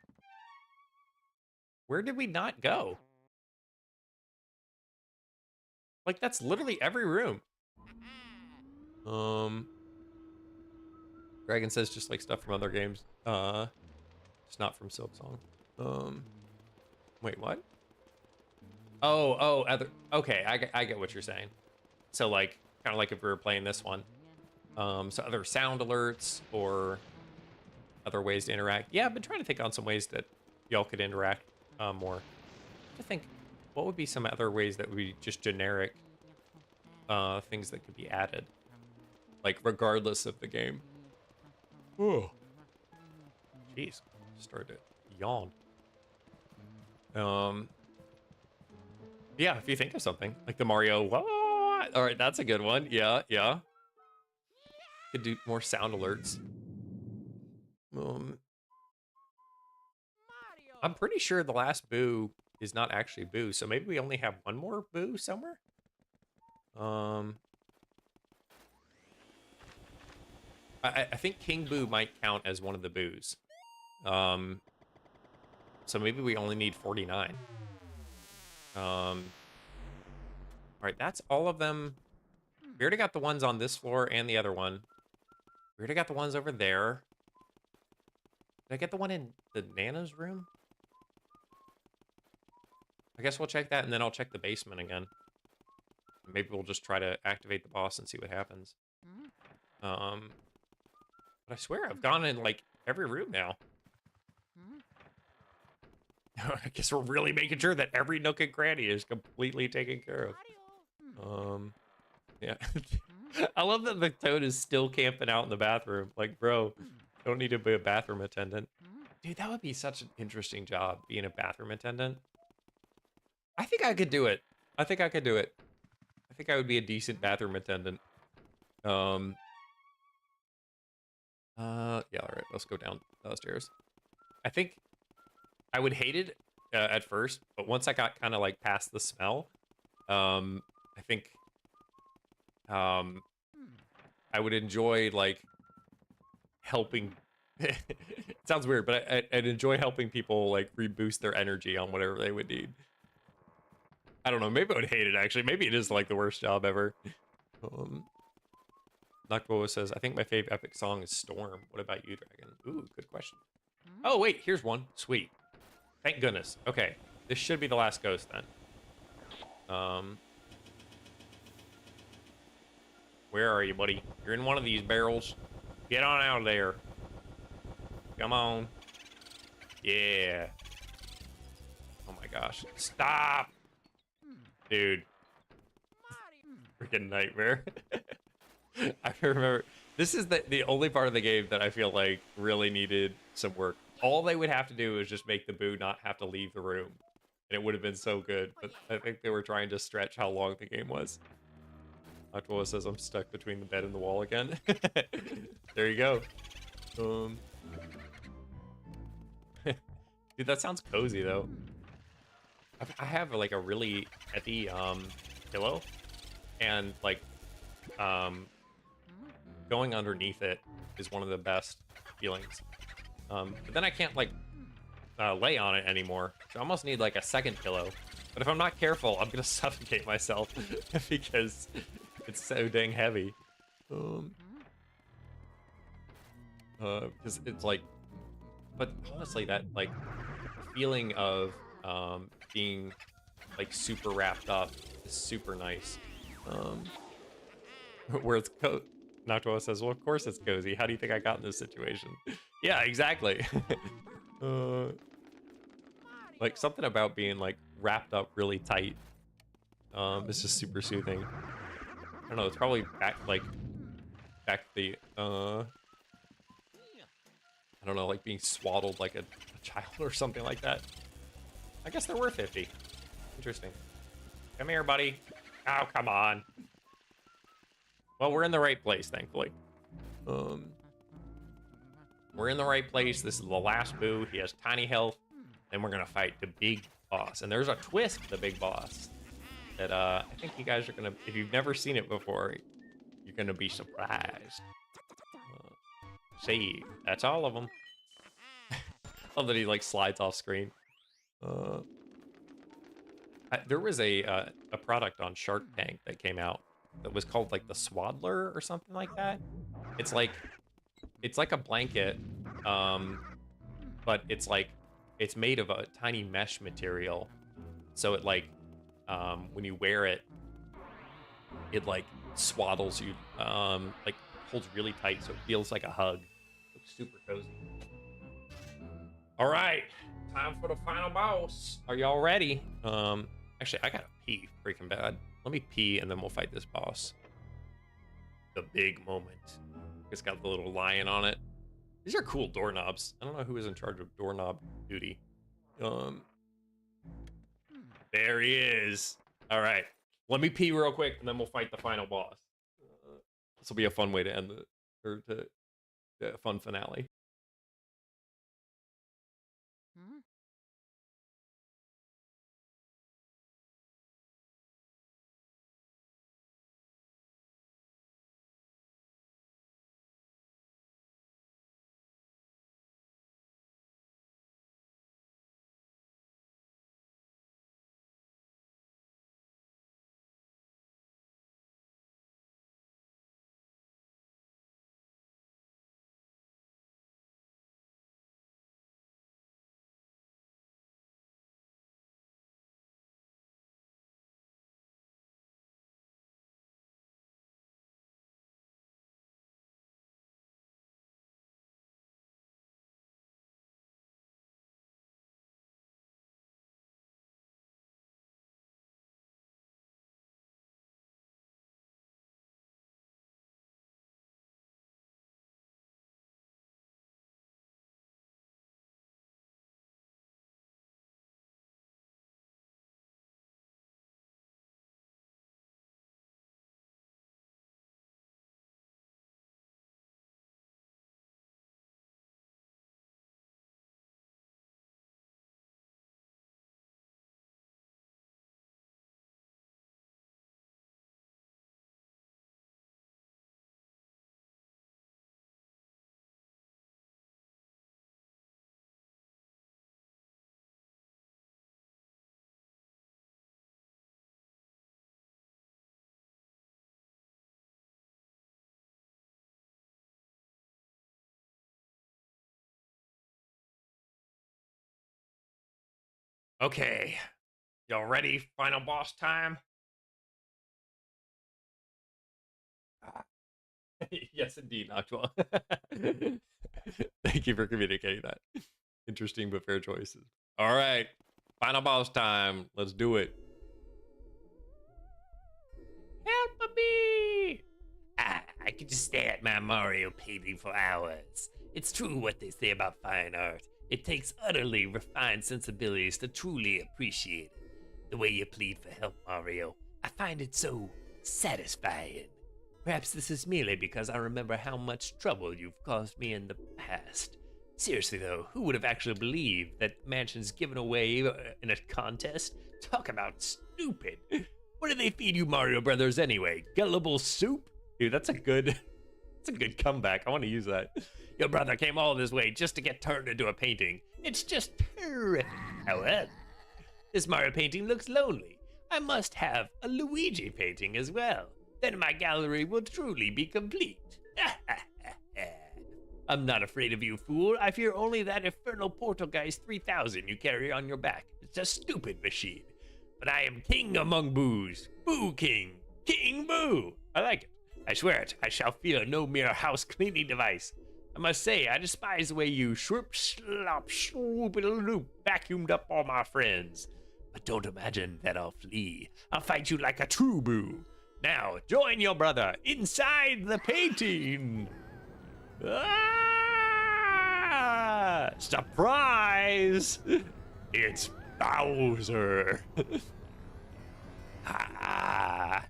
Where did we not go? Like, that's literally every room. Dragon says just like stuff from other games. It's not from Silksong. Wait, what? Oh, other. Okay, I get what you're saying. So like, kind of like if we were playing this one. So other sound alerts or other ways to interact. Yeah, I've been trying to think on some ways that y'all could interact more. I think, what would be some other ways that would be just generic things that could be added, like regardless of the game. Oh, jeez, started to yawn. Yeah, if you think of something like the Mario, what? All right, that's a good one. Yeah. Could do more sound alerts. I'm pretty sure the last boo is not actually boo, so maybe we only have one more boo somewhere. I think King Boo might count as one of the boos. So maybe we only need 49. All right, that's all of them. We already got the ones on this floor and the other one. We already got the ones over there. Did I get the one in the Nana's room? I guess we'll check that, and then I'll check the basement again. Maybe we'll just try to activate the boss and see what happens. But I swear I've gone in, like, every room now. I guess we're really making sure that every nook and cranny is completely taken care of. Yeah. I love that the Toad is still camping out in the bathroom. Like, bro, don't need to be a bathroom attendant. Dude, that would be such an interesting job, being a bathroom attendant. I think I could do it. I think I could do it. I think I would be a decent bathroom attendant. Yeah, all right, let's go downstairs. I think I would hate it at first, but once I got kind of like past the smell, I think I would enjoy like helping. It sounds weird, but I'd enjoy helping people like reboost their energy on whatever they would need. I don't know. Maybe I would hate it actually. Maybe it is like the worst job ever. Noctboa says, I think my favorite epic song is Storm. What about you, Dragon? Ooh, good question. Oh, wait, here's one. Sweet. Thank goodness. Okay, this should be the last ghost then. Where are you, buddy? You're in one of these barrels. Get on out of there. Come on. Yeah. Oh my gosh. Stop! Dude. Freaking nightmare. I remember, this is the only part of the game that I feel like really needed some work. All they would have to do is just make the boo not have to leave the room. And it would have been so good. But I think they were trying to stretch how long the game was. Octoa says I'm stuck between the bed and the wall again. There you go. Dude, that sounds cozy though. I have like a really heavy pillow. And like going underneath it is one of the best feelings. But then I can't like lay on it anymore. So I almost need like a second pillow. But if I'm not careful, I'm gonna suffocate myself because it's so dang heavy. Because it's like, but honestly, that like feeling of being like super wrapped up is super nice. Where it's Noctua says, well, of course it's cozy. How do you think I got in this situation? Yeah, exactly. Like something about being like wrapped up really tight. It's just super soothing. I don't know, it's probably back the I don't know, like being swaddled like a child or something like that. I guess there were 50. Interesting. Come here, buddy. Oh, come on. Well, we're in the right place, thankfully. We're in the right place. This is the last boo. He has tiny health. Then we're gonna fight the big boss. And there's a twist to the big boss that I think you guys are gonna, if you've never seen it before, you're gonna be surprised. See, that's all of them. Love that he like slides off screen. There was a product on Shark Tank that came out that was called like the Swaddler or something like that. It's like it's like a blanket, but it's like it's made of a tiny mesh material, so it like when you wear it, it like swaddles you, like holds really tight, so it feels like a hug. Looks super cozy. All right, time for the final boss. Are y'all ready? Actually, I gotta pee freaking bad. Let me pee and then we'll fight this boss. The big moment. It's got the little lion on it. These are cool doorknobs. I don't know who is in charge of doorknob duty. There he is. All right, let me pee real quick and then we'll fight the final boss. This will be a fun way to end the fun finale. Okay, y'all ready? Final boss time? Yes, indeed, Noctua. Thank you for communicating that. Interesting but fair choices. All right, final boss time. Let's do it. Help me! I could just stare at my Mario painting for hours. It's true what they say about fine art. It takes utterly refined sensibilities to truly appreciate it. The way you plead for help, Mario, I find it so satisfying. Perhaps this is merely because I remember how much trouble you've caused me in the past. Seriously though, who would have actually believed that mansion's given away in a contest? Talk about stupid. What do they feed you Mario Brothers anyway? Gullible soup? Dude, that's a good comeback. I want to use that. Your brother came all this way just to get turned into a painting. It's just terrific. However, this Mario painting looks lonely. I must have a Luigi painting as well. Then my gallery will truly be complete. I'm not afraid of you, fool. I fear only that infernal Portalgeist 3000 you carry on your back. It's a stupid machine. But I am king among boos. Boo King. King Boo. I like it. I swear it. I shall fear no mere house cleaning device. I must say, I despise the way you shroop, slop, shroop-a-loop vacuumed up all my friends. But don't imagine that I'll flee. I'll fight you like a true boo. Now, join your brother inside the painting. Ah! Surprise! It's Bowser. Ah!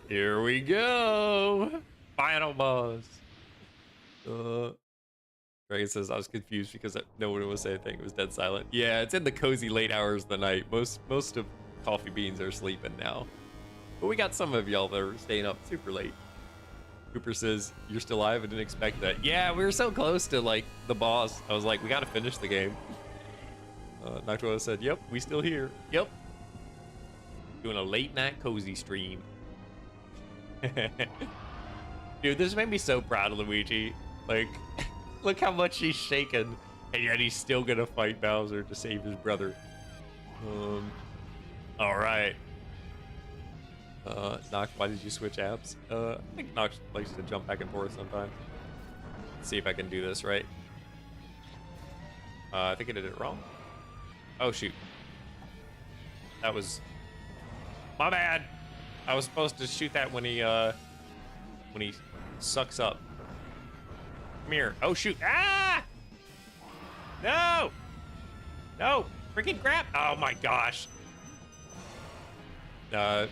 Here we go. Final boss. Dragon says I was confused because no one was saying anything. It was dead silent. Yeah, it's in the cozy late hours of the night. Most of Coffee Beans are sleeping now, but we got some of y'all that are staying up super late. Cooper says you're still alive. I didn't expect that. Yeah, we were so close to like the boss. I was like, we got to finish the game. Noctua said, "Yep, we still here. Yep, doing a late night cozy stream." Dude, this made me so proud of Luigi. Like, look how much he's shaken, and yet he's still gonna fight Bowser to save his brother. All right. Nox, why did you switch apps? I think Nox likes to jump back and forth sometimes. Let's see if I can do this right. I think I did it wrong. Oh shoot. That was my bad. I was supposed to shoot that when he sucks up. Come here. Oh shoot. Ah! No! No! Freaking crap! Oh my gosh. How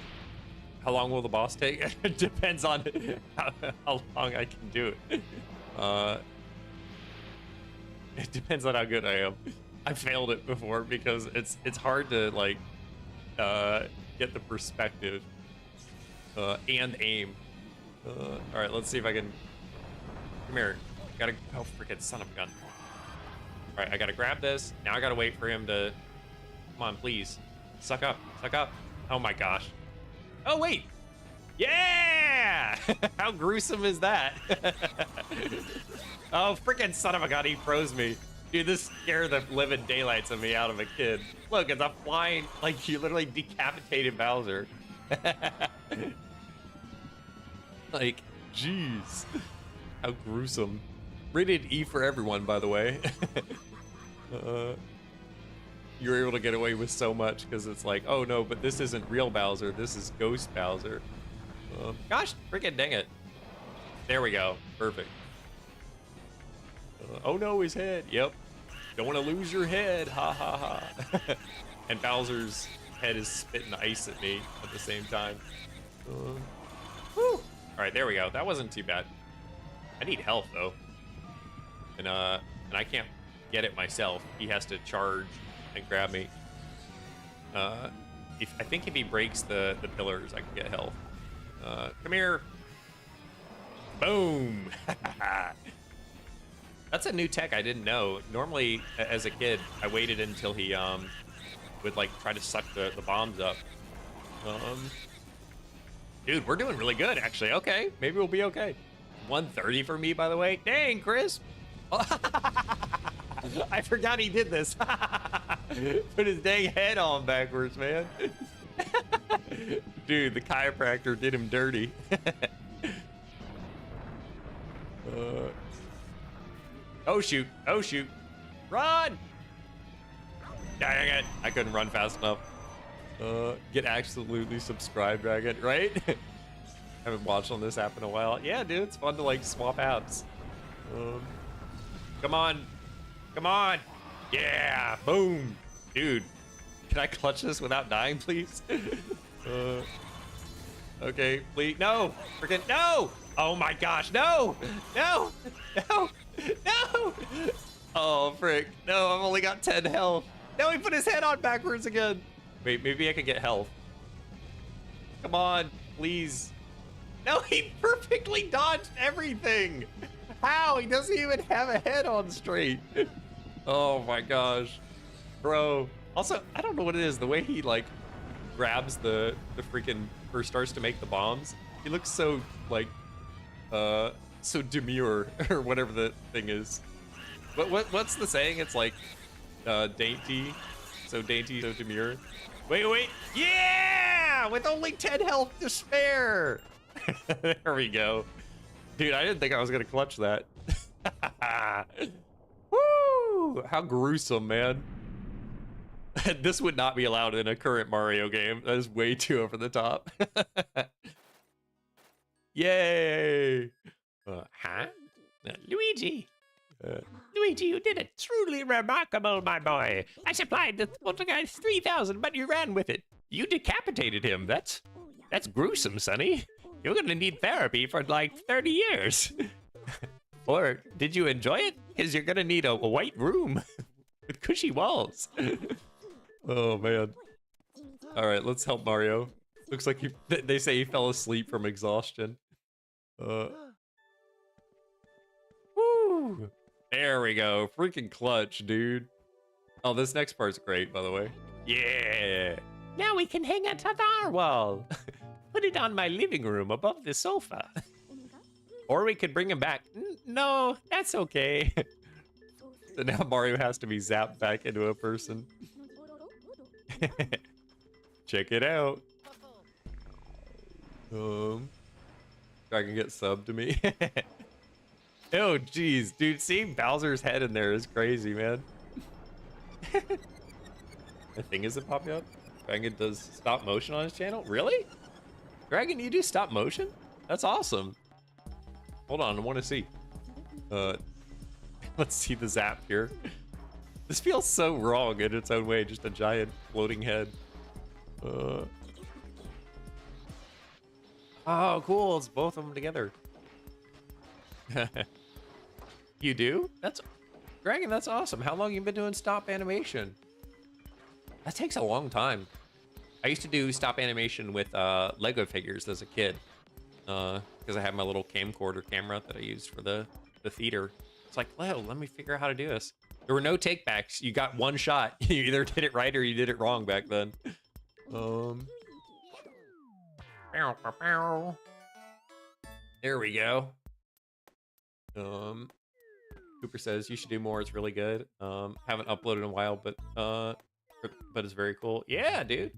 long will the boss take? It depends on how long I can do it. It depends on how good I am. I failed it before because it's hard to like get the perspective and aim. All right, let's see if I can. Come here. Gotta. Oh freaking son of a gun! All right, I gotta grab this. Now I gotta wait for him to. Come on, please. Suck up. Suck up. Oh my gosh. Oh wait. Yeah! How gruesome is that? Oh freaking son of a gun! He froze me. Dude, this scared the living daylights of me out of a kid. Look, it's a flying, like, you literally decapitated Bowser. Like, jeez. How gruesome. Rated E for everyone, by the way. You're able to get away with so much because it's like, oh no, but this isn't real Bowser. This is Ghost Bowser. Gosh, freaking dang it. There we go. Perfect. Oh no, his head. Yep. Don't want to lose your head. Ha ha ha. And Bowser's head is spitting ice at me at the same time. Whew. All right, there we go. That wasn't too bad. I need health though, and I can't get it myself. He has to charge and grab me. I think if he breaks the pillars, I can get health. Come here. Boom. That's a new tech I didn't know. Normally, as a kid, I waited until he would like try to suck the bombs up. Dude, we're doing really good, actually. Okay, maybe we'll be okay. 130 for me, by the way. Dang, Chris. I forgot he did this. Put his dang head on backwards, man. Dude, the chiropractor did him dirty. Oh shoot, oh shoot. Run! Dang it, I couldn't run fast enough. Get absolutely subscribed, Dragon, right? Haven't watched on this app in a while. Yeah, dude, it's fun to like swap apps. Come on, come on. Yeah, boom. Dude, can I clutch this without dying, please? Okay, please, no, freaking no. Oh my gosh, no, no, no, no. Oh, frick, no, I've only got 10 health. No, he put his head on backwards again. Wait, maybe I can get health. Come on, please. No, he perfectly dodged everything. How? He doesn't even have a head on straight. Oh my gosh. Bro. Also, I don't know what it is. The way he like grabs the freaking, or starts to make the bombs. He looks so like, so demure or whatever the thing is. What's the saying? It's like, dainty, so demure. Wait, yeah! With only 10 health to spare. There we go. Dude, I didn't think I was gonna clutch that. Woo! How gruesome, man. This would not be allowed in a current Mario game. That is way too over the top. Yay! Luigi! Luigi, you did it truly remarkable, my boy. I supplied the poltergeist 3,000, but you ran with it. You decapitated him. That's gruesome, Sonny. You're gonna need therapy for like 30 years. Or did you enjoy it? Because you're gonna need a white room with cushy walls. Oh man. All right, let's help Mario. Looks like they say he fell asleep from exhaustion. Woo! There we go. Freaking clutch, dude. Oh, this next part's great, by the way. Yeah. Now we can hang it on our wall. Put it on my living room above the sofa. Or we could bring him back. No, that's okay. So now Mario has to be zapped back into a person. Check it out. Dragon get subbed to me. Oh, jeez, dude, seeing Bowser's head in there is crazy, man. The thing isn't popping up. Dragon does stop motion on his channel? Really? Dragon, you do stop motion? That's awesome. Hold on, I want to see. Let's see the zap here. This feels so wrong in its own way, just a giant floating head. Oh, cool, it's both of them together. You do? Dragon, that's awesome. How long you been doing stop animation? That takes a long time. I used to do stop animation with Lego figures as a kid. Because I had my little camcorder camera that I used for the theater. It's like, well, let me figure out how to do this. There were no takebacks. You got one shot. You either did it right or you did it wrong back then. There we go. Cooper says you should do more. It's really good. Haven't uploaded in a while, but it's very cool. Yeah, dude.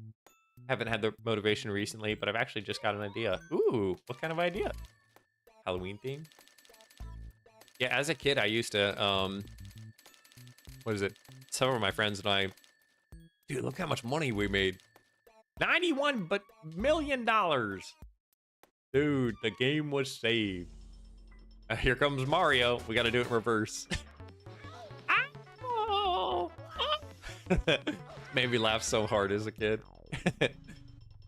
Haven't had the motivation recently, but I've actually just got an idea. Ooh, what kind of idea? Halloween theme? Yeah, as a kid, I used to, what is it? Some of my friends and I, dude, look how much money we made. $91 million. Dude, the game was saved. Here comes Mario. We got to do it in reverse. Made me laugh so hard as a kid.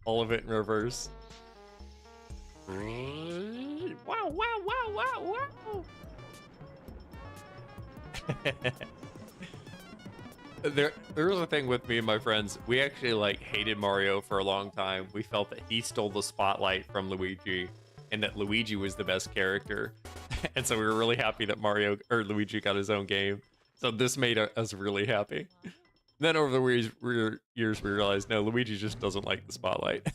All of it in reverse. Wow, wow, wow, wow, wow. There was a thing with me and my friends. We actually like hated Mario for a long time. We felt that he stole the spotlight from Luigi and that Luigi was the best character. And so we were really happy that Luigi got his own game. So this made us really happy. Then over the years we realized, no, Luigi just doesn't like the spotlight.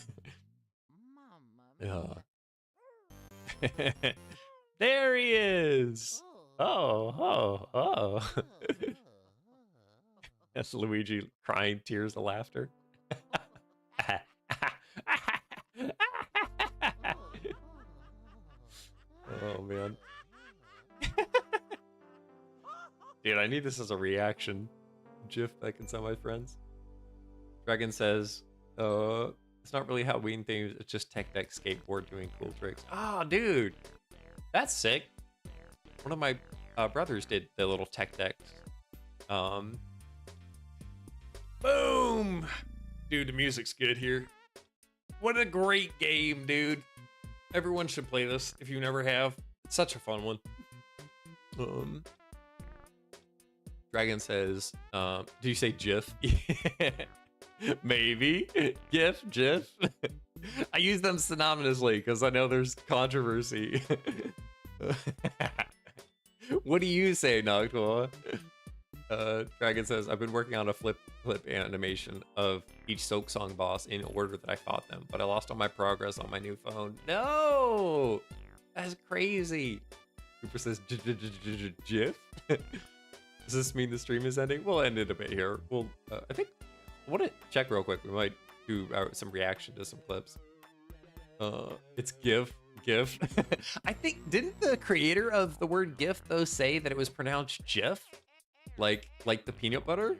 There he is. Oh. That's Luigi crying tears of laughter. Oh, man. Dude, I need this as a reaction GIF that I can send my friends. Dragon says, it's not really Halloween themed, it's just tech deck skateboard doing cool tricks. Oh, dude. That's sick. One of my brothers did the little tech decks. Boom! Dude, the music's good here. What a great game, dude. Everyone should play this if you never have. It's such a fun one. Dragon says, do you say GIF? Maybe. GIF. I use them synonymously because I know there's controversy. What do you say, Noctua? Dragon says, I've been working on a flip animation of each Soak Song boss in order that I fought them, but I lost all my progress on my new phone. No! That's crazy. Cooper says, GIF? Does this mean the stream is ending? We'll end it a bit here. We'll, I think, I want to check real quick. We might do some reaction to some clips. It's GIF. I think, didn't the creator of the word GIF, though, say that it was pronounced GIF? Like the peanut butter?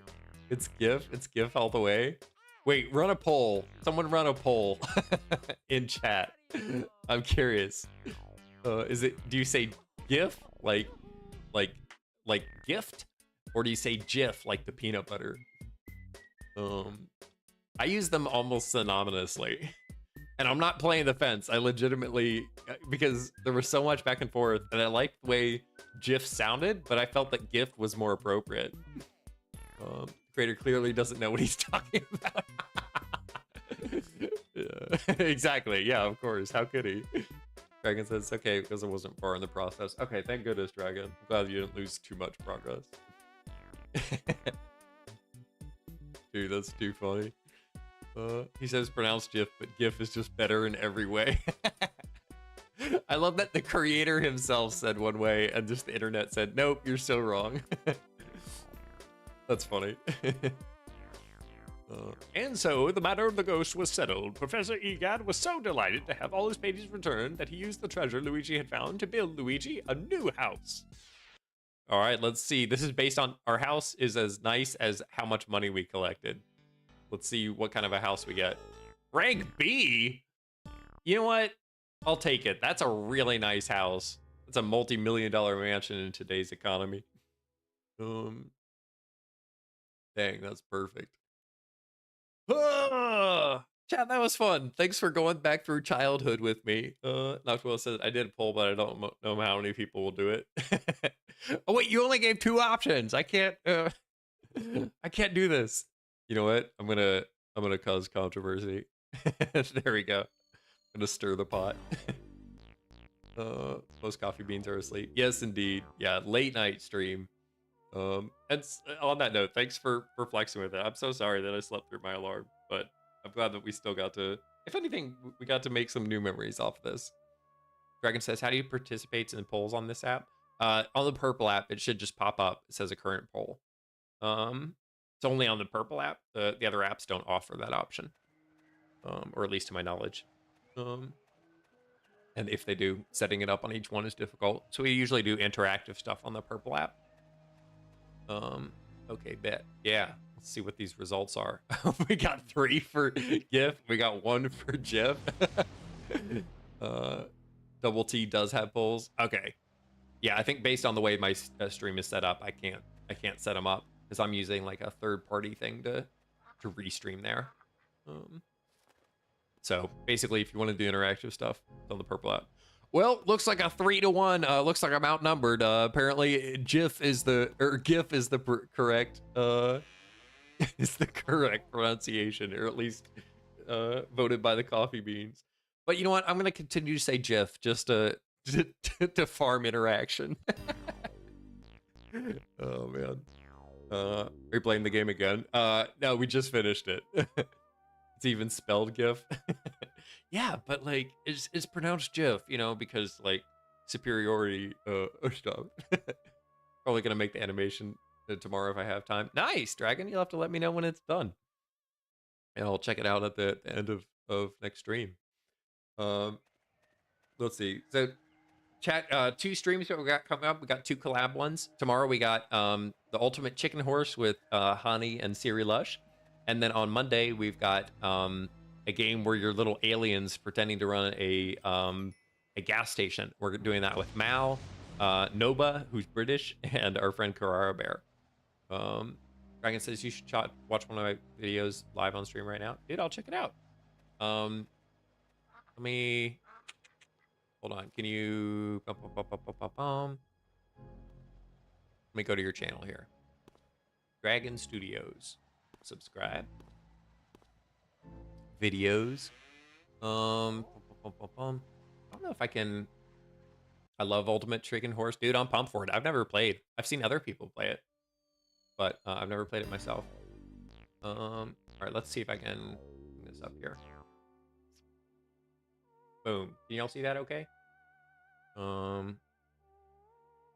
It's GIF all the way. Wait, run a poll. Someone run a poll in chat. I'm curious. Do you say GIF like gift? Or do you say GIF like the peanut butter? I use them almost synonymously. And I'm not playing the fence. I legitimately, because there was so much back and forth, and I liked the way GIF sounded, but I felt that GIF was more appropriate. The creator clearly doesn't know what he's talking about. Yeah. Exactly. Yeah, of course. How could he? Dragon says, it's okay, because I wasn't far in the process. Okay, thank goodness, Dragon. I'm glad you didn't lose too much progress. Dude, that's too funny. He says pronounced GIF, but GIF is just better in every way. I love that the creator himself said one way and just the internet said, nope, you're so wrong. That's funny. And so the matter of the ghost was settled. Professor Egad was so delighted to have all his pages returned that he used the treasure Luigi had found to build Luigi a new house. All right, let's see. This is based on our house is as nice as how much money we collected. Let's see what kind of a house we get. Rank B? You know what? I'll take it. That's a really nice house. It's a multi-million-dollar mansion in today's economy. Dang, that's perfect. Chat, that was fun. Thanks for going back through childhood with me. Noctwell says, I did a poll, but I don't know how many people will do it. Oh, wait, you only gave 2 options. I can't do this. You know what? I'm gonna cause controversy. There we go. I'm gonna stir the pot. Most coffee beans are asleep. Yes, indeed. Yeah, late night stream. And on that note, thanks for flexing with it. I'm so sorry that I slept through my alarm, but I'm glad that we still got to, if anything, we got to make some new memories off of this. Dragon says, how do you participate in polls on this app? On the purple app, it should just pop up. It says a current poll. It's only on the purple app. The other apps don't offer that option, or at least to my knowledge. And if they do, setting it up on each one is difficult. So we usually do interactive stuff on the purple app. Okay, bet. Yeah, let's see what these results are. We got 3 for GIF. We got 1 for GIF. Double T does have polls. Okay. Yeah, I think based on the way my stream is set up, I can't set them up because I'm using like a third-party thing to restream there. So basically, if you want to do interactive stuff, it's on the purple app. Well, looks like a 3-1. Looks like I'm outnumbered. Apparently, GIF is the correct is the correct pronunciation, or at least voted by the coffee beans. But you know what? I'm gonna continue to say GIF just to farm interaction. Oh man. Are you playing the game again? No, we just finished it. It's even spelled GIF. Yeah, but like it's pronounced GIF, you know, because like superiority stuff. Probably gonna make the animation tomorrow if I have time. Nice, Dragon. You'll have to let me know when it's done, and I'll check it out at the end of next stream. Let's see. So, chat. 2 streams that we got coming up. We got 2 collab ones tomorrow. We got the Ultimate Chicken Horse with Hani and Siri Lush, and then on Monday we've got a game where you're little aliens pretending to run a gas station. We're doing that with Mal, Noba, who's British, and our friend Carrara Bear. Dragon says you should watch one of my videos live on stream right now. Dude, I'll check it out. Let me hold on. Can you let me go to your channel here. Dragon Studios. Subscribe. Videos. I don't know if I can. I love Ultimate Chicken Horse, dude. I'm pumped for it. I've never played. I've seen other people play it, but I've never played it myself. All right, let's see if I can bring this up here. Boom. Can y'all see that? Okay. Let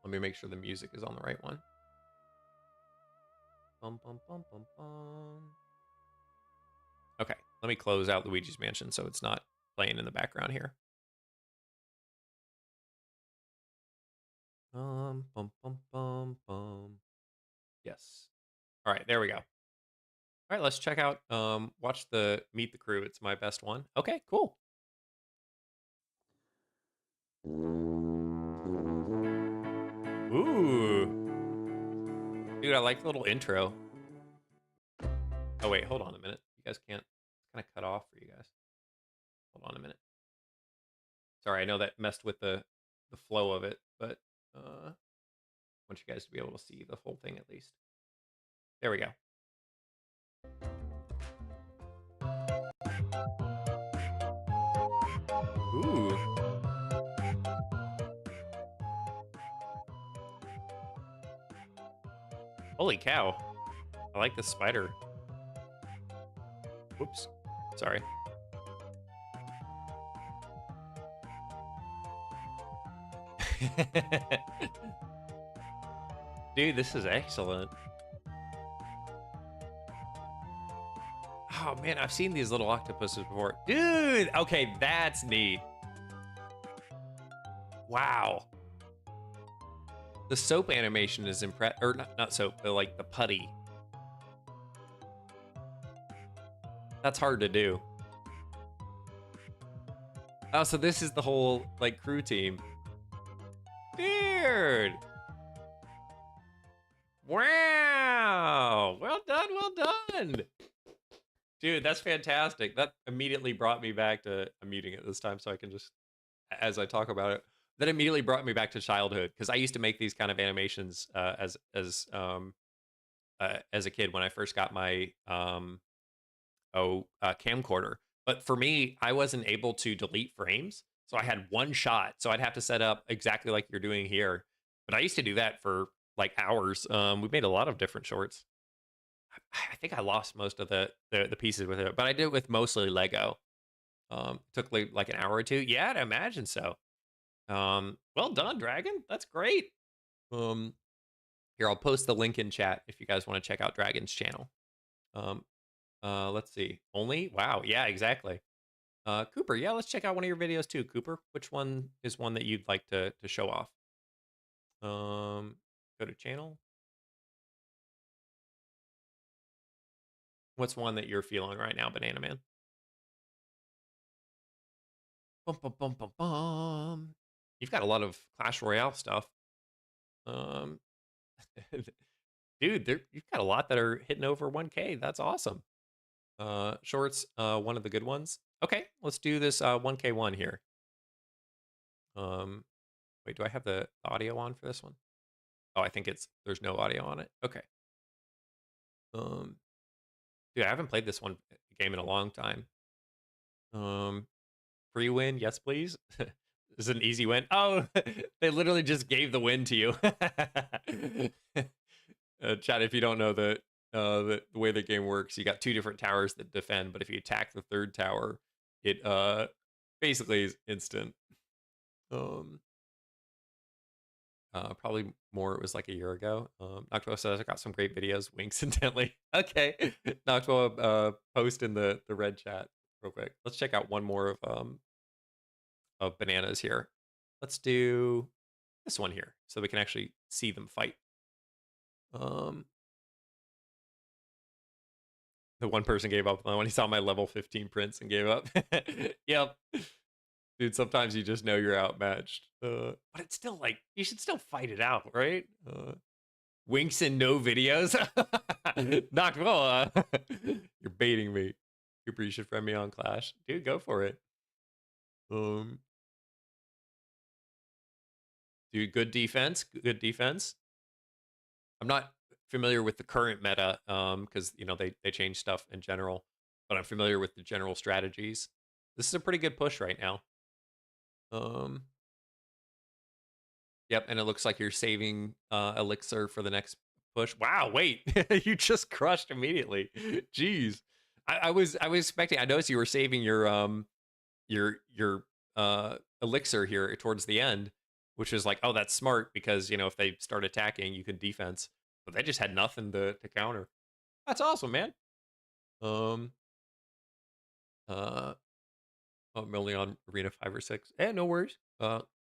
me make sure the music is on the right one. Bum bum bum bum bum. Okay, let me close out Luigi's Mansion so it's not playing in the background here. Bum bum bum bum. Yes. All right, there we go. All right, let's check out. Watch the Meet the Crew. It's my best one. Okay, cool. Ooh, dude, I like the little intro. Oh wait, hold on a minute. You guys can't. It's kind of cut off for you guys. Hold on a minute. Sorry, I know that messed with the flow of it, but I want you guys to be able to see the full thing at least. There we go. Ooh. Holy cow. I like the spider. Whoops. Sorry. Dude, this is excellent. Oh man, I've seen these little octopuses before. Dude, okay, that's neat. Wow. The soap animation is impressive, or not soap, but like the putty. That's hard to do. Oh, so this is the whole like crew team. Dude. Wow. Well done, well done. Dude, that's fantastic. That immediately brought me back to, I'm muting it this time so I can just, as I talk about it, that immediately brought me back to childhood because I used to make these kind of animations as a kid when I first got my camcorder. But for me, I wasn't able to delete frames, so I had one shot. So I'd have to set up exactly like you're doing here. But I used to do that for like hours. We made a lot of different shorts. I think I lost most of the pieces with it, but I did it with mostly Lego. Took like an hour or two. Yeah, I'd imagine so. Well done, Dragon. That's great. Here, I'll post the link in chat if you guys want to check out Dragon's channel. Let's see. Only? Wow. Yeah, exactly. Cooper, yeah, let's check out one of your videos too, Cooper. Which one is one that you'd like to show off? Go to channel. What's one that you're feeling right now, Banana Man? Bum, bum, bum, bum, bum. You've got a lot of Clash Royale stuff. Dude, you've got a lot that are hitting over 1K. That's awesome. Shorts, one of the good ones. Okay, let's do this 1K one here. Wait, do I have the audio on for this one? Oh, I think there's no audio on it. Okay. Dude, I haven't played this one game in a long time. Free win, yes please. This is an easy win. Oh, they literally just gave the win to you. Chat, if you don't know the way the game works, you got two different towers that defend, but if you attack the third tower, it basically is instant. Probably more, it was like a year ago. Noctua says I got some great videos. Winks intently. Okay. Noctua, post in the red chat real quick. Let's check out one more of bananas here. Let's do this one here so we can actually see them fight. The one person gave up when he saw my level 15 prince and gave up. Yep. Dude, sometimes you just know you're outmatched. But it's still like, you should still fight it out, right? Winks and no videos? Not well. You're baiting me. Cooper, you should friend me on Clash. Dude, go for it. Dude, good defense. Good defense. I'm not familiar with the current meta because, you know, they change stuff in general. But I'm familiar with the general strategies. This is a pretty good push right now. Yep, and it looks like you're saving elixir for the next push. Wow, wait, you just crushed immediately. Jeez, I was expecting. I noticed you were saving your elixir here towards the end, which is like, oh, that's smart because, you know, if they start attacking, you can defense. But they just had nothing to counter. That's awesome, man. I'm only on Arena 5 or 6. No worries.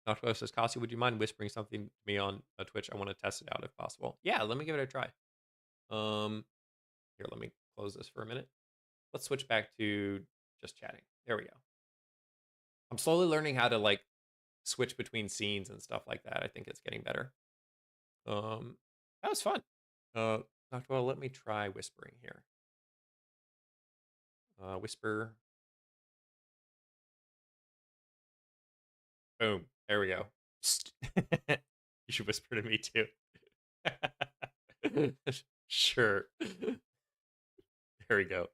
Noctua says, Kasi, would you mind whispering something to me on Twitch? I want to test it out if possible. Yeah, let me give it a try. Here, let me close this for a minute. Let's switch back to just chatting. There we go. I'm slowly learning how to like switch between scenes and stuff like that. I think it's getting better. That was fun. Noctua, let me try whispering here. Whisper. Boom. There we go. You should whisper to me too. Sure. There we go.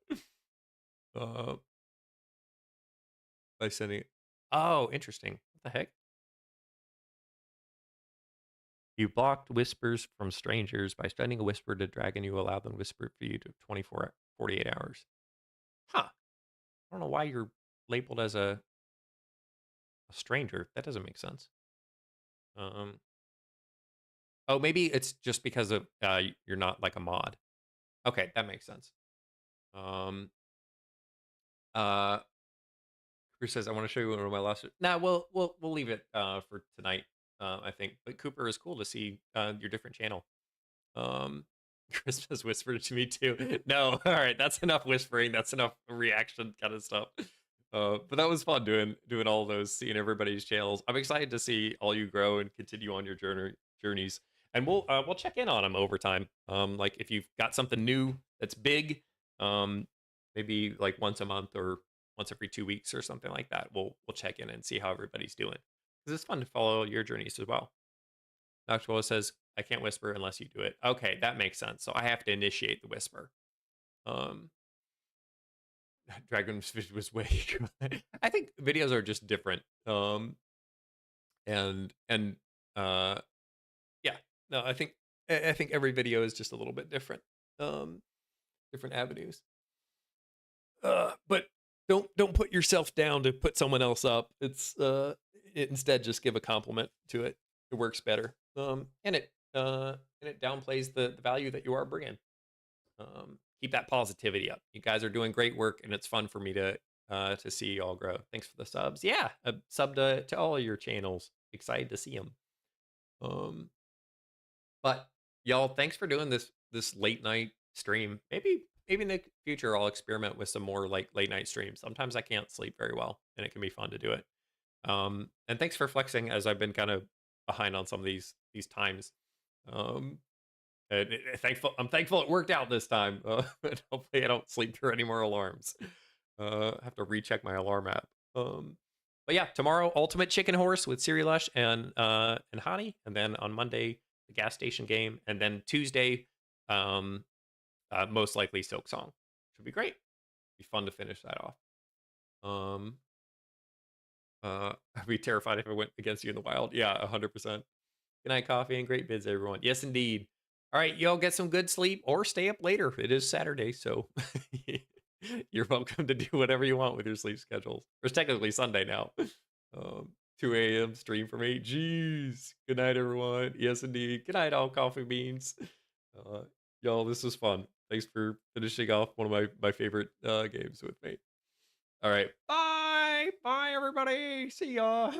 By sending. Oh, interesting. What the heck? You blocked whispers from strangers by sending a whisper to Dragon. You allow them to whisper for you to 48 hours. Huh. I don't know why you're labeled as a stranger. That doesn't make sense. Um, oh, maybe it's just because of you're not like a mod. Okay, that makes sense. Um, uh, Cooper says I want to show you one of my last. Nah, we'll leave it for tonight. I think, but Cooper is cool to see your different channel. Christmas whispered to me too. No, all right, that's enough whispering. That's enough reaction kind of stuff. But that was fun doing all those, seeing everybody's channels. I'm excited to see all you grow and continue on your journeys. And we'll check in on them over time. Like if you've got something new that's big, maybe like once a month or once every 2 weeks or something like that. We'll check in and see how everybody's doing. Because it's fun to follow your journeys as well. Dr. Willis says, I can't whisper unless you do it. Okay, that makes sense. So I have to initiate the whisper. Um, Dragon's Fish was way cooler. I think videos are just different. And yeah, no, I think every video is just a little bit different. Different avenues. But don't put yourself down to put someone else up. Instead just give a compliment to it. It works better. And it downplays the value that you are bringing. Keep that positivity up. You guys are doing great work, and it's fun for me to see you all grow. Thanks for the subs. Yeah, a sub to all of your channels. Excited to see them. But y'all, thanks for doing this late night stream. Maybe in the future I'll experiment with some more like late night streams. Sometimes I can't sleep very well, and it can be fun to do it. And thanks for flexing as I've been kind of behind on some of these times. And I'm thankful it worked out this time. But hopefully I don't sleep through any more alarms. I have to recheck my alarm app. But yeah, tomorrow Ultimate Chicken Horse with Siri Lush and Hani, and then on Monday the gas station game, and then Tuesday, most likely Silk Song. Should be great. Be fun to finish that off. I'd be terrified if I went against you in the wild. Yeah, 100%. Good night, coffee, and great bids, everyone. Yes, indeed. All right, y'all get some good sleep or stay up later. It is Saturday, so you're welcome to do whatever you want with your sleep schedules. It's technically Sunday now. 2 a.m. stream for me. Jeez. Good night, everyone. Yes, indeed. Good night, all coffee beans. Y'all, this was fun. Thanks for finishing off one of my favorite games with me. All right. Bye. Bye, everybody. See ya.